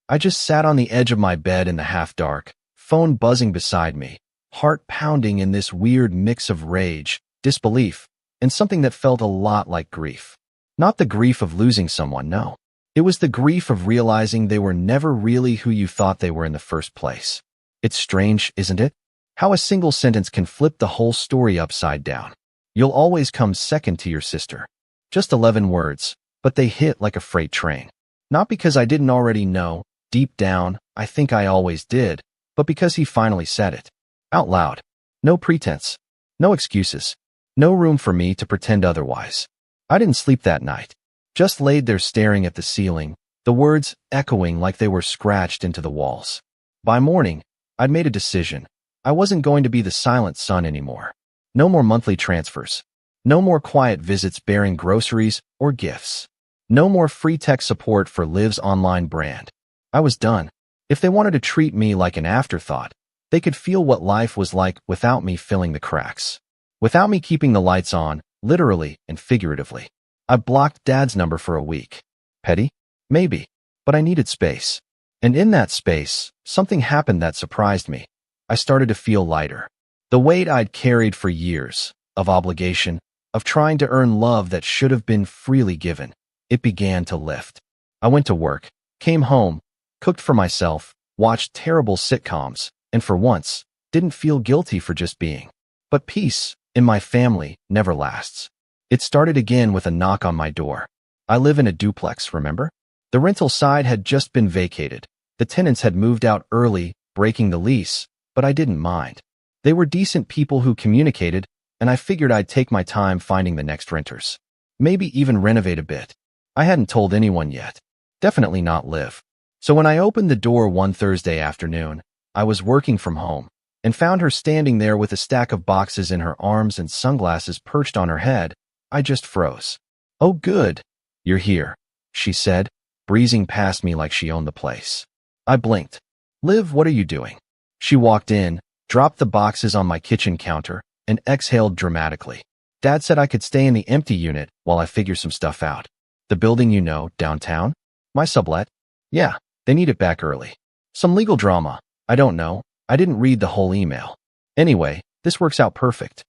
I just sat on the edge of my bed in the half-dark, phone buzzing beside me, heart pounding in this weird mix of rage, disbelief, and something that felt a lot like grief. Not the grief of losing someone, no. It was the grief of realizing they were never really who you thought they were in the first place. It's strange, isn't it? How a single sentence can flip the whole story upside down. "You'll always come second to your sister." Just 11 words, but they hit like a freight train. Not because I didn't already know, deep down, I think I always did, but because he finally said it. Out loud. No pretense. No excuses. No room for me to pretend otherwise. I didn't sleep that night. Just laid there staring at the ceiling, the words echoing like they were scratched into the walls. By morning, I'd made a decision. I wasn't going to be the silent son anymore. No more monthly transfers. No more quiet visits bearing groceries or gifts. No more free tech support for Liv's online brand. I was done. If they wanted to treat me like an afterthought, they could feel what life was like without me filling the cracks. Without me keeping the lights on, literally and figuratively. I blocked Dad's number for a week. Petty? Maybe. But I needed space. And in that space, something happened that surprised me. I started to feel lighter. The weight I'd carried for years, of obligation, of trying to earn love that should have been freely given, it began to lift. I went to work, came home, cooked for myself, watched terrible sitcoms, and for once, didn't feel guilty for just being. But peace, in my family, never lasts. It started again with a knock on my door. I live in a duplex, remember? The rental side had just been vacated. The tenants had moved out early, breaking the lease, but I didn't mind. They were decent people who communicated, and I figured I'd take my time finding the next renters. Maybe even renovate a bit. I hadn't told anyone yet. Definitely not Liv. So when I opened the door one Thursday afternoon, I was working from home, and found her standing there with a stack of boxes in her arms and sunglasses perched on her head. I just froze. "Oh good, you're here," she said, breezing past me like she owned the place. I blinked. "Liv, what are you doing?" She walked in, dropped the boxes on my kitchen counter, and exhaled dramatically. "Dad said I could stay in the empty unit while I figure some stuff out." "The building you know, downtown? My sublet?" "Yeah, they need it back early." "Some legal drama. I don't know. I didn't read the whole email. Anyway, this works out perfect."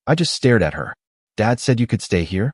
I just stared at her. "Dad said you could stay here?"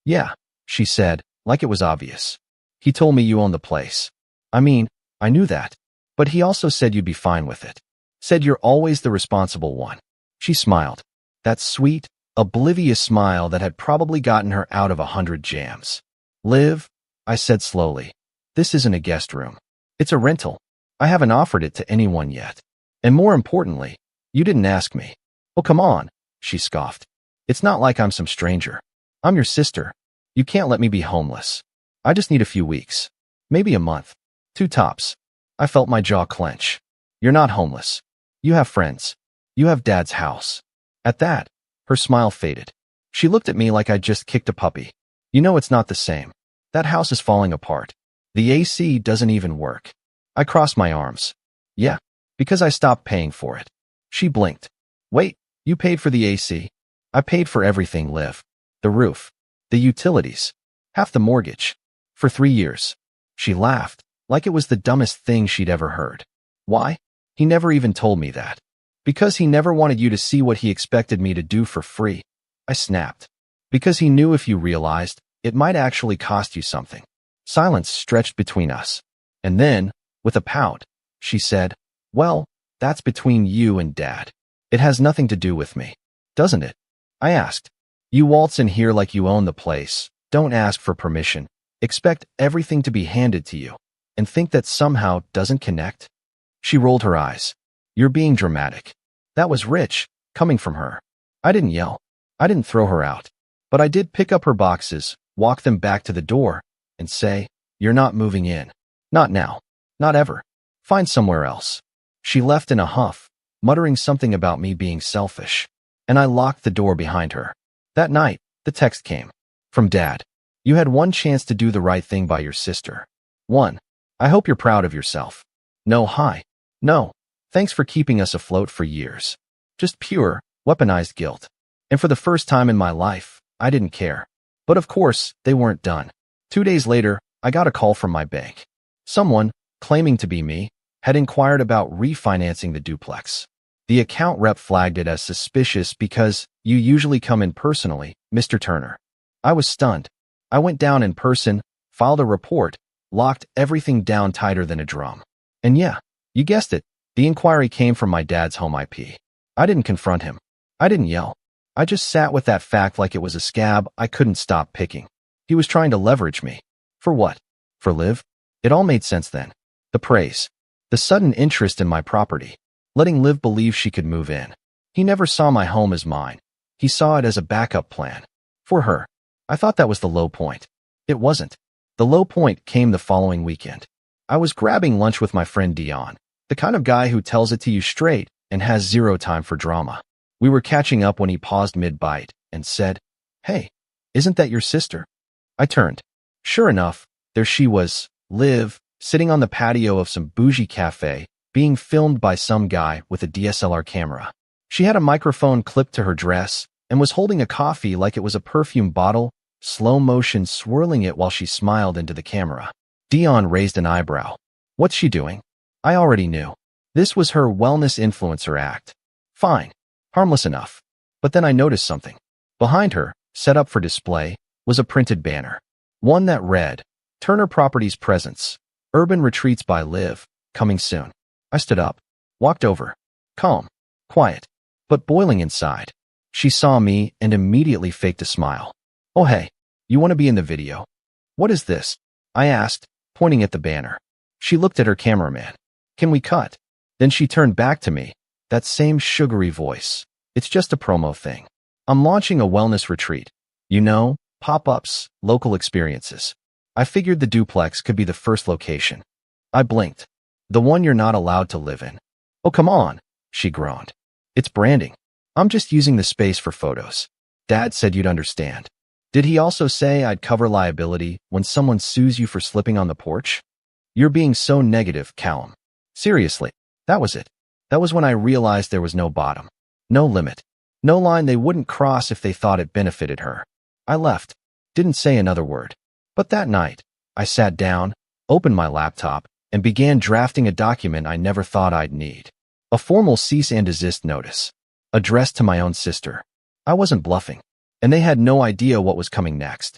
"Yeah," she said, like it was obvious. "He told me you own the place." "I mean, I knew that. But he also said you'd be fine with it. Said you're always the responsible one." She smiled. That sweet, oblivious smile that had probably gotten her out of 100 jams. "Liv," I said slowly, "this isn't a guest room. It's a rental. I haven't offered it to anyone yet. And more importantly, you didn't ask me." "Oh, come on," she scoffed. "It's not like I'm some stranger. I'm your sister. You can't let me be homeless. I just need a few weeks. Maybe a month. 2 tops." I felt my jaw clench. "You're not homeless. You have friends. You have Dad's house." At that, her smile faded. She looked at me like I'd just kicked a puppy. "You know it's not the same. That house is falling apart. The AC doesn't even work." I crossed my arms. "Yeah, because I stopped paying for it." She blinked. "Wait, you paid for the AC?" "I paid for everything, Liv. The roof. The utilities. Half the mortgage. For 3 years." She laughed, like it was the dumbest thing she'd ever heard. "Why? He never even told me that." "Because he never wanted you to see what he expected me to do for free." I snapped. "Because he knew if you realized, it might actually cost you something." Silence stretched between us. And then, with a pout, she said, "Well, that's between you and Dad. It has nothing to do with me. Doesn't it?" I asked. "You waltz in here like you own the place, don't ask for permission, expect everything to be handed to you, and think that somehow doesn't connect?" She rolled her eyes. "You're being dramatic." That was rich, coming from her. I didn't yell. I didn't throw her out. But I did pick up her boxes, walk them back to the door, and say, "You're not moving in. Not now. Not ever. Find somewhere else." She left in a huff, muttering something about me being selfish. And I locked the door behind her. That night, the text came. From Dad. "You had one chance to do the right thing by your sister. 1. I hope you're proud of yourself. No, hi. No. Thanks for keeping us afloat for years." Just pure, weaponized guilt. And for the first time in my life, I didn't care. But of course, they weren't done. 2 days later, I got a call from my bank. Someone, claiming to be me, had inquired about refinancing the duplex. The account rep flagged it as suspicious because "You usually come in personally, Mr. Turner." I was stunned. I went down in person, filed a report, locked everything down tighter than a drum. And yeah, you guessed it, the inquiry came from my dad's home IP. I didn't confront him. I didn't yell. I just sat with that fact like it was a scab I couldn't stop picking. He was trying to leverage me. For what? For Liv? It all made sense then. The praise. The sudden interest in my property. letting Liv believe she could move in. He never saw my home as mine. He saw it as a backup plan. For her. I thought that was the low point. It wasn't. The low point came the following weekend. I was grabbing lunch with my friend Dion, the kind of guy who tells it to you straight and has zero time for drama. We were catching up when he paused mid-bite and said, "Hey, isn't that your sister?" I turned. Sure enough, there she was, Liv, sitting on the patio of some bougie cafe, being filmed by some guy with a DSLR camera. She had a microphone clipped to her dress and was holding a coffee like it was a perfume bottle, slow motion swirling it while she smiled into the camera. Dion raised an eyebrow. What's she doing? I already knew. This was her wellness influencer act. Fine. Harmless enough. But then I noticed something. Behind her, set up for display, was a printed banner. One that read, Turner Properties Presents, Urban Retreats by Liv, coming soon. I stood up, walked over. Calm, quiet, but boiling inside. She saw me and immediately faked a smile. Oh hey, you want to be in the video? What is this? I asked, pointing at the banner. She looked at her cameraman. Can we cut? Then she turned back to me, that same sugary voice. It's just a promo thing. I'm launching a wellness retreat. You know, pop-ups, local experiences. I figured the duplex could be the first location. I blinked. The one you're not allowed to live in. Oh, come on, she groaned. It's branding. I'm just using the space for photos. Dad said you'd understand. Did he also say I'd cover liability when someone sues you for slipping on the porch? You're being so negative, Callum. Seriously, that was it. That was when I realized there was no bottom. No limit. No line they wouldn't cross if they thought it benefited her. I left. Didn't say another word. But that night, I sat down, opened my laptop, and began drafting a document I never thought I'd need. A formal cease and desist notice. Addressed to my own sister. I wasn't bluffing, and they had no idea what was coming next.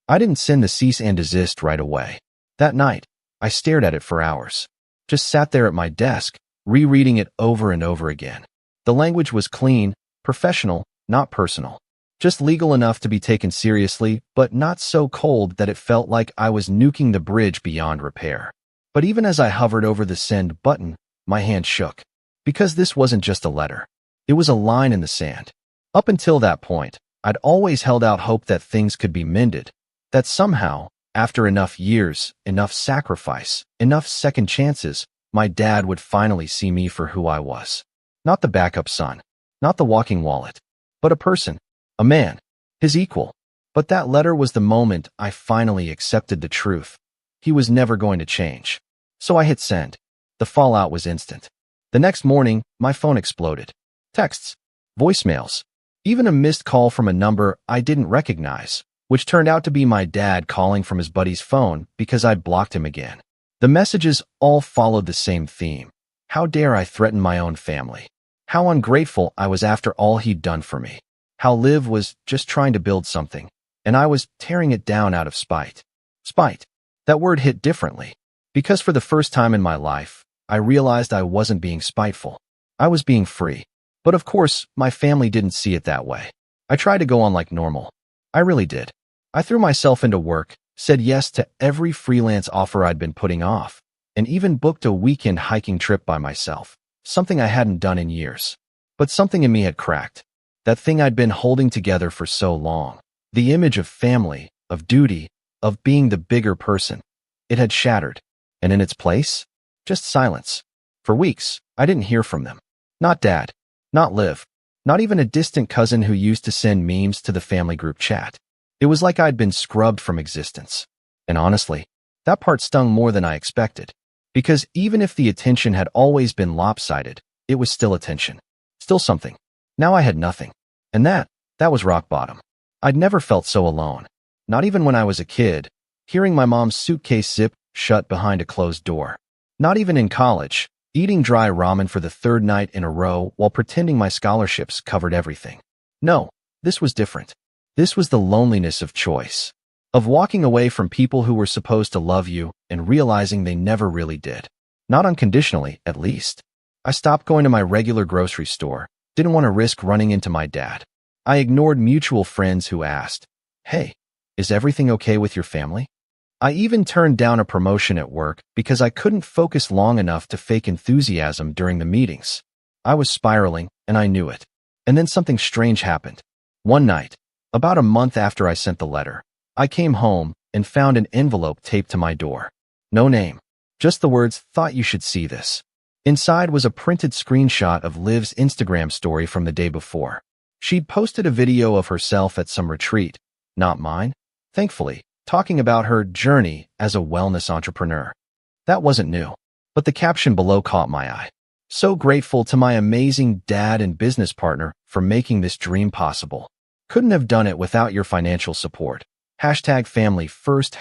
I didn't send the cease and desist right away. That night, I stared at it for hours. Just sat there at my desk, rereading it over and over again. The language was clean, professional, not personal. Just legal enough to be taken seriously, but not so cold that it felt like I was nuking the bridge beyond repair. But even as I hovered over the send button, my hand shook. Because this wasn't just a letter. It was a line in the sand. Up until that point, I'd always held out hope that things could be mended. That somehow, after enough years, enough sacrifice, enough second chances, my dad would finally see me for who I was. Not the backup son, not the walking wallet, but a person, a man, his equal. But that letter was the moment I finally accepted the truth. He was never going to change. So I hit send. The fallout was instant. The next morning, my phone exploded. Texts, voicemails, even a missed call from a number I didn't recognize, which turned out to be my dad calling from his buddy's phone because I'd blocked him again. The messages all followed the same theme. How dare I threaten my own family? How ungrateful I was after all he'd done for me. How Liv was just trying to build something, and I was tearing it down out of spite. Spite. That word hit differently. Because for the first time in my life, I realized I wasn't being spiteful. I was being free. But of course, my family didn't see it that way. I tried to go on like normal. I really did. I threw myself into work, said yes to every freelance offer I'd been putting off, and even booked a weekend hiking trip by myself, something I hadn't done in years. But something in me had cracked. That thing I'd been holding together for so long. The image of family, of duty, of being the bigger person. It had shattered. And in its place, just silence. For weeks, I didn't hear from them. Not Dad. Not Liv. Not even a distant cousin who used to send memes to the family group chat. It was like I'd been scrubbed from existence. And honestly, that part stung more than I expected. Because even if the attention had always been lopsided, it was still attention. Still something. Now I had nothing. And that was rock bottom. I'd never felt so alone. Not even when I was a kid, hearing my mom's suitcase zip shut behind a closed door. Not even in college, eating dry ramen for the third night in a row while pretending my scholarships covered everything. No, this was different. This was the loneliness of choice. Of walking away from people who were supposed to love you and realizing they never really did. Not unconditionally, at least. I stopped going to my regular grocery store. Didn't want to risk running into my dad. I ignored mutual friends who asked, "Hey, is everything okay with your family?" I even turned down a promotion at work because I couldn't focus long enough to fake enthusiasm during the meetings. I was spiraling, and I knew it. And then something strange happened. One night, about a month after I sent the letter, I came home and found an envelope taped to my door. No name, just the words, "Thought you should see this." Inside was a printed screenshot of Liv's Instagram story from the day before. She'd posted a video of herself at some retreat, not mine, thankfully, talking about her journey as a wellness entrepreneur. That wasn't new, but the caption below caught my eye. "So grateful to my amazing dad and business partner for making this dream possible. Couldn't have done it without your financial support. #family first,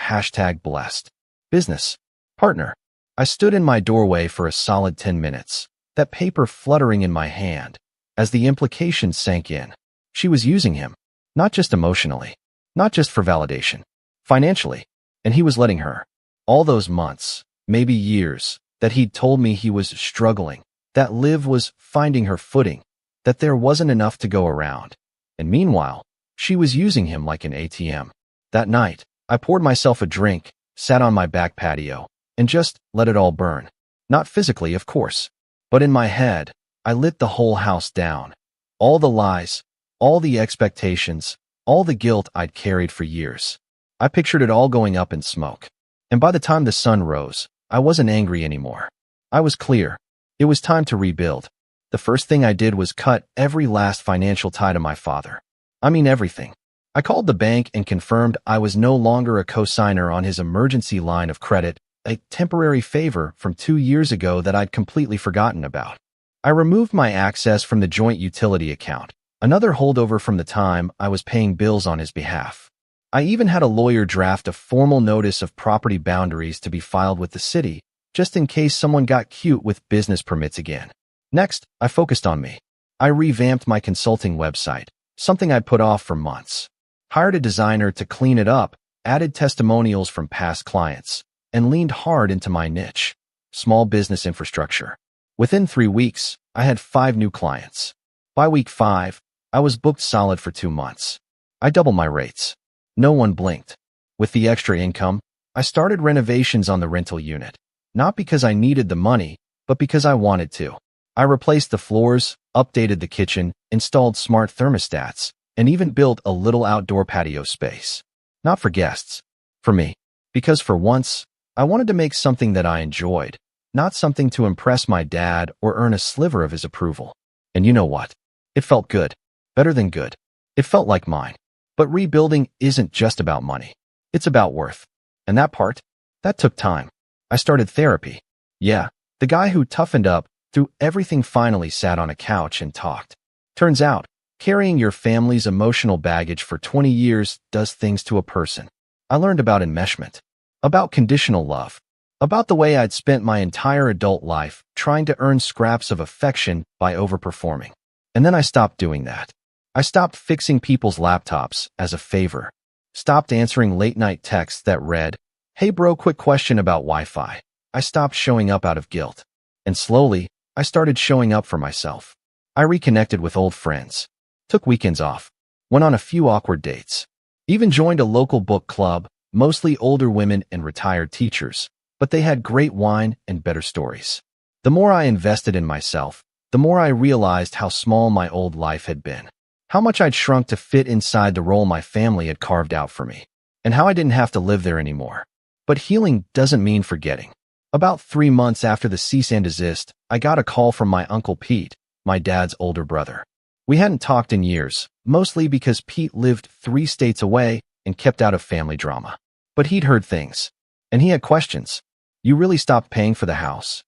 #blessed. Business partner." I stood in my doorway for a solid 10 minutes, that paper fluttering in my hand, as the implications sank in. She was using him, not just emotionally, not just for validation, financially, and he was letting her. All those months, maybe years, that he'd told me he was struggling, that Liv was finding her footing, that there wasn't enough to go around. And meanwhile, she was using him like an ATM. That night, I poured myself a drink, sat on my back patio, and just let it all burn. Not physically, of course, but in my head, I lit the whole house down. All the lies, all the expectations, all the guilt I'd carried for years. I pictured it all going up in smoke. And by the time the sun rose, I wasn't angry anymore. I was clear. It was time to rebuild. The first thing I did was cut every last financial tie to my father. I mean everything. I called the bank and confirmed I was no longer a co-signer on his emergency line of credit, a temporary favor from 2 years ago that I'd completely forgotten about. I removed my access from the joint utility account, another holdover from the time I was paying bills on his behalf. I even had a lawyer draft a formal notice of property boundaries to be filed with the city, just in case someone got cute with business permits again. Next, I focused on me. I revamped my consulting website, something I'd put off for months. Hired a designer to clean it up, added testimonials from past clients, and leaned hard into my niche, small business infrastructure. Within 3 weeks, I had 5 new clients. By week 5, I was booked solid for 2 months. I doubled my rates. No one blinked. With the extra income, I started renovations on the rental unit, not because I needed the money, but because I wanted to. I replaced the floors, updated the kitchen, installed smart thermostats, and even built a little outdoor patio space. Not for guests, for me. Because for once, I wanted to make something that I enjoyed, not something to impress my dad or earn a sliver of his approval. And you know what? It felt good. Better than good. It felt like mine. But rebuilding isn't just about money. It's about worth. And that part? That took time. I started therapy. Yeah, the guy who toughened up through everything finally sat on a couch and talked. Turns out, carrying your family's emotional baggage for 20 years does things to a person. I learned about enmeshment, about conditional love, about the way I'd spent my entire adult life trying to earn scraps of affection by overperforming. And then I stopped doing that. I stopped fixing people's laptops as a favor, stopped answering late-night texts that read, "Hey bro, quick question about Wi-Fi." I stopped showing up out of guilt. And slowly, I started showing up for myself. I reconnected with old friends, took weekends off, went on a few awkward dates, even joined a local book club, mostly older women and retired teachers, but they had great wine and better stories. The more I invested in myself, the more I realized how small my old life had been, how much I'd shrunk to fit inside the role my family had carved out for me, and how I didn't have to live there anymore. But healing doesn't mean forgetting. About 3 months after the cease and desist, I got a call from my Uncle Pete, my dad's older brother. We hadn't talked in years, mostly because Pete lived 3 states away and kept out of family drama. But he'd heard things, and he had questions. "You really stopped paying for the house?"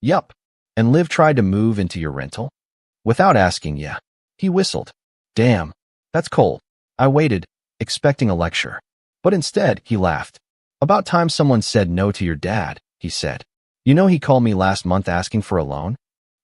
"Yup." "And Liv tried to move into your rental?" "Without asking, yeah." He whistled. "Damn, that's cold." I waited, expecting a lecture. But instead, he laughed. "About time someone said no to your dad," he said. "You know he called me last month asking for a loan?"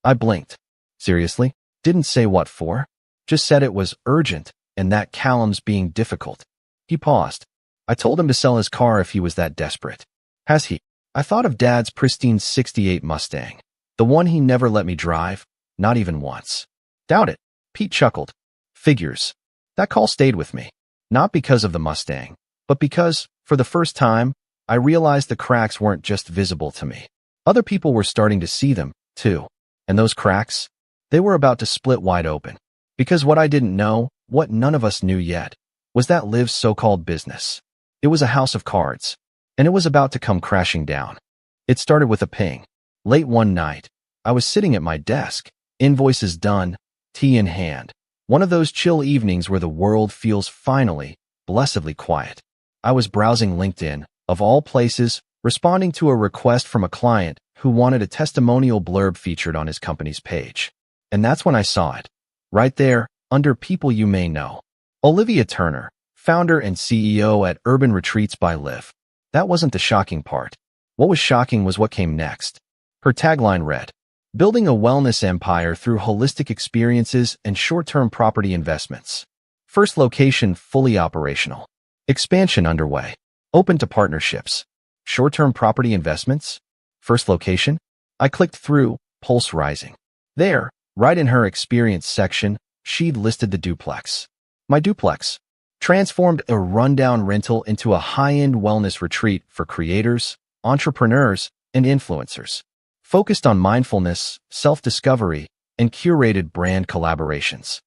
I blinked. "Seriously? Didn't say what for? Just said it was urgent and that Callum's being difficult." He paused. "I told him to sell his car if he was that desperate." "Has he?" I thought of Dad's pristine '68 Mustang, the one he never let me drive, not even once. "Doubt it." Pete chuckled. "Figures." That call stayed with me, not because of the Mustang, but because, for the first time, I realized the cracks weren't just visible to me. Other people were starting to see them, too. And those cracks? They were about to split wide open. Because what I didn't know, what none of us knew yet, was that Liv's so-called business. It was a house of cards, and it was about to come crashing down. It started with a ping. Late one night, I was sitting at my desk, invoices done, tea in hand. One of those chill evenings where the world feels finally, blessedly quiet. I was browsing LinkedIn, of all places, responding to a request from a client who wanted a testimonial blurb featured on his company's page. And that's when I saw it. Right there, under people you may know. Olivia Turner, founder and CEO at Urban Retreats by Liv. That wasn't the shocking part. What was shocking was what came next. Her tagline read, "Building a wellness empire through holistic experiences and short-term property investments. First location fully operational. Expansion underway. Open to partnerships. Short-term property investments? First location?" I clicked through, pulse rising. There, right in her experience section, she'd listed the duplex. My duplex transformed a rundown rental into a high-end wellness retreat for creators, entrepreneurs, and influencers, focused on mindfulness, self-discovery, and curated brand collaborations.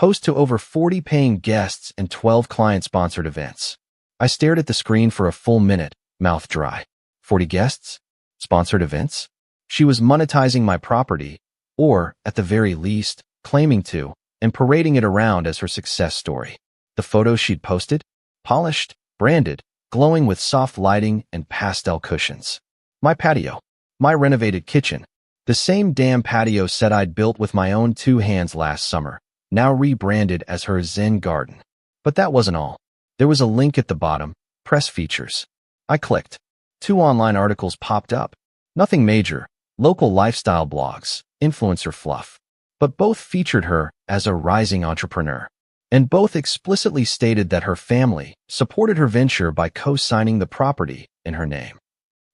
Host to over 40 paying guests and 12 client-sponsored events. I stared at the screen for a full minute, mouth dry. 40 guests? Sponsored events? She was monetizing my property, or, at the very least, claiming to, and parading it around as her success story. The photos she'd posted? Polished, branded, glowing with soft lighting and pastel cushions. My patio. My renovated kitchen. The same damn patio set I'd built with my own two hands last summer, now rebranded as her Zen garden. But that wasn't all. There was a link at the bottom, press features. I clicked. 2 online articles popped up. Nothing major, local lifestyle blogs, influencer fluff. But both featured her as a rising entrepreneur. And both explicitly stated that her family supported her venture by co-signing the property in her name.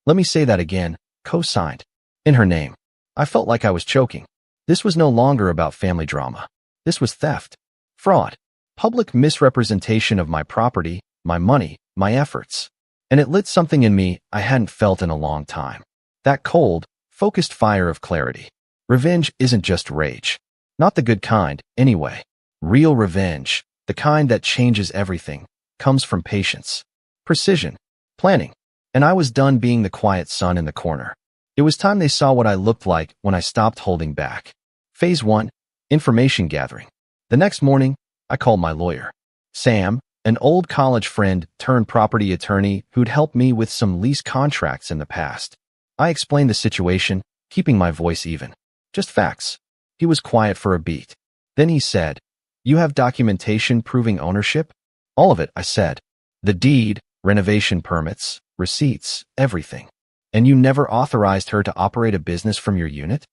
Let me say that again, co-signed. In her name. I felt like I was choking. This was no longer about family drama. This was theft, fraud, public misrepresentation of my property, my money, my efforts. And it lit something in me I hadn't felt in a long time. That cold, focused fire of clarity. Revenge isn't just rage. Not the good kind, anyway. Real revenge, the kind that changes everything, comes from patience, precision, planning. And I was done being the quiet son in the corner. It was time they saw what I looked like when I stopped holding back. Phase 1, information gathering. The next morning, I called my lawyer, Sam, an old college friend turned property attorney who'd helped me with some lease contracts in the past. I explained the situation, keeping my voice even. Just facts. He was quiet for a beat. Then he said, "You have documentation proving ownership?" "All of it," I said. "The deed, renovation permits, receipts, everything. And you never authorized her to operate a business from your unit?"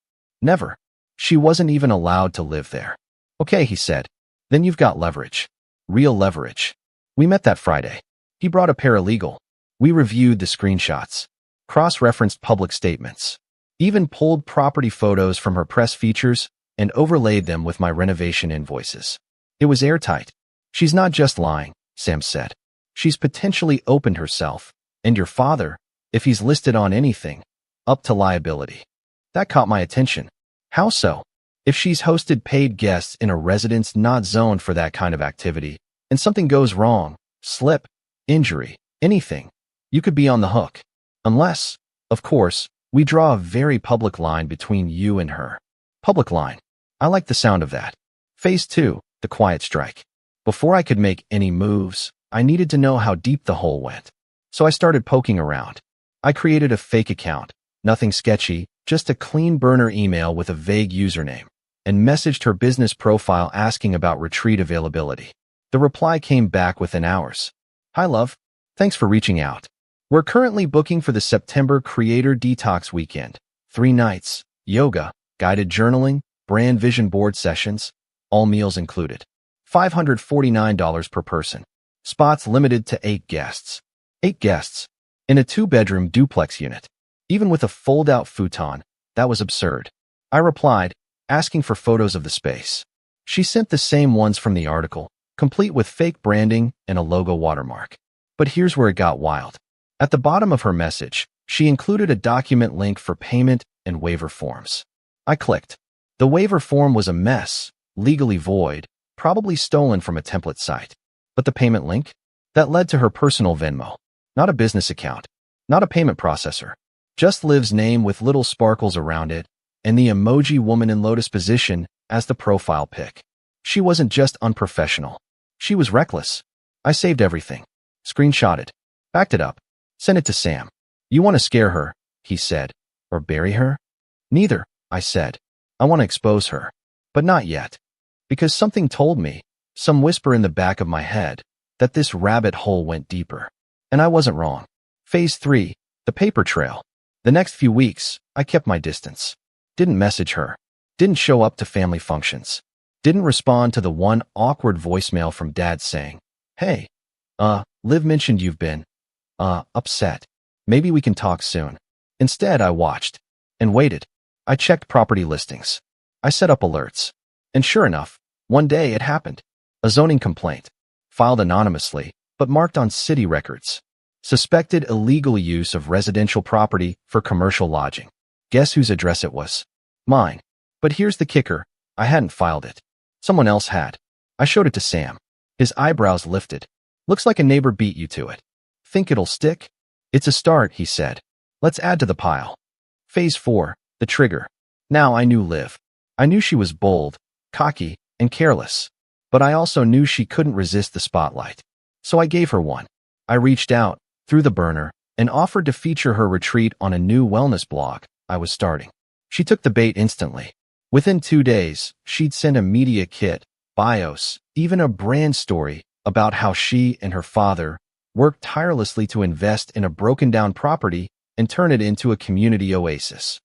"Never. She wasn't even allowed to live there." "Okay," he said. "Then you've got leverage. Real leverage." We met that Friday. He brought a paralegal. We reviewed the screenshots, cross-referenced public statements, even pulled property photos from her press features and overlaid them with my renovation invoices. It was airtight. "She's not just lying," Sam said. "She's potentially opened herself, and your father, if he's listed on anything, up to liability." That caught my attention. How so? If she's hosted paid guests in a residence not zoned for that kind of activity, and something goes wrong, slip, injury, anything, you could be on the hook. Unless, of course, we draw a very public line between you and her. Public line. I like the sound of that. Phase 2, the quiet strike. Before I could make any moves, I needed to know how deep the hole went. So I started poking around. I created a fake account, nothing sketchy, just a clean burner email with a vague username, and messaged her business profile asking about retreat availability. The reply came back within hours. "Hi, love. Thanks for reaching out. We're currently booking for the September Creator Detox Weekend. 3 nights, yoga, guided journaling, brand vision board sessions, all meals included. $549 per person. Spots limited to 8 guests. 8 guests. In a 2-bedroom duplex unit. Even with a fold-out futon, that was absurd." I replied, asking for photos of the space. She sent the same ones from the article, complete with fake branding and a logo watermark. But here's where it got wild. At the bottom of her message, she included a document link for payment and waiver forms. I clicked. The waiver form was a mess, legally void, probably stolen from a template site. But the payment link? That led to her personal Venmo. Not a business account. Not a payment processor. Just Liv's name with little sparkles around it, and the emoji woman in lotus position as the profile pic. She wasn't just unprofessional. She was reckless. I saved everything. Screenshotted. Backed it up. Sent it to Sam. You want to scare her, he said. Or bury her? Neither, I said. I want to expose her. But not yet. Because something told me, some whisper in the back of my head, that this rabbit hole went deeper. And I wasn't wrong. Phase 3, the paper trail. The next few weeks, I kept my distance. Didn't message her. Didn't show up to family functions. Didn't respond to the one awkward voicemail from Dad saying, "Hey, Liv mentioned you've been, upset. Maybe we can talk soon." Instead, I watched and waited. I checked property listings. I set up alerts. And sure enough, one day it happened. A zoning complaint. Filed anonymously, but marked on city records. Suspected illegal use of residential property for commercial lodging. Guess whose address it was? Mine. But here's the kicker. I hadn't filed it. Someone else had. I showed it to Sam. His eyebrows lifted. Looks like a neighbor beat you to it. Think it'll stick? It's a start, he said. Let's add to the pile. Phase 4, the trigger. Now I knew Liv. I knew she was bold, cocky, and careless. But I also knew she couldn't resist the spotlight. So I gave her one. I reached out, through the burner, and offered to feature her retreat on a new wellness blog I was starting. She took the bait instantly. Within 2 days, she'd sent a media kit, bios, even a brand story about how she and her father worked tirelessly to invest in a broken-down property and turn it into a community oasis.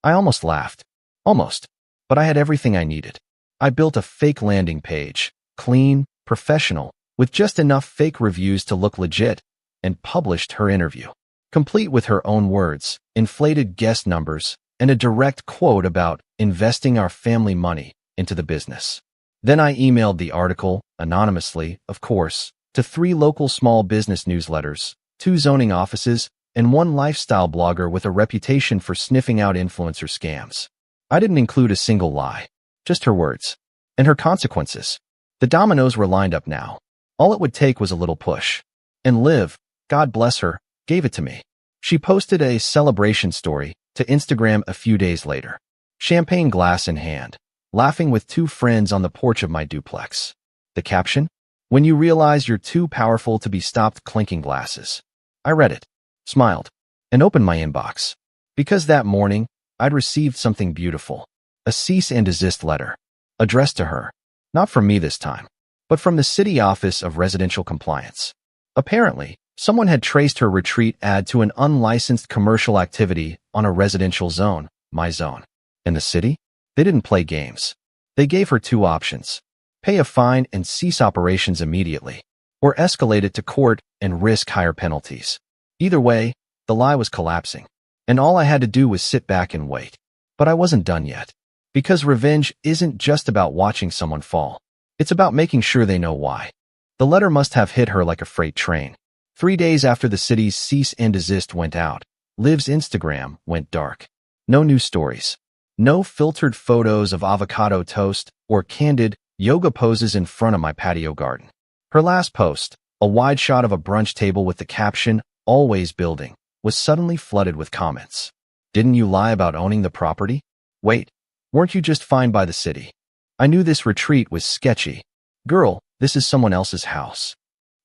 I almost laughed. Almost. But I had everything I needed. I built a fake landing page, clean, professional, with just enough fake reviews to look legit, and published her interview, complete with her own words, inflated guest numbers, and a direct quote about investing our family money into the business. Then I emailed the article, anonymously, of course, to 3 local small business newsletters, 2 zoning offices, and 1 lifestyle blogger with a reputation for sniffing out influencer scams. I didn't include a single lie, just her words, and her consequences. The dominoes were lined up now. All it would take was a little push. And Liv, God bless her, gave it to me. She posted a celebration story to Instagram a few days later. Champagne glass in hand, laughing with 2 friends on the porch of my duplex. The caption? When you realize you're too powerful to be stopped clinking glasses. I read it, smiled, and opened my inbox. Because that morning, I'd received something beautiful. A cease and desist letter. Addressed to her. Not from me this time, but from the City Office of Residential Compliance. Apparently, someone had traced her retreat ad to an unlicensed commercial activity on a residential zone, my zone. In the city, they didn't play games. They gave her 2 options. Pay a fine and cease operations immediately, or escalate it to court and risk higher penalties. Either way, the lie was collapsing, and all I had to do was sit back and wait. But I wasn't done yet. Because revenge isn't just about watching someone fall. It's about making sure they know why. The letter must have hit her like a freight train. 3 days after the city's cease and desist went out, Liv's Instagram went dark. No news stories. No filtered photos of avocado toast or candid yoga poses in front of my patio garden. Her last post, a wide shot of a brunch table with the caption, "Always building," was suddenly flooded with comments. Didn't you lie about owning the property? Wait, weren't you just fined by the city? I knew this retreat was sketchy. Girl, this is someone else's house.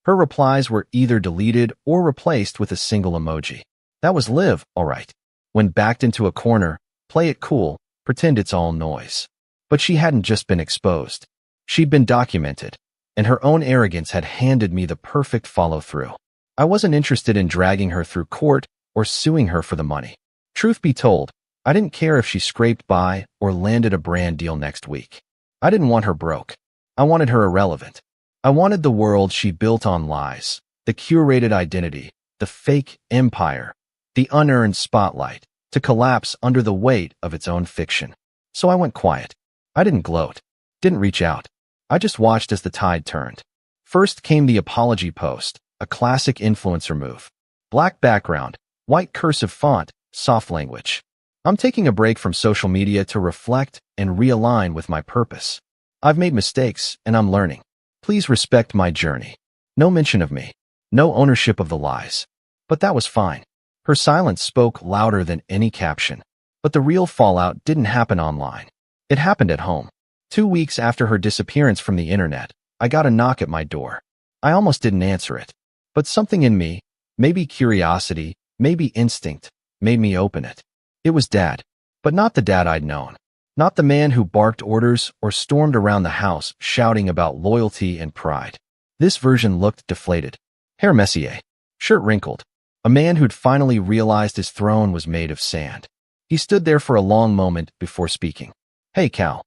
Her replies were either deleted or replaced with a single emoji. That was Liv, all right. When backed into a corner, play it cool, pretend it's all noise. But she hadn't just been exposed. She'd been documented, and her own arrogance had handed me the perfect follow-through. I wasn't interested in dragging her through court or suing her for the money. Truth be told, I didn't care if she scraped by or landed a brand deal next week. I didn't want her broke. I wanted her irrelevant. I wanted the world she built on lies, the curated identity, the fake empire, the unearned spotlight, to collapse under the weight of its own fiction. So I went quiet. I didn't gloat, didn't reach out. I just watched as the tide turned. First came the apology post, a classic influencer move. Black background, white cursive font, soft language. I'm taking a break from social media to reflect and realign with my purpose. I've made mistakes and I'm learning. Please respect my journey. No mention of me. No ownership of the lies. But that was fine. Her silence spoke louder than any caption. But the real fallout didn't happen online. It happened at home. 2 weeks after her disappearance from the internet, I got a knock at my door. I almost didn't answer it. But something in me, maybe curiosity, maybe instinct, made me open it. It was Dad. But not the dad I'd known. Not the man who barked orders or stormed around the house shouting about loyalty and pride. This version looked deflated. Hair messier. Shirt wrinkled. A man who'd finally realized his throne was made of sand. He stood there for a long moment before speaking. Hey, Cal.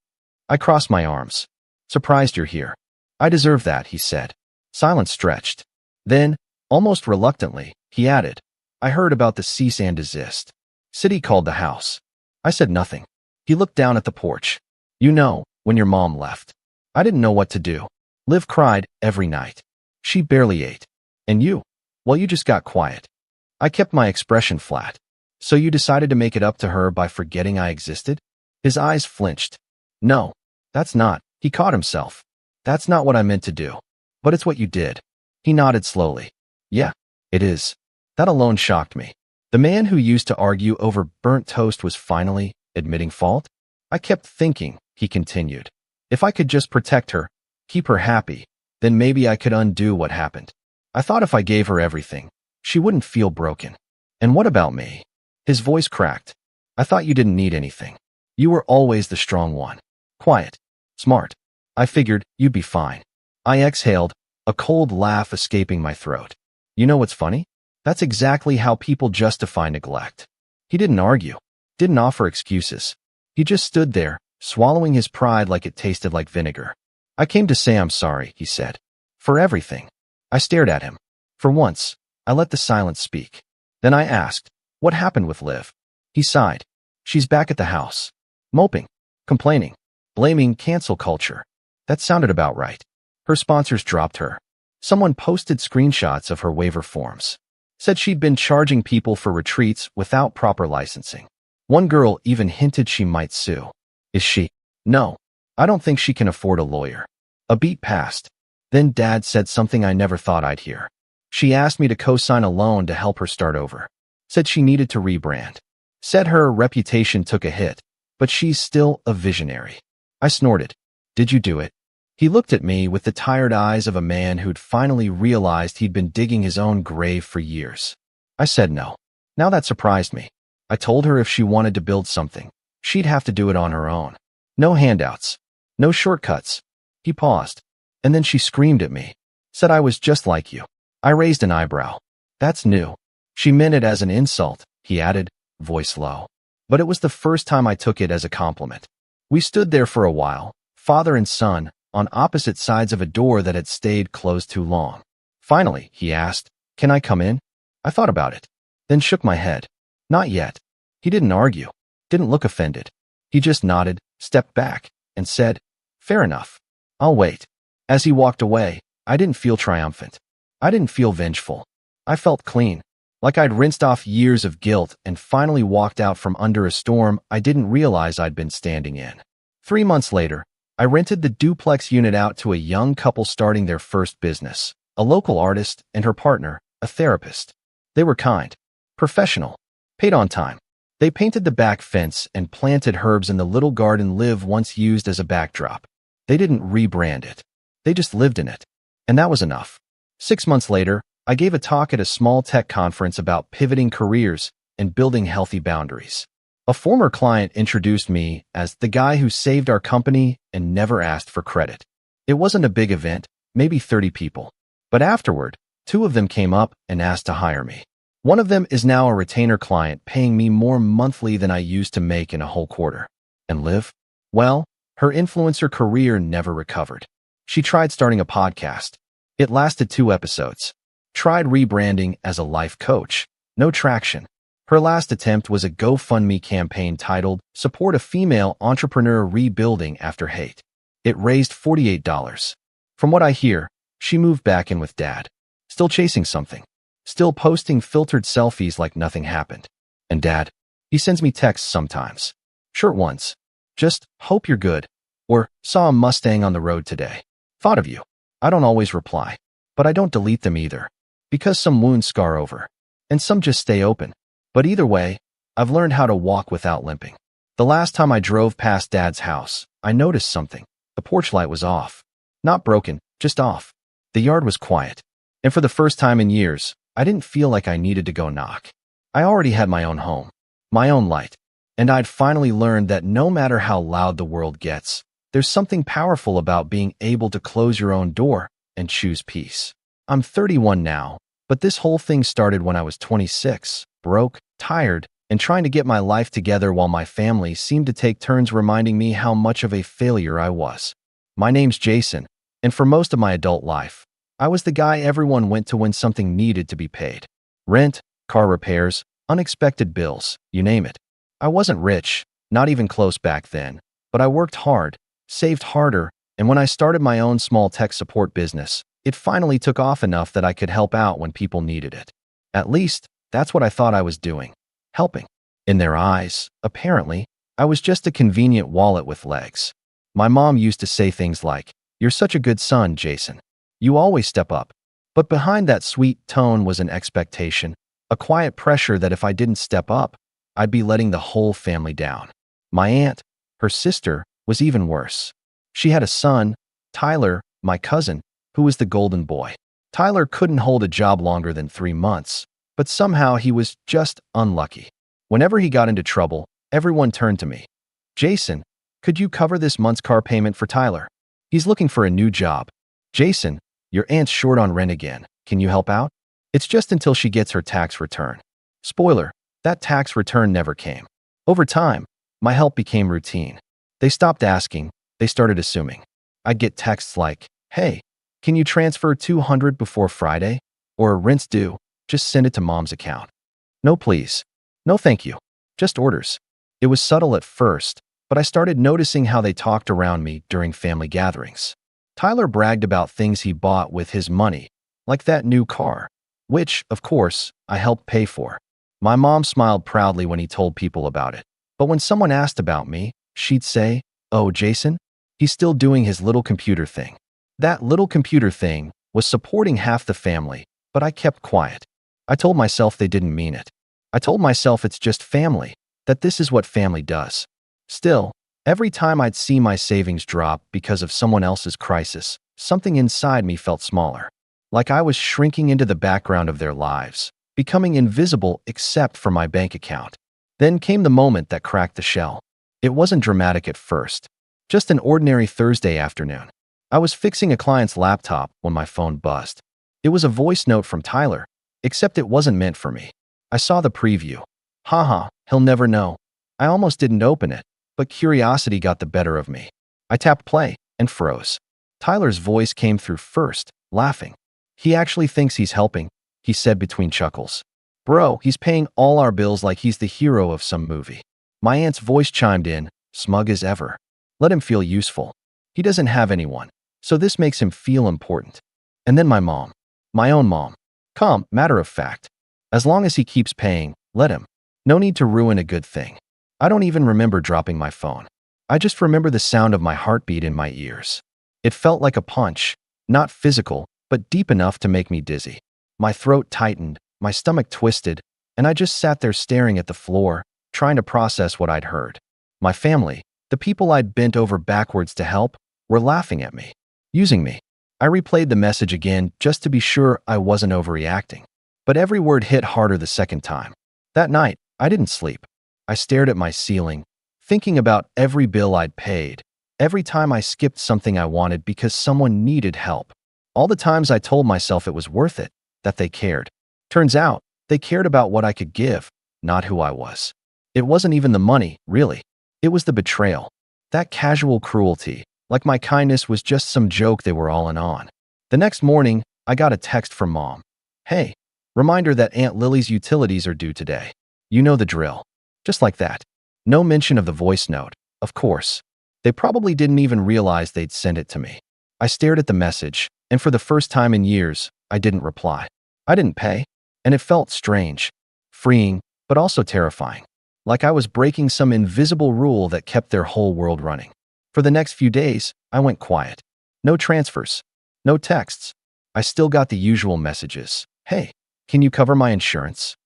I crossed my arms. Surprised you're here. I deserve that, he said. Silence stretched. Then, almost reluctantly, he added, I heard about the cease and desist. City called the house. I said nothing. He looked down at the porch. You know, when your mom left. I didn't know what to do. Liv cried every night. She barely ate. And you? Well, you just got quiet. I kept my expression flat. So you decided to make it up to her by forgetting I existed? His eyes flinched. No, that's not. He caught himself. That's not what I meant to do. But it's what you did. He nodded slowly. Yeah, it is. That alone shocked me. The man who used to argue over burnt toast was finally admitting fault? I kept thinking, he continued. If I could just protect her, keep her happy, then maybe I could undo what happened. I thought if I gave her everything, she wouldn't feel broken. And what about me? His voice cracked. I thought you didn't need anything. You were always the strong one. Quiet. Smart. I figured you'd be fine. I exhaled, a cold laugh escaping my throat. You know what's funny? That's exactly how people justify neglect. He didn't argue, didn't offer excuses. He just stood there, swallowing his pride like it tasted like vinegar. I came to say I'm sorry, he said. For everything. I stared at him. For once, I let the silence speak. Then I asked, what happened with Liv? He sighed. She's back at the house. Moping. Complaining. Blaming cancel culture. That sounded about right. Her sponsors dropped her. Someone posted screenshots of her waiver forms. Said she'd been charging people for retreats without proper licensing. One girl even hinted she might sue. Is she? No. I don't think she can afford a lawyer. A beat passed. Then Dad said something I never thought I'd hear. She asked me to co-sign a loan to help her start over. Said she needed to rebrand. Said her reputation took a hit, but she's still a visionary. I snorted. Did you do it? He looked at me with the tired eyes of a man who'd finally realized he'd been digging his own grave for years. I said no. Now that surprised me. I told her if she wanted to build something, she'd have to do it on her own. No handouts. No shortcuts. He paused. And then she screamed at me. Said I was just like you. I raised an eyebrow. That's new. She meant it as an insult, he added, voice low. But it was the first time I took it as a compliment. We stood there for a while, father and son, on opposite sides of a door that had stayed closed too long. Finally, he asked, can I come in? I thought about it, then shook my head. Not yet. He didn't argue, didn't look offended. He just nodded, stepped back, and said, fair enough. I'll wait. As he walked away, I didn't feel triumphant. I didn't feel vengeful. I felt clean, like I'd rinsed off years of guilt and finally walked out from under a storm I didn't realize I'd been standing in. 3 months later, I rented the duplex unit out to a young couple starting their first business, a local artist and her partner, a therapist. They were kind, professional, paid on time. They painted the back fence and planted herbs in the little garden Liv once used as a backdrop. They didn't rebrand it. They just lived in it. And that was enough. 6 months later, I gave a talk at a small tech conference about pivoting careers and building healthy boundaries. A former client introduced me as the guy who saved our company and never asked for credit. It wasn't a big event, maybe 30 people. But afterward, 2 of them came up and asked to hire me. One of them is now a retainer client paying me more monthly than I used to make in a whole quarter. And Liv? Well, her influencer career never recovered. She tried starting a podcast. It lasted 2 episodes. Tried rebranding as a life coach. No traction. Her last attempt was a GoFundMe campaign titled, Support a Female Entrepreneur Rebuilding After Hate. It raised $48. From what I hear, she moved back in with Dad. Still chasing something. Still posting filtered selfies like nothing happened. And Dad? He sends me texts sometimes. Short ones. Just, hope you're good. Or, saw a Mustang on the road today. Thought of you. I don't always reply. But I don't delete them either. Because some wounds scar over. And some just stay open. But either way, I've learned how to walk without limping. The last time I drove past Dad's house, I noticed something. The porch light was off. Not broken, just off. The yard was quiet. And for the first time in years, I didn't feel like I needed to go knock. I already had my own home. My own light. And I'd finally learned that no matter how loud the world gets, there's something powerful about being able to close your own door and choose peace. I'm 31 now, but this whole thing started when I was 26, broke, tired, and trying to get my life together while my family seemed to take turns reminding me how much of a failure I was. My name's Jason, and for most of my adult life, I was the guy everyone went to when something needed to be paid. Rent, car repairs, unexpected bills, you name it. I wasn't rich, not even close back then, but I worked hard, saved harder, and when I started my own small tech support business, it finally took off enough that I could help out when people needed it. At least, that's what I thought I was doing. Helping. In their eyes, apparently, I was just a convenient wallet with legs. My mom used to say things like, "You're such a good son, Jason. You always step up." But behind that sweet tone was an expectation, a quiet pressure that if I didn't step up, I'd be letting the whole family down. My aunt, her sister, was even worse. She had a son, Tyler, my cousin, who was the golden boy. Tyler couldn't hold a job longer than 3 months, but somehow he was just unlucky. Whenever he got into trouble, everyone turned to me. "Jason, could you cover this month's car payment for Tyler? He's looking for a new job." "Jason, your aunt's short on rent again. Can you help out?" It's just until she gets her tax return. Spoiler, that tax return never came. Over time, my help became routine. They stopped asking, they started assuming. I'd get texts like, "Hey, can you transfer 200 before Friday?" Or "Rent's due, just send it to mom's account." "No please. No thank you. Just orders." It was subtle at first, but I started noticing how they talked around me during family gatherings. Tyler bragged about things he bought with his money, like that new car, which, of course, I helped pay for. My mom smiled proudly when he told people about it. But when someone asked about me, she'd say, "Oh, Jason, he's still doing his little computer thing." That little computer thing was supporting half the family, but I kept quiet. I told myself they didn't mean it. I told myself it's just family, that this is what family does. Still, every time I'd see my savings drop because of someone else's crisis, something inside me felt smaller. Like I was shrinking into the background of their lives, becoming invisible except for my bank account. Then came the moment that cracked the shell. It wasn't dramatic at first, just an ordinary Thursday afternoon. I was fixing a client's laptop when my phone buzzed. It was a voice note from Tyler, except it wasn't meant for me. I saw the preview. Haha, he'll never know. I almost didn't open it, but curiosity got the better of me. I tapped play and froze. Tyler's voice came through first, laughing. "He actually thinks he's helping," he said between chuckles. "Bro, he's paying all our bills like he's the hero of some movie." My aunt's voice chimed in, smug as ever. "Let him feel useful. He doesn't have anyone, so this makes him feel important." And then my mom. My own mom. Calm, matter of fact. "As long as he keeps paying, let him. No need to ruin a good thing." I don't even remember dropping my phone. I just remember the sound of my heartbeat in my ears. It felt like a punch, not physical, but deep enough to make me dizzy. My throat tightened, my stomach twisted, and I just sat there staring at the floor, trying to process what I'd heard. My family, the people I'd bent over backwards to help, were laughing at me, using me. I replayed the message again just to be sure I wasn't overreacting. But every word hit harder the second time. That night, I didn't sleep. I stared at my ceiling, thinking about every bill I'd paid, every time I skipped something I wanted because someone needed help. All the times I told myself it was worth it, that they cared. Turns out, they cared about what I could give, not who I was. It wasn't even the money, really. It was the betrayal. That casual cruelty, like my kindness was just some joke they were all in on. The next morning, I got a text from Mom. "Hey, reminder that Aunt Lily's utilities are due today. You know the drill." Just like that. No mention of the voice note, of course. They probably didn't even realize they'd send it to me. I stared at the message, and for the first time in years, I didn't reply. I didn't pay, and it felt strange, freeing, but also terrifying. like I was breaking some invisible rule that kept their whole world running. For the next few days, I went quiet. No transfers. No texts. I still got the usual messages. Hey, can you cover my insurance?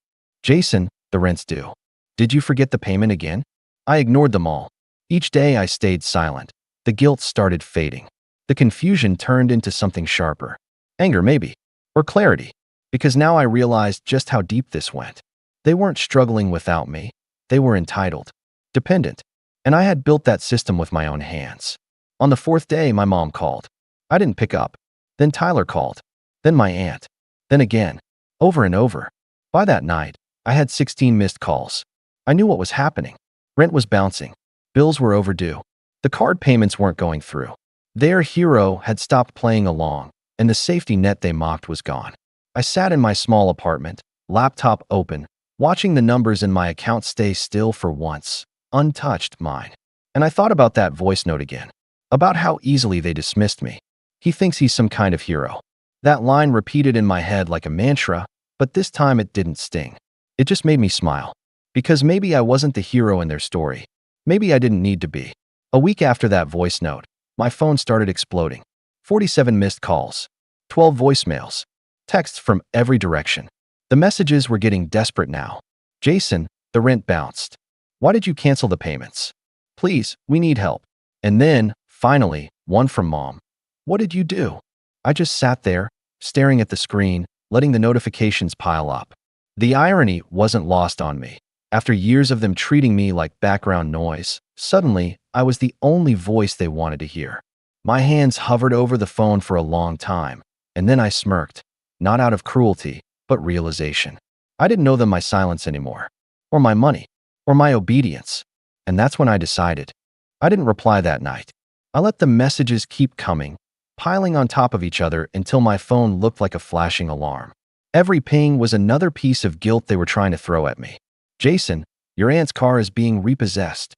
Jason, the rent's due. Did you forget the payment again? I ignored them all. Each day I stayed silent. The guilt started fading. The confusion turned into something sharper. Anger, maybe. Or clarity. Because now I realized just how deep this went. They weren't struggling without me. They were entitled. Dependent. And I had built that system with my own hands. On the fourth day, my mom called. I didn't pick up. Then Tyler called. Then my aunt. Then again. Over and over. By that night, I had 16 missed calls. I knew what was happening. Rent was bouncing. Bills were overdue. The card payments weren't going through. Their hero had stopped playing along, and the safety net they mocked was gone. I sat in my small apartment, laptop open, watching the numbers in my account stay still for once, untouched mine. And I thought about that voice note again, about how easily they dismissed me. He thinks he's some kind of hero. That line repeated in my head like a mantra, but this time it didn't sting. It just made me smile. Because maybe I wasn't the hero in their story. Maybe I didn't need to be. A week after that voice note, my phone started exploding. 47 missed calls. 12 voicemails. Texts from every direction. The messages were getting desperate now. Jason, the rent bounced. Why did you cancel the payments? Please, we need help. And then, finally, one from Mom. What did you do? I just sat there, staring at the screen, letting the notifications pile up. The irony wasn't lost on me. After years of them treating me like background noise, suddenly, I was the only voice they wanted to hear. My hands hovered over the phone for a long time, and then I smirked, not out of cruelty, but realization. I didn't owe them my silence anymore, or my money, or my obedience. And that's when I decided. I didn't reply that night. I let the messages keep coming, piling on top of each other until my phone looked like a flashing alarm. Every ping was another piece of guilt they were trying to throw at me. Jason, your aunt's car is being repossessed.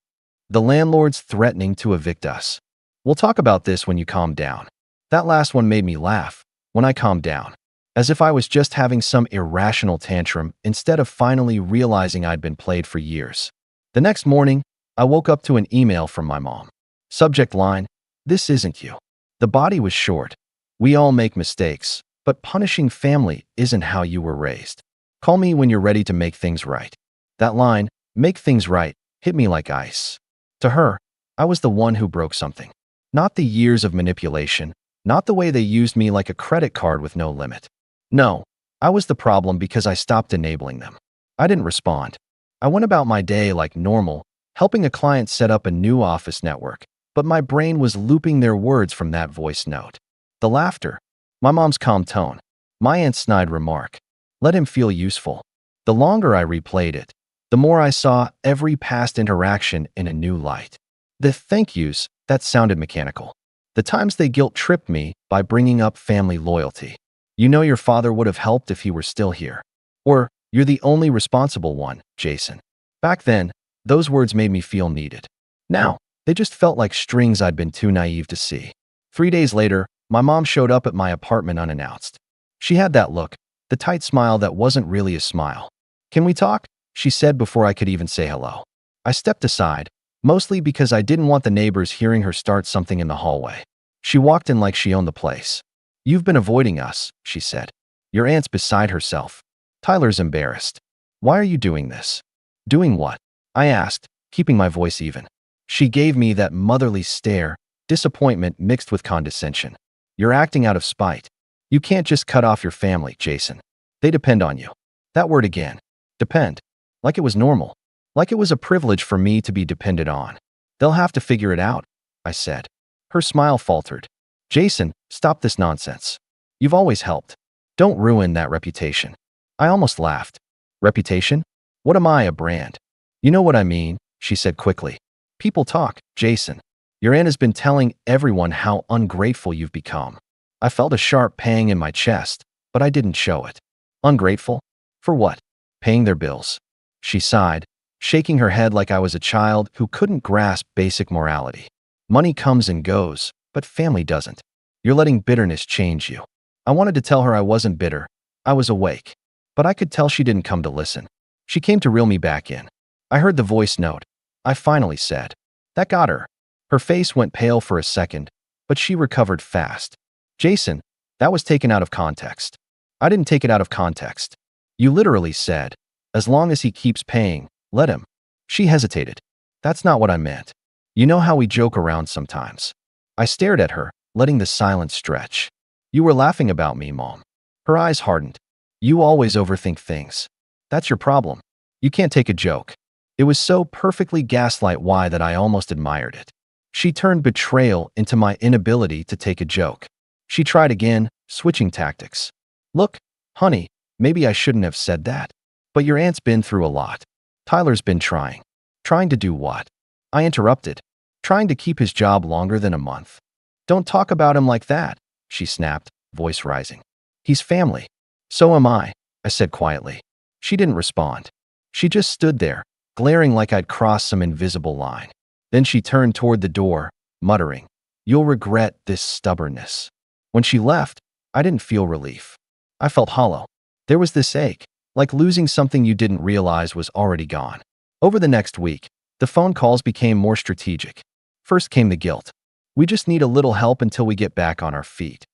The landlord's threatening to evict us. We'll talk about this when you calm down. That last one made me laugh, when I calmed down. As if I was just having some irrational tantrum instead of finally realizing I'd been played for years. The next morning, I woke up to an email from my mom. Subject line, "This isn't you." The body was short. "We all make mistakes, but punishing family isn't how you were raised. Call me when you're ready to make things right." That line, "make things right," hit me like ice. To her, I was the one who broke something. Not the years of manipulation, not the way they used me like a credit card with no limit. No, I was the problem because I stopped enabling them. I didn't respond. I went about my day like normal, helping a client set up a new office network, but my brain was looping their words from that voice note. The laughter, my mom's calm tone, my aunt's snide remark, let him feel useful. The longer I replayed it, the more I saw every past interaction in a new light. The thank yous, that sounded mechanical. The times they guilt-tripped me by bringing up family loyalty. "You know your father would have helped if he were still here." Or, "You're the only responsible one, Jason." Back then, those words made me feel needed. Now, they just felt like strings I'd been too naive to see. 3 days later, my mom showed up at my apartment unannounced. She had that look, the tight smile that wasn't really a smile. "Can we talk?" she said before I could even say hello. I stepped aside, mostly because I didn't want the neighbors hearing her start something in the hallway. She walked in like she owned the place. "You've been avoiding us," she said. "Your aunt's beside herself." Tyler's embarrassed. "Why are you doing this?" "Doing what?" I asked, keeping my voice even. She gave me that motherly stare, disappointment mixed with condescension. "You're acting out of spite. You can't just cut off your family, Jason. They depend on you." That word again. Depend. Like it was normal. Like it was a privilege for me to be depended on. "They'll have to figure it out," I said. Her smile faltered. "Jason, stop this nonsense. You've always helped. Don't ruin that reputation." I almost laughed. "Reputation? What am I, a brand?" "You know what I mean," she said quickly. "People talk, Jason. Your aunt has been telling everyone how ungrateful you've become." I felt a sharp pang in my chest, but I didn't show it. Ungrateful? For what? Paying their bills. She sighed, shaking her head like I was a child who couldn't grasp basic morality. "Money comes and goes, but family doesn't. You're letting bitterness change you." I wanted to tell her I wasn't bitter. I was awake. But I could tell she didn't come to listen. She came to reel me back in. I heard the voice note. I finally said. That got her. Her face went pale for a second, but she recovered fast. Jason, that was taken out of context. I didn't take it out of context. You literally said, as long as he keeps paying, let him. She hesitated. That's not what I meant. You know how we joke around sometimes. I stared at her, letting the silence stretch. You were laughing about me, Mom. Her eyes hardened. You always overthink things. That's your problem. You can't take a joke. It was so perfectly gaslight why that I almost admired it. She turned betrayal into my inability to take a joke. She tried again, switching tactics. Look, honey, maybe I shouldn't have said that. But your aunt's been through a lot. Tyler's been trying. Trying to do what? I interrupted. Trying to keep his job longer than a month. Don't talk about him like that, she snapped, voice rising. He's family. So am I said quietly. She didn't respond. She just stood there, glaring like I'd crossed some invisible line. Then she turned toward the door, muttering, "You'll regret this stubbornness." When she left, I didn't feel relief. I felt hollow. There was this ache, like losing something you didn't realize was already gone. Over the next week, the phone calls became more strategic. First came the guilt. We just need a little help until we get back on our feet.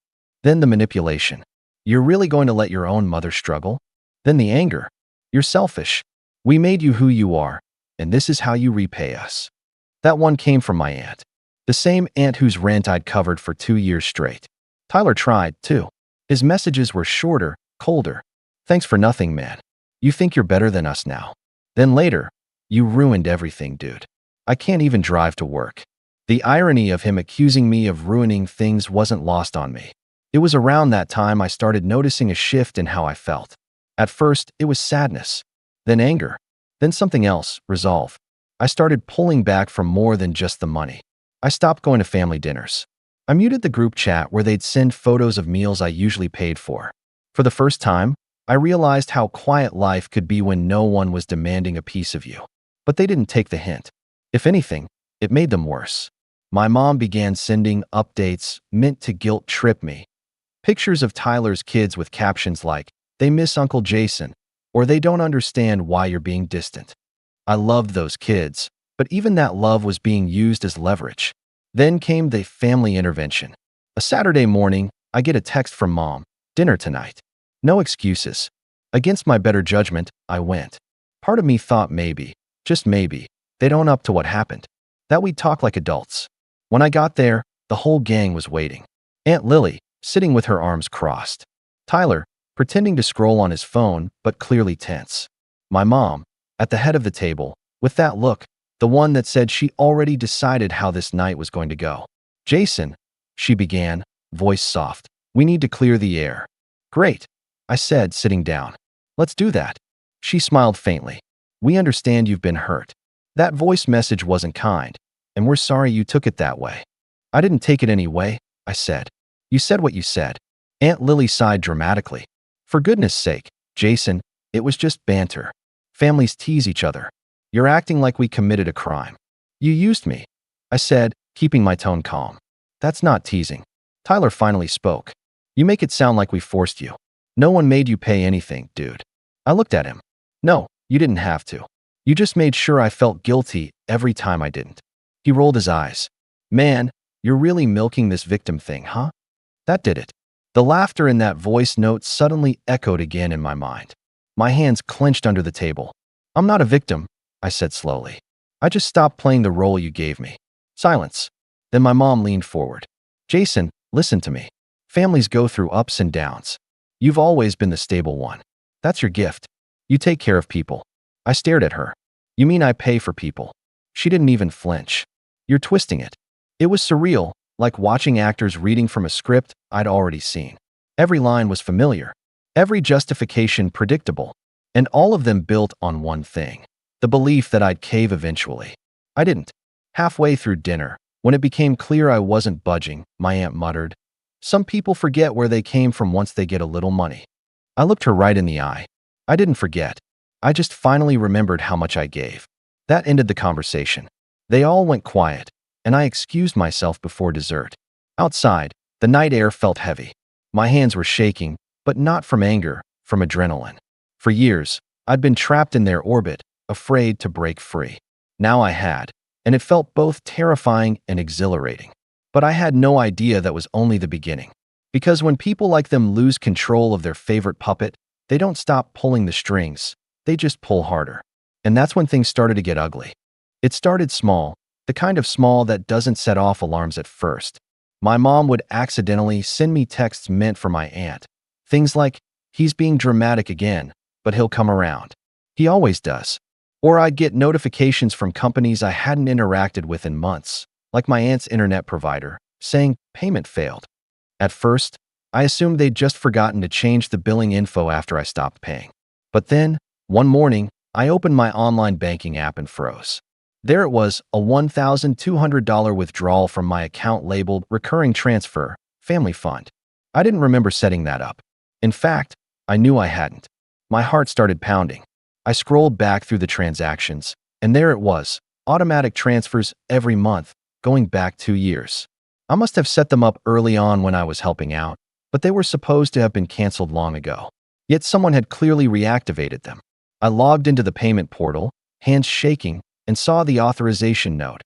Then the manipulation. You're really going to let your own mother struggle? Then the anger. You're selfish. We made you who you are, and this is how you repay us. That one came from my aunt. The same aunt whose rent I'd covered for 2 years straight. Tyler tried, too. His messages were shorter, colder. Thanks for nothing, man. You think you're better than us now. Then later, you ruined everything, dude. I can't even drive to work. The irony of him accusing me of ruining things wasn't lost on me. It was around that time I started noticing a shift in how I felt. At first, it was sadness, then anger, then something else, resolve. I started pulling back from more than just the money. I stopped going to family dinners. I muted the group chat where they'd send photos of meals I usually paid for. For the first time, I realized how quiet life could be when no one was demanding a piece of you. But they didn't take the hint. If anything, it made them worse. My mom began sending updates meant to guilt trip me. Pictures of Tyler's kids with captions like, "They miss Uncle Jason," or "They don't understand why you're being distant." I loved those kids, but even that love was being used as leverage. Then came the family intervention. A Saturday morning, I get a text from Mom, "Dinner tonight." No excuses. Against my better judgment, I went. Part of me thought maybe, just maybe, they'd own up to what happened. That we'd talk like adults. When I got there, the whole gang was waiting. Aunt Lily, sitting with her arms crossed. Tyler, pretending to scroll on his phone, but clearly tense. My mom, at the head of the table, with that look, the one that said she already decided how this night was going to go. "Jason," she began, voice soft, "we need to clear the air." "Great," I said, sitting down. "Let's do that." She smiled faintly. "We understand you've been hurt. That voice message wasn't kind, and we're sorry you took it that way." "I didn't take it any way," I said. "You said what you said." Aunt Lily sighed dramatically. "For goodness sake, Jason, it was just banter. Families tease each other. You're acting like we committed a crime." "You used me," I said, keeping my tone calm. "That's not teasing." Tyler finally spoke. "You make it sound like we forced you. No one made you pay anything, dude." I looked at him. "No, you didn't have to. You just made sure I felt guilty every time I didn't." He rolled his eyes. "Man, you're really milking this victim thing, huh?" That did it. The laughter in that voice note suddenly echoed again in my mind. My hands clenched under the table. "I'm not a victim," I said slowly. "I just stopped playing the role you gave me." Silence. Then my mom leaned forward. "Jason, listen to me. Families go through ups and downs. You've always been the stable one. That's your gift. You take care of people." I stared at her. "You mean I pay for people?" She didn't even flinch. "You're twisting it." It was surreal, like watching actors reading from a script I'd already seen. Every line was familiar, every justification predictable, and all of them built on one thing: the belief that I'd cave eventually. I didn't. Halfway through dinner, when it became clear I wasn't budging, my aunt muttered, "Some people forget where they came from once they get a little money." I looked her right in the eye. I didn't forget. I just finally remembered how much I gave. That ended the conversation. They all went quiet, and I excused myself before dessert. Outside, the night air felt heavy. My hands were shaking, but not from anger, from adrenaline. For years, I'd been trapped in their orbit, afraid to break free. Now I had, and it felt both terrifying and exhilarating. But I had no idea that was only the beginning. Because when people like them lose control of their favorite puppet, they don't stop pulling the strings, they just pull harder. And that's when things started to get ugly. It started small, the kind of small that doesn't set off alarms at first. My mom would accidentally send me texts meant for my aunt. Things like, "He's being dramatic again, but he'll come around. He always does." Or I'd get notifications from companies I hadn't interacted with in months, like my aunt's internet provider, saying payment failed. At first, I assumed they'd just forgotten to change the billing info after I stopped paying. But then, one morning, I opened my online banking app and froze. There it was, a $1,200 withdrawal from my account labeled Recurring Transfer, Family Fund. I didn't remember setting that up. In fact, I knew I hadn't. My heart started pounding. I scrolled back through the transactions, and there it was, automatic transfers every month, going back 2 years. I must have set them up early on when I was helping out, but they were supposed to have been canceled long ago. Yet someone had clearly reactivated them. I logged into the payment portal, hands shaking, and saw the authorization note,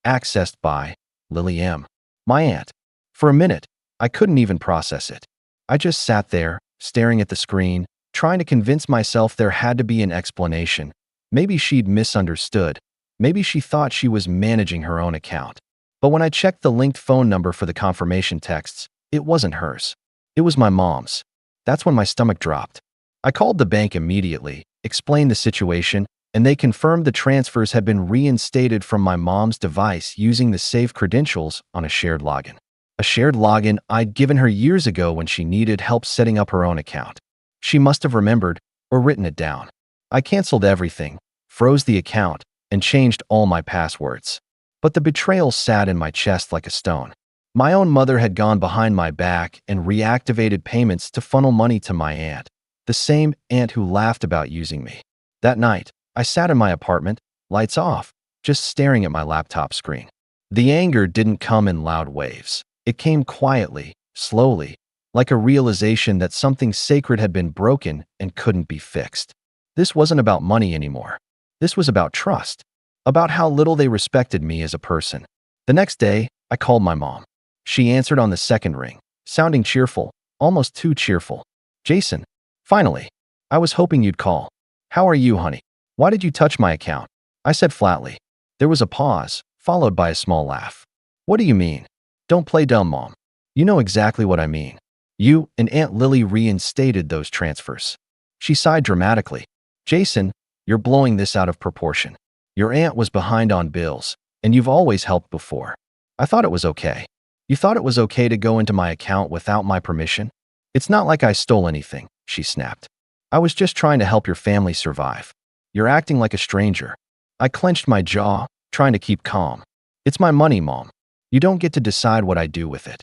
accessed by Lily M., my aunt. For a minute, I couldn't even process it. I just sat there, staring at the screen, trying to convince myself there had to be an explanation. Maybe she'd misunderstood. Maybe she thought she was managing her own account. But when I checked the linked phone number for the confirmation texts, it wasn't hers. It was my mom's. That's when my stomach dropped. I called the bank immediately, explained the situation, and they confirmed the transfers had been reinstated from my mom's device using the saved credentials on a shared login. A shared login I'd given her years ago when she needed help setting up her own account. She must have remembered or written it down. I canceled everything, froze the account, and changed all my passwords. But the betrayal sat in my chest like a stone. My own mother had gone behind my back and reactivated payments to funnel money to my aunt, the same aunt who laughed about using me. That night, I sat in my apartment, lights off, just staring at my laptop screen. The anger didn't come in loud waves. It came quietly, slowly, like a realization that something sacred had been broken and couldn't be fixed. This wasn't about money anymore. This was about trust, about how little they respected me as a person. The next day, I called my mom. She answered on the second ring, sounding cheerful, almost too cheerful. "Jason, finally. I was hoping you'd call. How are you, honey? Why did you touch my account?" I said flatly. There was a pause, followed by a small laugh. "What do you mean? Don't play dumb, Mom. You know exactly what I mean. You and Aunt Lily reinstated those transfers." She sighed dramatically. "Jason, you're blowing this out of proportion. Your aunt was behind on bills, and you've always helped before. I thought it was okay. You thought it was okay to go into my account without my permission? It's not like I stole anything," she snapped. "I was just trying to help your family survive. You're acting like a stranger." I clenched my jaw, trying to keep calm. "It's my money, Mom. You don't get to decide what I do with it.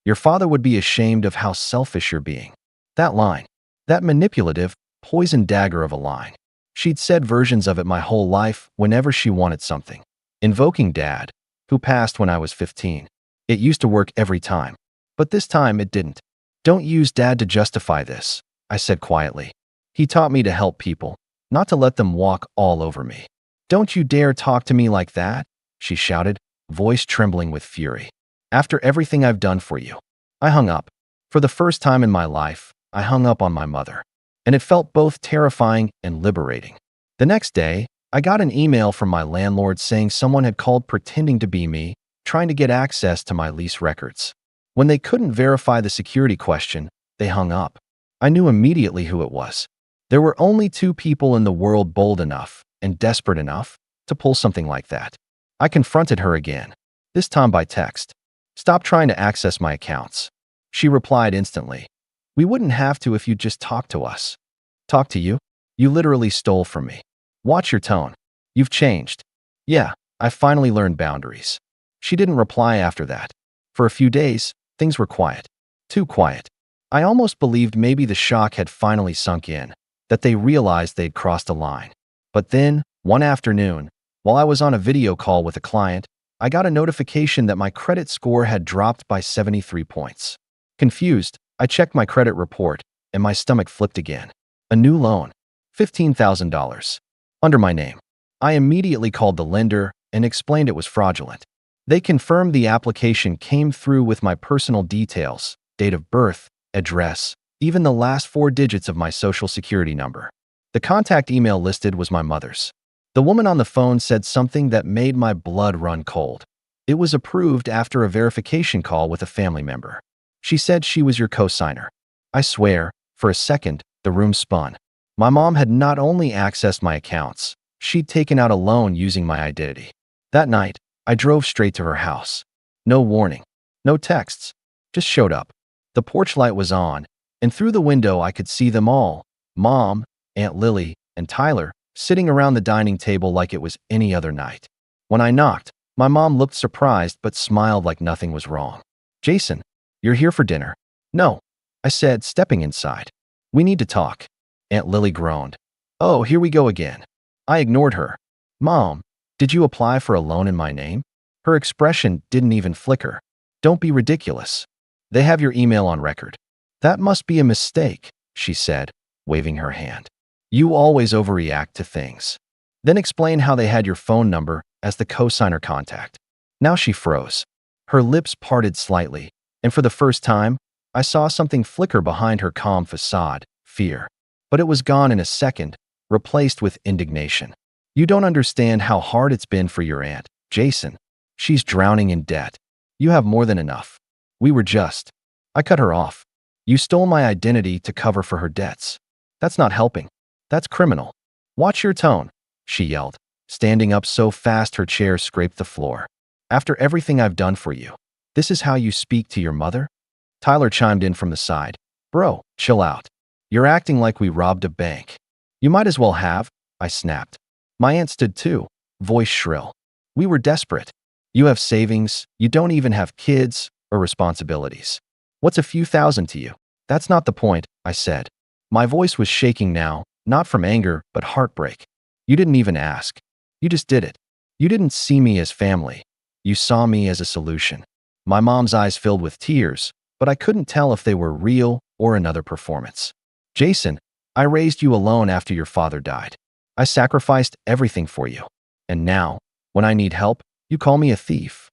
Your father would be ashamed of how selfish you're being." That line, that manipulative, poison dagger of a line. She'd said versions of it my whole life whenever she wanted something. Invoking Dad, who passed when I was 15. It used to work every time. But this time it didn't. "Don't use Dad to justify this," I said quietly. "He taught me to help people, not to let them walk all over me." "Don't you dare talk to me like that," she shouted, voice trembling with fury. "After everything I've done for you." I hung up. For the first time in my life, I hung up on my mother. And it felt both terrifying and liberating. The next day, I got an email from my landlord saying someone had called pretending to be me, trying to get access to my lease records. When they couldn't verify the security question, they hung up. I knew immediately who it was. There were only 2 people in the world bold enough and desperate enough to pull something like that. I confronted her again, this time by text. "Stop trying to access my accounts." She replied instantly. "We wouldn't have to if you'd just talk to us." "Talk to you? You literally stole from me. Watch your tone. You've changed." "Yeah, I finally learned boundaries." She didn't reply after that. For a few days, things were quiet. Too quiet. I almost believed maybe the shock had finally sunk in, that they realized they'd crossed a line. But then, one afternoon, while I was on a video call with a client, I got a notification that my credit score had dropped by 73 points. Confused, I checked my credit report, and my stomach flipped again. A new loan. $15,000. under my name. I immediately called the lender and explained it was fraudulent. They confirmed the application came through with my personal details, date of birth, address, even the last 4 digits of my social security number. The contact email listed was my mother's. The woman on the phone said something that made my blood run cold. It was approved after a verification call with a family member. She said she was your co-signer. I swear, for a second, the room spun. My mom had not only accessed my accounts, she'd taken out a loan using my identity. That night, I drove straight to her house. No warning, no texts, just showed up. The porch light was on, and through the window I could see them all, Mom, Aunt Lily, and Tyler, sitting around the dining table like it was any other night. When I knocked, my mom looked surprised but smiled like nothing was wrong. "Jason, you're here for dinner?" "No," I said, stepping inside. "We need to talk." Aunt Lily groaned. "Oh, here we go again." I ignored her. "Mom, did you apply for a loan in my name?" Her expression didn't even flicker. "Don't be ridiculous. They have your email on record." "That must be a mistake," she said, waving her hand. "You always overreact to things." Then explain how they had your phone number as the co-signer contact. Now she froze. Her lips parted slightly, and for the first time, I saw something flicker behind her calm facade, fear. But it was gone in a second, replaced with indignation. "You don't understand how hard it's been for your aunt, Jason. She's drowning in debt. You have more than enough. We were just—" I cut her off. "You stole my identity to cover for her debts. That's not helping. That's criminal. Watch your tone," she yelled, standing up so fast her chair scraped the floor. "After everything I've done for you, this is how you speak to your mother?" Tyler chimed in from the side. "Bro, chill out. You're acting like we robbed a bank." "You might as well have," I snapped. My aunt stood too, voice shrill. "We were desperate. You have savings, you don't even have kids or responsibilities. What's a few thousand to you?" "That's not the point," I said. My voice was shaking now, not from anger, but heartbreak. "You didn't even ask. You just did it. You didn't see me as family. You saw me as a solution." My mom's eyes filled with tears, but I couldn't tell if they were real or another performance. "Jason, I raised you alone after your father died. I sacrificed everything for you. And now, when I need help, you call me a thief."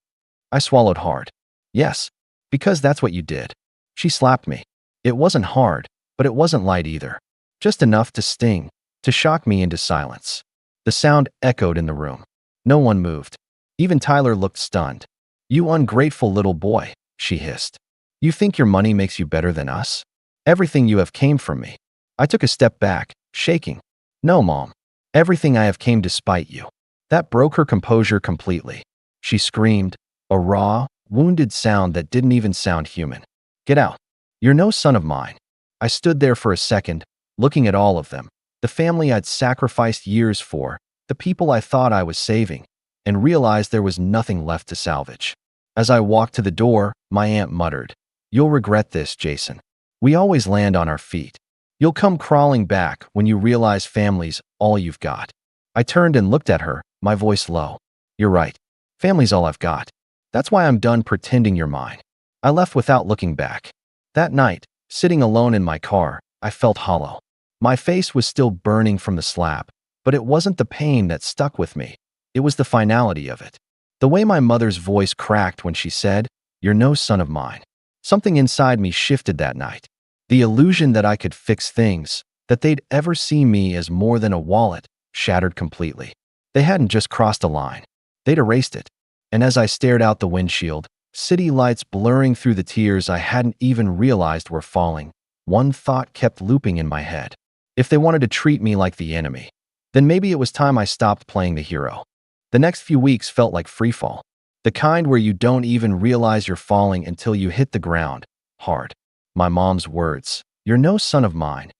I swallowed hard. "Yes, because that's what you did." She slapped me. It wasn't hard, but it wasn't light either. Just enough to sting, to shock me into silence. The sound echoed in the room. No one moved. Even Tyler looked stunned. "You ungrateful little boy," she hissed. "You think your money makes you better than us? Everything you have came from me." I took a step back, shaking. "No, Mom. Everything I have came despite you." That broke her composure completely. She screamed, a raw, wounded sound that didn't even sound human. "Get out. You're no son of mine." I stood there for a second, looking at all of them, the family I'd sacrificed years for, the people I thought I was saving, and realized there was nothing left to salvage. As I walked to the door, my aunt muttered, "You'll regret this, Jason. We always land on our feet. You'll come crawling back when you realize family's all you've got." I turned and looked at her, my voice low. "You're right. Family's all I've got. That's why I'm done pretending you're mine." I left without looking back. That night, sitting alone in my car, I felt hollow. My face was still burning from the slap, but it wasn't the pain that stuck with me. It was the finality of it. The way my mother's voice cracked when she said, "You're no son of mine." Something inside me shifted that night. The illusion that I could fix things, that they'd ever see me as more than a wallet, shattered completely. They hadn't just crossed a line. They'd erased it. And as I stared out the windshield, city lights blurring through the tears I hadn't even realized were falling, one thought kept looping in my head. If they wanted to treat me like the enemy, then maybe it was time I stopped playing the hero. The next few weeks felt like freefall. The kind where you don't even realize you're falling until you hit the ground, hard. My mom's words, "You're no son of mine,"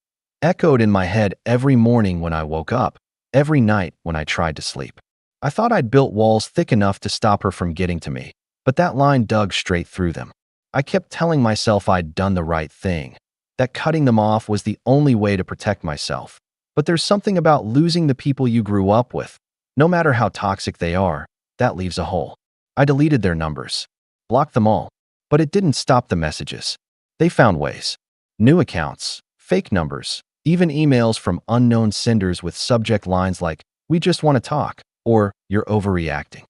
echoed in my head every morning when I woke up, every night when I tried to sleep. I thought I'd built walls thick enough to stop her from getting to me, but that line dug straight through them. I kept telling myself I'd done the right thing, that cutting them off was the only way to protect myself. But there's something about losing the people you grew up with, no matter how toxic they are, that leaves a hole. I deleted their numbers, blocked them all, but it didn't stop the messages. They found ways. New accounts, fake numbers, even emails from unknown senders with subject lines like, "We just want to talk," or "You're overreacting."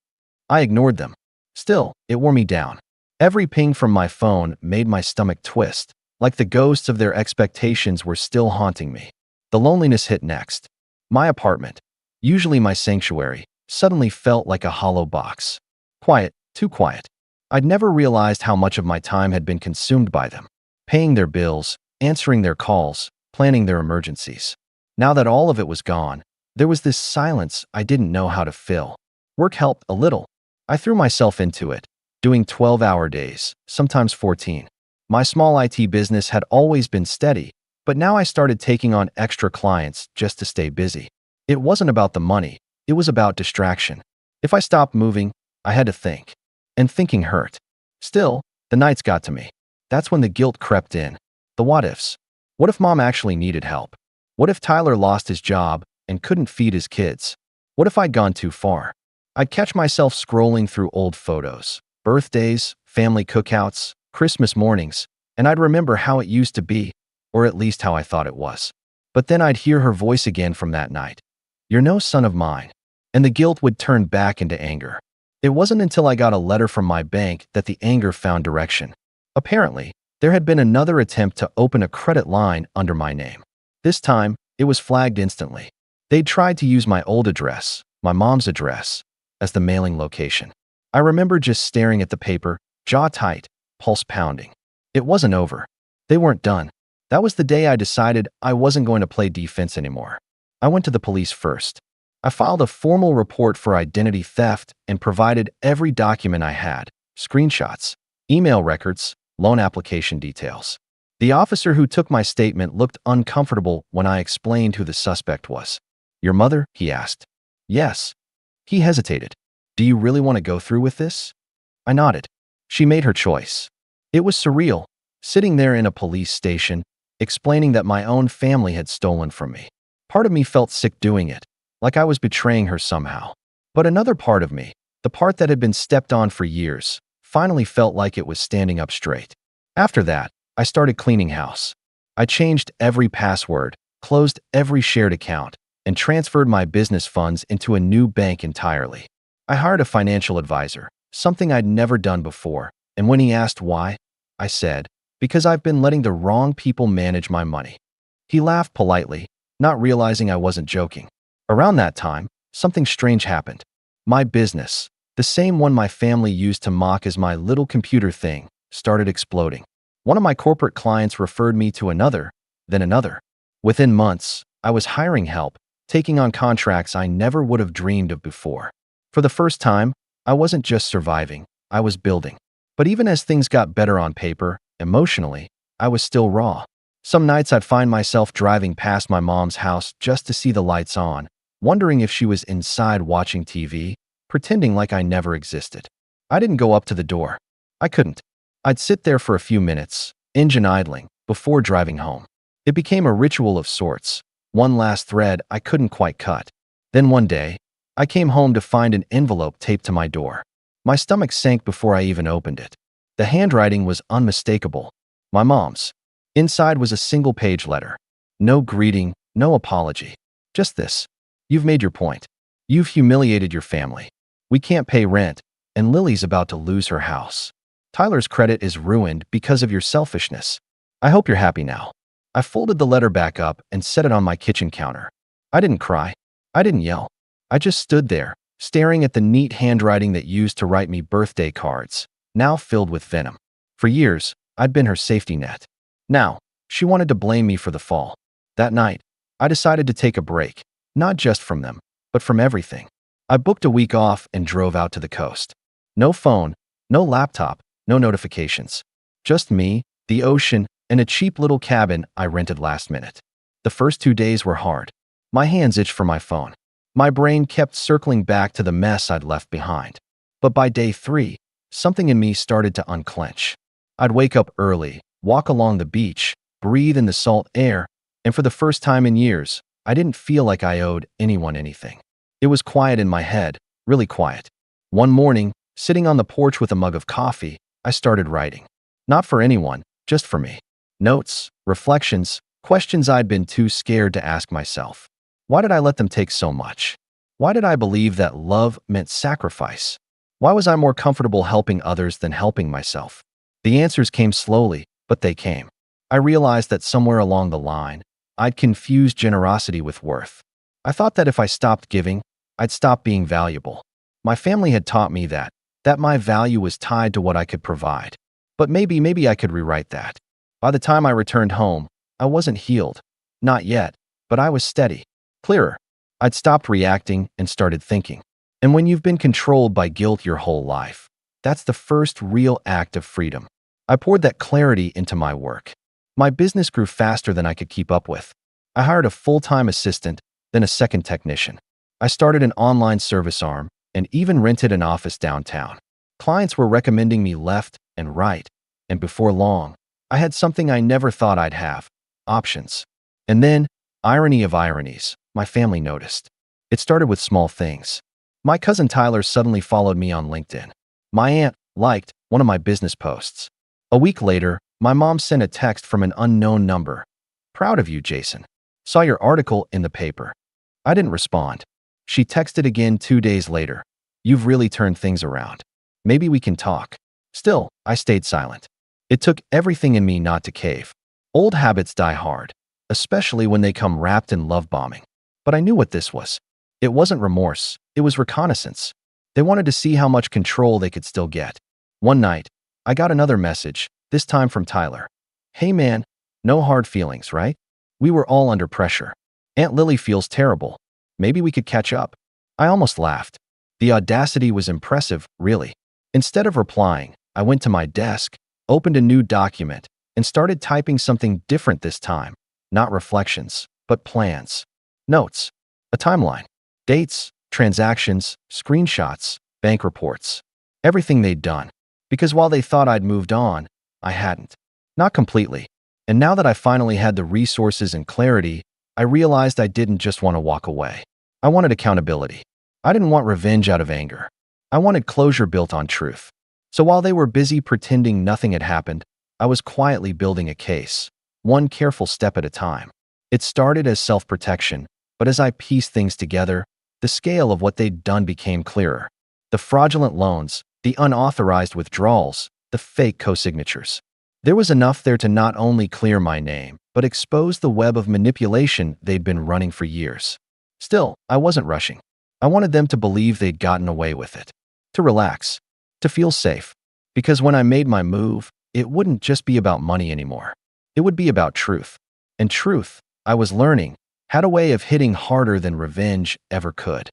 I ignored them. Still, it wore me down. Every ping from my phone made my stomach twist, like the ghosts of their expectations were still haunting me. The loneliness hit next. My apartment, usually my sanctuary, suddenly felt like a hollow box. Quiet, too quiet. I'd never realized how much of my time had been consumed by them, paying their bills, answering their calls, planning their emergencies. Now that all of it was gone, there was this silence I didn't know how to fill. Work helped a little. I threw myself into it, doing 12-hour days, sometimes 14. My small IT business had always been steady, but now I started taking on extra clients just to stay busy. It wasn't about the money, it was about distraction. If I stopped moving, I had to think. And thinking hurt. Still, the nights got to me. That's when the guilt crept in. The what-ifs. What if mom actually needed help? What if Tyler lost his job and couldn't feed his kids? What if I'd gone too far? I'd catch myself scrolling through old photos, birthdays, family cookouts, Christmas mornings, and I'd remember how it used to be, or at least how I thought it was. But then I'd hear her voice again from that night. "You're no son of mine." And the guilt would turn back into anger. It wasn't until I got a letter from my bank that the anger found direction. Apparently, there had been another attempt to open a credit line under my name. This time, it was flagged instantly. They'd tried to use my old address, my mom's address, as the mailing location. I remember just staring at the paper, jaw tight, pulse pounding. It wasn't over. They weren't done. That was the day I decided I wasn't going to play defense anymore. I went to the police first. I filed a formal report for identity theft and provided every document I had, screenshots, email records, loan application details. The officer who took my statement looked uncomfortable when I explained who the suspect was. "Your mother?" he asked. "Yes." He hesitated. "Do you really want to go through with this?" I nodded. She made her choice. It was surreal, sitting there in a police station, explaining that my own family had stolen from me. Part of me felt sick doing it, like I was betraying her somehow. But another part of me, the part that had been stepped on for years, finally felt like it was standing up straight. After that, I started cleaning house. I changed every password, closed every shared account, and transferred my business funds into a new bank entirely. I hired a financial advisor, something I'd never done before, and when he asked why, I said, "Because I've been letting the wrong people manage my money." He laughed politely, not realizing I wasn't joking. Around that time, something strange happened. My business, the same one my family used to mock as my little computer thing, started exploding. One of my corporate clients referred me to another, then another. Within months, I was hiring help, taking on contracts I never would have dreamed of before. For the first time, I wasn't just surviving, I was building. But even as things got better on paper, emotionally, I was still raw. Some nights I'd find myself driving past my mom's house just to see the lights on, wondering if she was inside watching TV, pretending like I never existed. I didn't go up to the door. I couldn't. I'd sit there for a few minutes, engine idling, before driving home. It became a ritual of sorts, one last thread I couldn't quite cut. Then one day, I came home to find an envelope taped to my door. My stomach sank before I even opened it. The handwriting was unmistakable. My mom's. Inside was a single-page letter. No greeting, no apology. Just this. "You've made your point. You've humiliated your family. We can't pay rent, and Lily's about to lose her house. Tyler's credit is ruined because of your selfishness. I hope you're happy now." I folded the letter back up and set it on my kitchen counter. I didn't cry. I didn't yell. I just stood there, staring at the neat handwriting that used to write me birthday cards, now filled with venom. For years, I'd been her safety net. Now, she wanted to blame me for the fall. That night, I decided to take a break, not just from them, but from everything. I booked a week off and drove out to the coast. No phone, no laptop, no notifications. Just me, the ocean, and a cheap little cabin I rented last minute. The first 2 days were hard. My hands itched for my phone. My brain kept circling back to the mess I'd left behind. But by day 3, something in me started to unclench. I'd wake up early, walk along the beach, breathe in the salt air, and for the first time in years, I didn't feel like I owed anyone anything. It was quiet in my head, really quiet. One morning, sitting on the porch with a mug of coffee, I started writing. Not for anyone, just for me. Notes, reflections, questions I'd been too scared to ask myself. Why did I let them take so much? Why did I believe that love meant sacrifice? Why was I more comfortable helping others than helping myself? The answers came slowly, but they came. I realized that somewhere along the line, I'd confused generosity with worth. I thought that if I stopped giving, I'd stop being valuable. My family had taught me that my value was tied to what I could provide. But maybe I could rewrite that. By the time I returned home, I wasn't healed. Not yet, but I was steady, clearer. I'd stopped reacting and started thinking. And when you've been controlled by guilt your whole life, that's the first real act of freedom. I poured that clarity into my work. My business grew faster than I could keep up with. I hired a full-time assistant, then a second technician. I started an online service arm and even rented an office downtown. Clients were recommending me left and right, and before long, I had something I never thought I'd have: options. And then, irony of ironies, my family noticed. It started with small things. My cousin Tyler suddenly followed me on LinkedIn. My aunt liked one of my business posts. A week later, my mom sent a text from an unknown number. "Proud of you, Jason. Saw your article in the paper." I didn't respond. She texted again 2 days later. "You've really turned things around. Maybe we can talk." Still, I stayed silent. It took everything in me not to cave. Old habits die hard, especially when they come wrapped in love bombing. But I knew what this was. It wasn't remorse, it was reconnaissance. They wanted to see how much control they could still get. One night, I got another message, this time from Tyler. "Hey man, no hard feelings, right? We were all under pressure. Aunt Lily feels terrible. Maybe we could catch up." I almost laughed. The audacity was impressive, really. Instead of replying, I went to my desk, opened a new document, and started typing something different this time. Not reflections, but plans. Notes. A timeline. Dates, transactions, screenshots, bank reports. Everything they'd done. Because while they thought I'd moved on, I hadn't. Not completely. And now that I finally had the resources and clarity, I realized I didn't just want to walk away. I wanted accountability. I didn't want revenge out of anger. I wanted closure built on truth. So while they were busy pretending nothing had happened, I was quietly building a case, one careful step at a time. It started as self-protection, but as I pieced things together, the scale of what they'd done became clearer. The fraudulent loans, the unauthorized withdrawals, the fake co-signatures. There was enough there to not only clear my name, but expose the web of manipulation they'd been running for years. Still, I wasn't rushing. I wanted them to believe they'd gotten away with it. To relax. To feel safe. Because when I made my move, it wouldn't just be about money anymore. It would be about truth. And truth, I was learning, had a way of hitting harder than revenge ever could.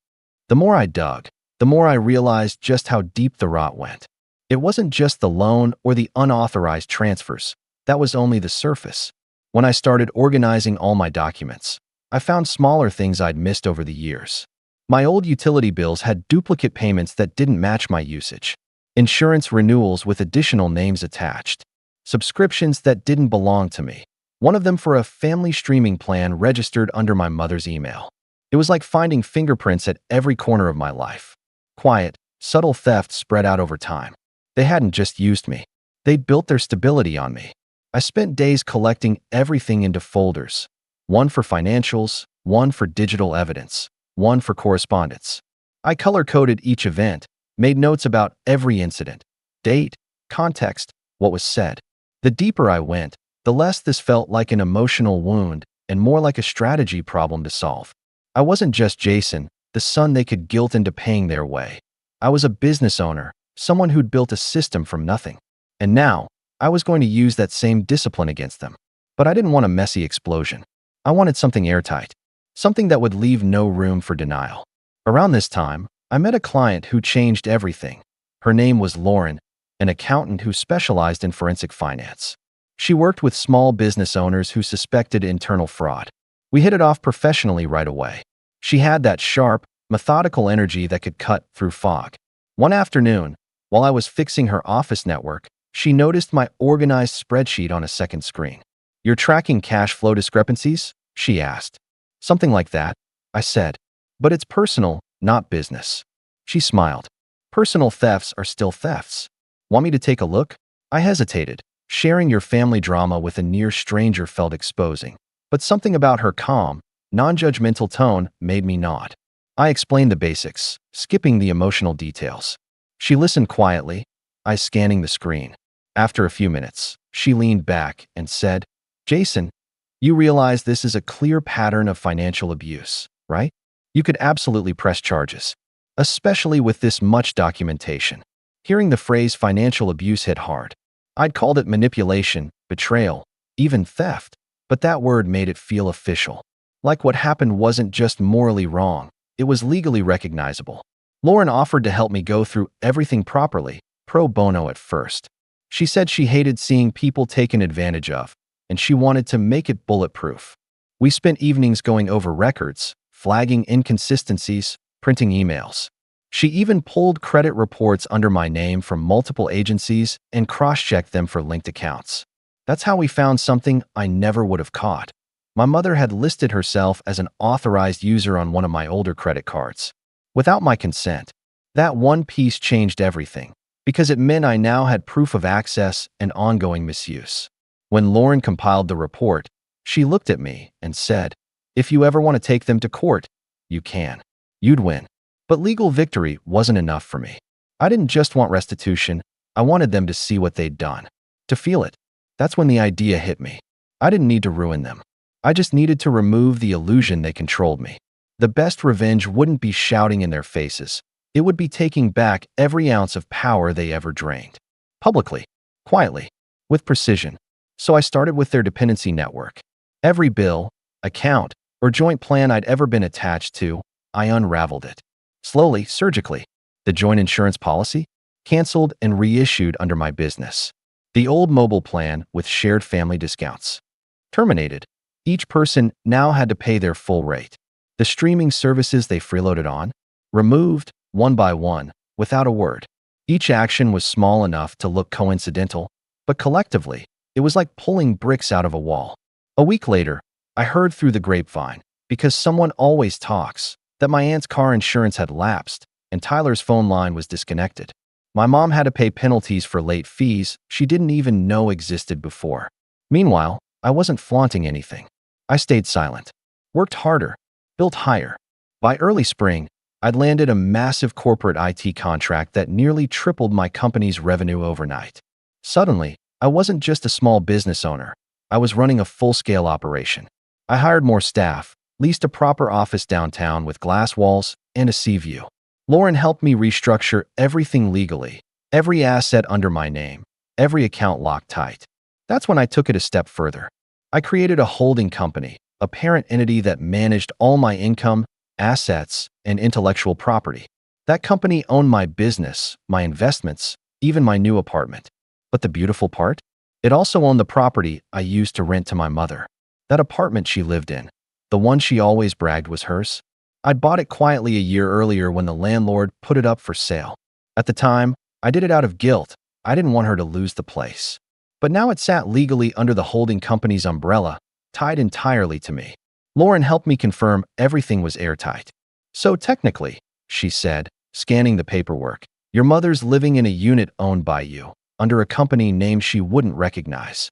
The more I dug, the more I realized just how deep the rot went. It wasn't just the loan or the unauthorized transfers. That was only the surface. When I started organizing all my documents, I found smaller things I'd missed over the years. My old utility bills had duplicate payments that didn't match my usage. Insurance renewals with additional names attached. Subscriptions that didn't belong to me. One of them for a family streaming plan registered under my mother's email. It was like finding fingerprints at every corner of my life. Quiet, subtle theft spread out over time. They hadn't just used me. They'd built their stability on me. I spent days collecting everything into folders. One for financials, one for digital evidence, one for correspondence. I color-coded each event, made notes about every incident, date, context, what was said. The deeper I went, the less this felt like an emotional wound and more like a strategy problem to solve. I wasn't just Jason, the son they could guilt into paying their way. I was a business owner, someone who'd built a system from nothing. And now, I was going to use that same discipline against them. But I didn't want a messy explosion. I wanted something airtight. Something that would leave no room for denial. Around this time, I met a client who changed everything. Her name was Lauren, an accountant who specialized in forensic finance. She worked with small business owners who suspected internal fraud. We hit it off professionally right away. She had that sharp, methodical energy that could cut through fog. One afternoon, while I was fixing her office network, she noticed my organized spreadsheet on a second screen. "You're tracking cash flow discrepancies?" she asked. "Something like that," I said. "But it's personal, not business." She smiled. "Personal thefts are still thefts. Want me to take a look?" I hesitated. Sharing your family drama with a near stranger felt exposing. But something about her calm, non-judgmental tone made me nod. I explained the basics, skipping the emotional details. She listened quietly, eyes scanning the screen. After a few minutes, she leaned back and said, "Jason, you realize this is a clear pattern of financial abuse, right? You could absolutely press charges, especially with this much documentation." Hearing the phrase financial abuse hit hard. I'd called it manipulation, betrayal, even theft, but that word made it feel official. Like what happened wasn't just morally wrong, it was legally recognizable. Lauren offered to help me go through everything properly, pro bono at first. She said she hated seeing people taken advantage of, and she wanted to make it bulletproof. We spent evenings going over records, flagging inconsistencies, printing emails. She even pulled credit reports under my name from multiple agencies and cross-checked them for linked accounts. That's how we found something I never would have caught. My mother had listed herself as an authorized user on one of my older credit cards. Without my consent, that one piece changed everything, because it meant I now had proof of access and ongoing misuse. When Lauren compiled the report, she looked at me and said, "If you ever want to take them to court, you can. You'd win." But legal victory wasn't enough for me. I didn't just want restitution, I wanted them to see what they'd done, to feel it. That's when the idea hit me. I didn't need to ruin them. I just needed to remove the illusion they controlled me. The best revenge wouldn't be shouting in their faces. It would be taking back every ounce of power they ever drained. Publicly, quietly, with precision. So I started with their dependency network. Every bill, account, or joint plan I'd ever been attached to, I unraveled it. Slowly, surgically. The joint insurance policy? Canceled and reissued under my business. The old mobile plan with shared family discounts. Terminated. Each person now had to pay their full rate. The streaming services they freeloaded on? Removed, one by one, without a word. Each action was small enough to look coincidental, but collectively, it was like pulling bricks out of a wall. A week later, I heard through the grapevine, because someone always talks, that my aunt's car insurance had lapsed and Tyler's phone line was disconnected. My mom had to pay penalties for late fees she didn't even know existed before. Meanwhile, I wasn't flaunting anything. I stayed silent, worked harder, built higher. By early spring, I'd landed a massive corporate IT contract that nearly tripled my company's revenue overnight. Suddenly, I wasn't just a small business owner. I was running a full-scale operation. I hired more staff, leased a proper office downtown with glass walls and a sea view. Lauren helped me restructure everything legally, every asset under my name, every account locked tight. That's when I took it a step further. I created a holding company, a parent entity that managed all my income, assets, and intellectual property. That company owned my business, my investments, even my new apartment. But the beautiful part? It also owned the property I used to rent to my mother. That apartment she lived in, the one she always bragged was hers. I'd bought it quietly a year earlier when the landlord put it up for sale. At the time, I did it out of guilt. I didn't want her to lose the place. But now it sat legally under the holding company's umbrella, tied entirely to me. Lauren helped me confirm everything was airtight. "So technically," she said, scanning the paperwork, "your mother's living in a unit owned by you, under a company name she wouldn't recognize."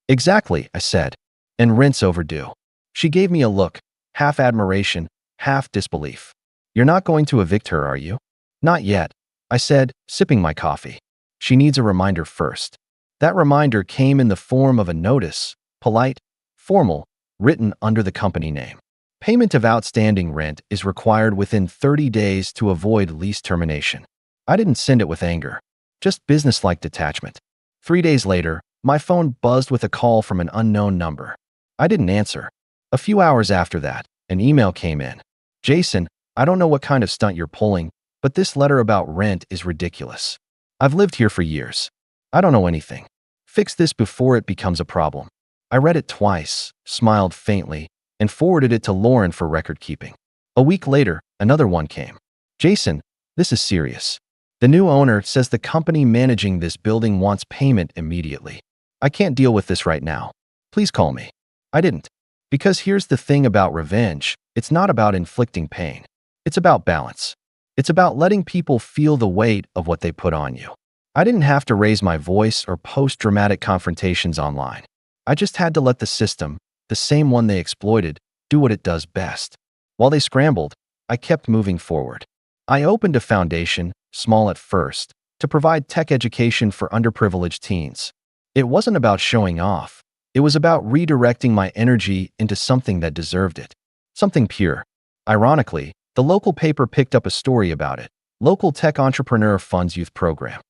"Exactly," I said, "and rent's overdue." She gave me a look, half admiration, half disbelief. "You're not going to evict her, are you?" "Not yet," I said, sipping my coffee. "She needs a reminder first." That reminder came in the form of a notice, polite, formal, written under the company name. Payment of outstanding rent is required within 30 days to avoid lease termination. I didn't send it with anger, just businesslike detachment. 3 days later, my phone buzzed with a call from an unknown number. I didn't answer. A few hours after that, an email came in. "Jason, I don't know what kind of stunt you're pulling, but this letter about rent is ridiculous. I've lived here for years. I don't know anything. Fix this before it becomes a problem." I read it twice, smiled faintly, and forwarded it to Lauren for record keeping. A week later, another one came. "Jason, this is serious. The new owner says the company managing this building wants payment immediately. I can't deal with this right now. Please call me." I didn't. Because here's the thing about revenge, it's not about inflicting pain. It's about balance. It's about letting people feel the weight of what they put on you. I didn't have to raise my voice or post dramatic confrontations online. I just had to let the system, the same one they exploited, do what it does best. While they scrambled, I kept moving forward. I opened a foundation, small at first, to provide tech education for underprivileged teens. It wasn't about showing off. It was about redirecting my energy into something that deserved it. Something pure. Ironically, the local paper picked up a story about it. Local tech entrepreneur funds youth program.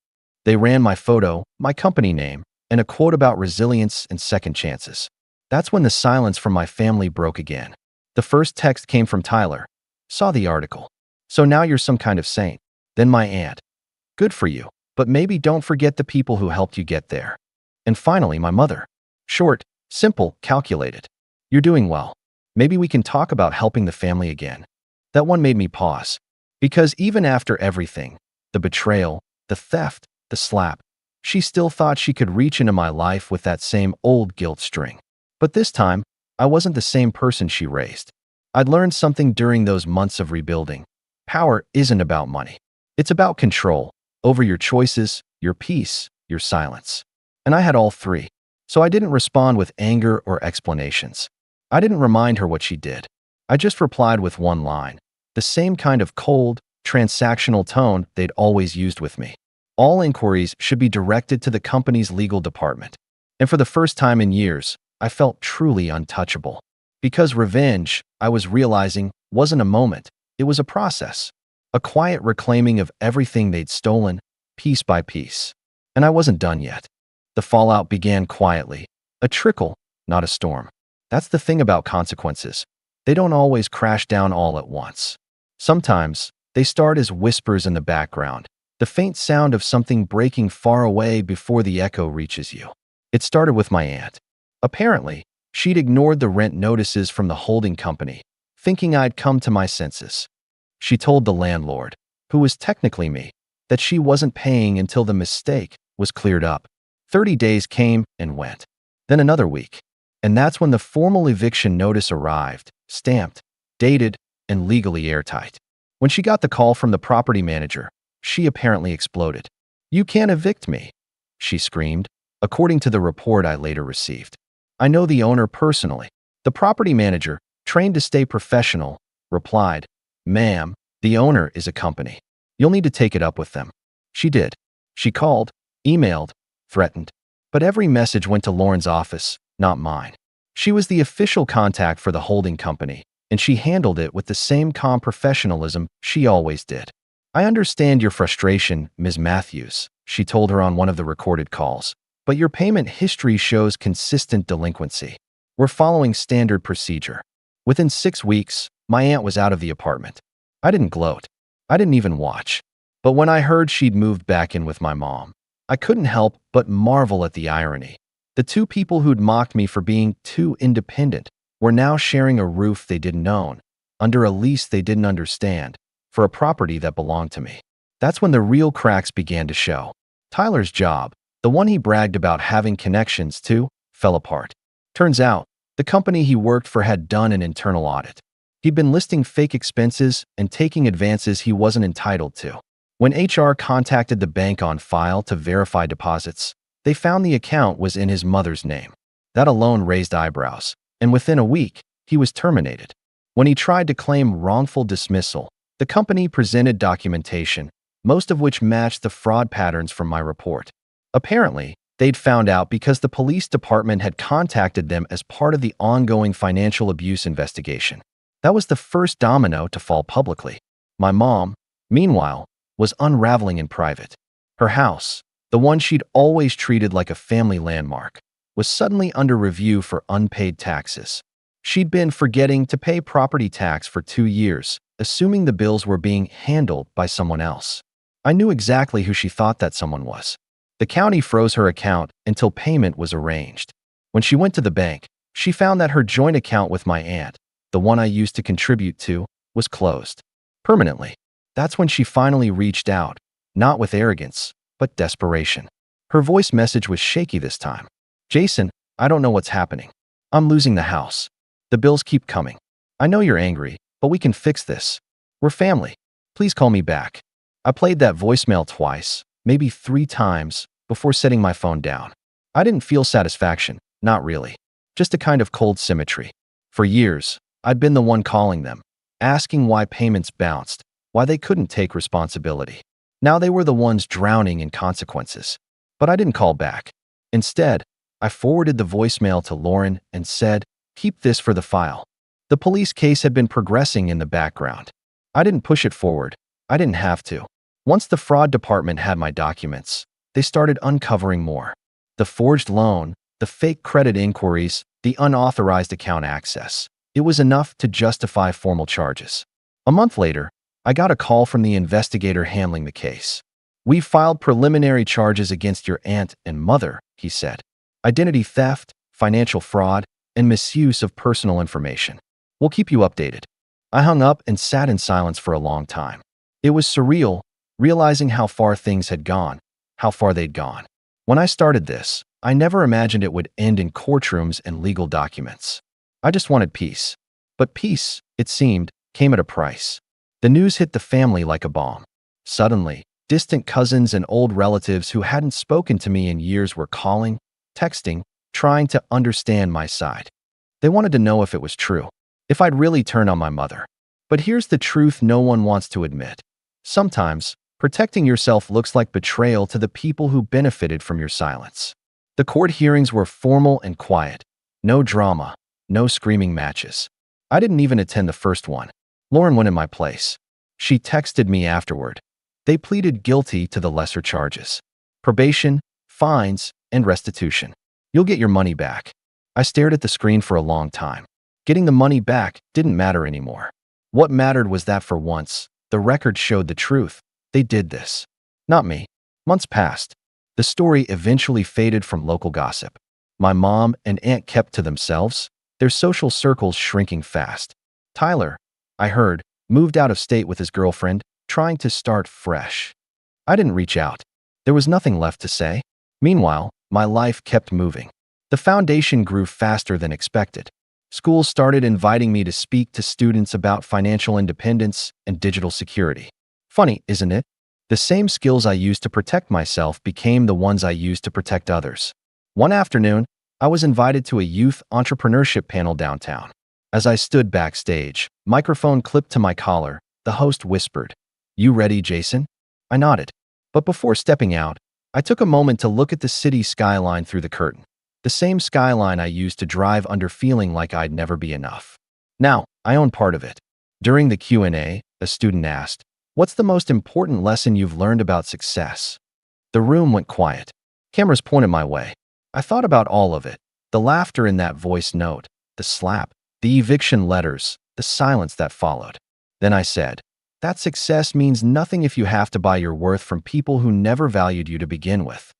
They ran my photo, my company name, and a quote about resilience and second chances. That's when the silence from my family broke again. The first text came from Tyler. Saw the article. So now you're some kind of saint. Then my aunt. Good for you, but maybe don't forget the people who helped you get there. And finally, my mother. Short, simple, calculated. You're doing well. Maybe we can talk about helping the family again. That one made me pause. Because even after everything, the betrayal, the theft, the slap, she still thought she could reach into my life with that same old guilt string. But this time, I wasn't the same person she raised. I'd learned something during those months of rebuilding. Power isn't about money. It's about control over your choices, your peace, your silence. And I had all three. So I didn't respond with anger or explanations. I didn't remind her what she did. I just replied with one line, the same kind of cold, transactional tone they'd always used with me. All inquiries should be directed to the company's legal department. And for the first time in years, I felt truly untouchable. Because revenge, I was realizing, wasn't a moment, it was a process. A quiet reclaiming of everything they'd stolen, piece by piece. And I wasn't done yet. The fallout began quietly, a trickle, not a storm. That's the thing about consequences. They don't always crash down all at once. Sometimes, they start as whispers in the background, the faint sound of something breaking far away before the echo reaches you. It started with my aunt. Apparently, she'd ignored the rent notices from the holding company, thinking I'd come to my senses. She told the landlord, who was technically me, that she wasn't paying until the mistake was cleared up. 30 days came and went. Then another week. And that's when the formal eviction notice arrived, stamped, dated, and legally airtight. When she got the call from the property manager, she apparently exploded. "You can't evict me," she screamed, according to the report I later received. I know the owner personally. The property manager, trained to stay professional, replied, "Ma'am, the owner is a company. You'll need to take it up with them." She did. She called, emailed, threatened. But every message went to Lauren's office, not mine. She was the official contact for the holding company, and she handled it with the same calm professionalism she always did. "I understand your frustration, Ms. Matthews," she told her on one of the recorded calls, "but your payment history shows consistent delinquency. We're following standard procedure." Within 6 weeks, my aunt was out of the apartment. I didn't gloat. I didn't even watch. But when I heard she'd moved back in with my mom, I couldn't help but marvel at the irony. The two people who'd mocked me for being too independent were now sharing a roof they didn't own, under a lease they didn't understand, for a property that belonged to me. That's when the real cracks began to show. Tyler's job, the one he bragged about having connections to, fell apart. Turns out, the company he worked for had done an internal audit. He'd been listing fake expenses and taking advances he wasn't entitled to. When HR contacted the bank on file to verify deposits, they found the account was in his mother's name. That alone raised eyebrows, and within a week, he was terminated. When he tried to claim wrongful dismissal, the company presented documentation, most of which matched the fraud patterns from my report. Apparently, they'd found out because the police department had contacted them as part of the ongoing financial abuse investigation. That was the first domino to fall publicly. My mom, meanwhile, was unraveling in private. Her house, the one she'd always treated like a family landmark, was suddenly under review for unpaid taxes. She'd been forgetting to pay property tax for 2 years, assuming the bills were being handled by someone else. I knew exactly who she thought that someone was. The county froze her account until payment was arranged. When she went to the bank, she found that her joint account with my aunt, the one I used to contribute to, was closed. Permanently. That's when she finally reached out, not with arrogance, but desperation. Her voice message was shaky this time. "Jason, I don't know what's happening. I'm losing the house. The bills keep coming. I know you're angry, but we can fix this. We're family. Please call me back." I played that voicemail twice, maybe 3 times, before setting my phone down. I didn't feel satisfaction, not really. Just a kind of cold symmetry. For years, I'd been the one calling them, asking why payments bounced, why they couldn't take responsibility. Now they were the ones drowning in consequences. But I didn't call back. Instead, I forwarded the voicemail to Lauren and said, "Keep this for the file." The police case had been progressing in the background. I didn't push it forward. I didn't have to. Once the fraud department had my documents, they started uncovering more. The forged loan, the fake credit inquiries, the unauthorized account access. It was enough to justify formal charges. A month later, I got a call from the investigator handling the case. "We filed preliminary charges against your aunt and mother," he said. "Identity theft, financial fraud, and misuse of personal information. We'll keep you updated." I hung up and sat in silence for a long time. It was surreal, realizing how far things had gone, how far they'd gone. When I started this, I never imagined it would end in courtrooms and legal documents. I just wanted peace. But peace, it seemed, came at a price. The news hit the family like a bomb. Suddenly, distant cousins and old relatives who hadn't spoken to me in years were calling, texting, trying to understand my side. They wanted to know if it was true, if I'd really turned on my mother. But here's the truth no one wants to admit. Sometimes, protecting yourself looks like betrayal to the people who benefited from your silence. The court hearings were formal and quiet. No drama, no screaming matches. I didn't even attend the first one. Lauren went in my place. She texted me afterward. They pleaded guilty to the lesser charges: probation, fines, and restitution. "You'll get your money back." I stared at the screen for a long time. Getting the money back didn't matter anymore. What mattered was that for once, the record showed the truth. They did this. Not me. Months passed. The story eventually faded from local gossip. My mom and aunt kept to themselves, their social circles shrinking fast. Tyler, I heard, moved out of state with his girlfriend, trying to start fresh. I didn't reach out. There was nothing left to say. Meanwhile, my life kept moving. The foundation grew faster than expected. Schools started inviting me to speak to students about financial independence and digital security. Funny, isn't it? The same skills I used to protect myself became the ones I used to protect others. One afternoon, I was invited to a youth entrepreneurship panel downtown. As I stood backstage, microphone clipped to my collar, the host whispered, "You ready, Jason?" I nodded. But before stepping out, I took a moment to look at the city skyline through the curtain. The same skyline I used to drive under, feeling like I'd never be enough. Now, I own part of it. During the Q&A, a student asked, "What's the most important lesson you've learned about success?" The room went quiet. Cameras pointed my way. I thought about all of it. The laughter in that voice note, the slap, the eviction letters, the silence that followed. Then I said, "That success means nothing if you have to buy your worth from people who never valued you to begin with."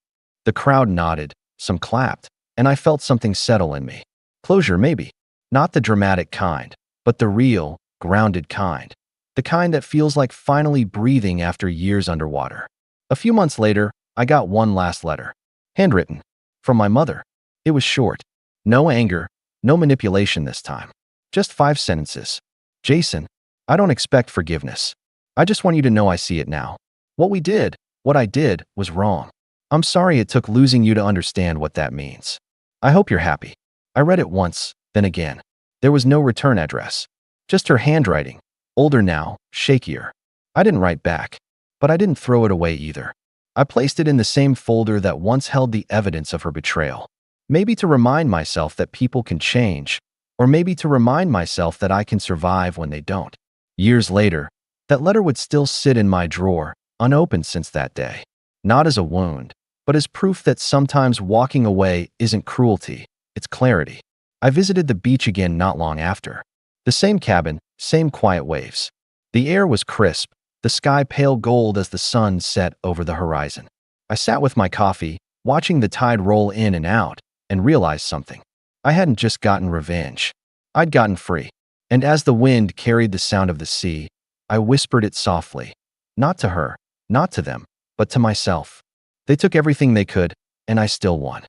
The crowd nodded, some clapped, and I felt something settle in me. Closure, maybe. Not the dramatic kind, but the real, grounded kind. The kind that feels like finally breathing after years underwater. A few months later, I got one last letter. Handwritten. From my mother. It was short. No anger, no manipulation this time. Just 5 sentences. "Jason, I don't expect forgiveness. I just want you to know I see it now. What I did, was wrong. I'm sorry it took losing you to understand what that means. I hope you're happy." I read it once, then again. There was no return address. Just her handwriting. Older now, shakier. I didn't write back, but I didn't throw it away either. I placed it in the same folder that once held the evidence of her betrayal. Maybe to remind myself that people can change, or maybe to remind myself that I can survive when they don't. Years later, that letter would still sit in my drawer, unopened since that day. Not as a wound, but as proof that sometimes walking away isn't cruelty, it's clarity. I visited the beach again not long after. The same cabin, same quiet waves. The air was crisp, the sky pale gold as the sun set over the horizon. I sat with my coffee, watching the tide roll in and out, and realized something. I hadn't just gotten revenge. I'd gotten free. And as the wind carried the sound of the sea, I whispered it softly. Not to her, not to them, but to myself. They took everything they could, and I still won.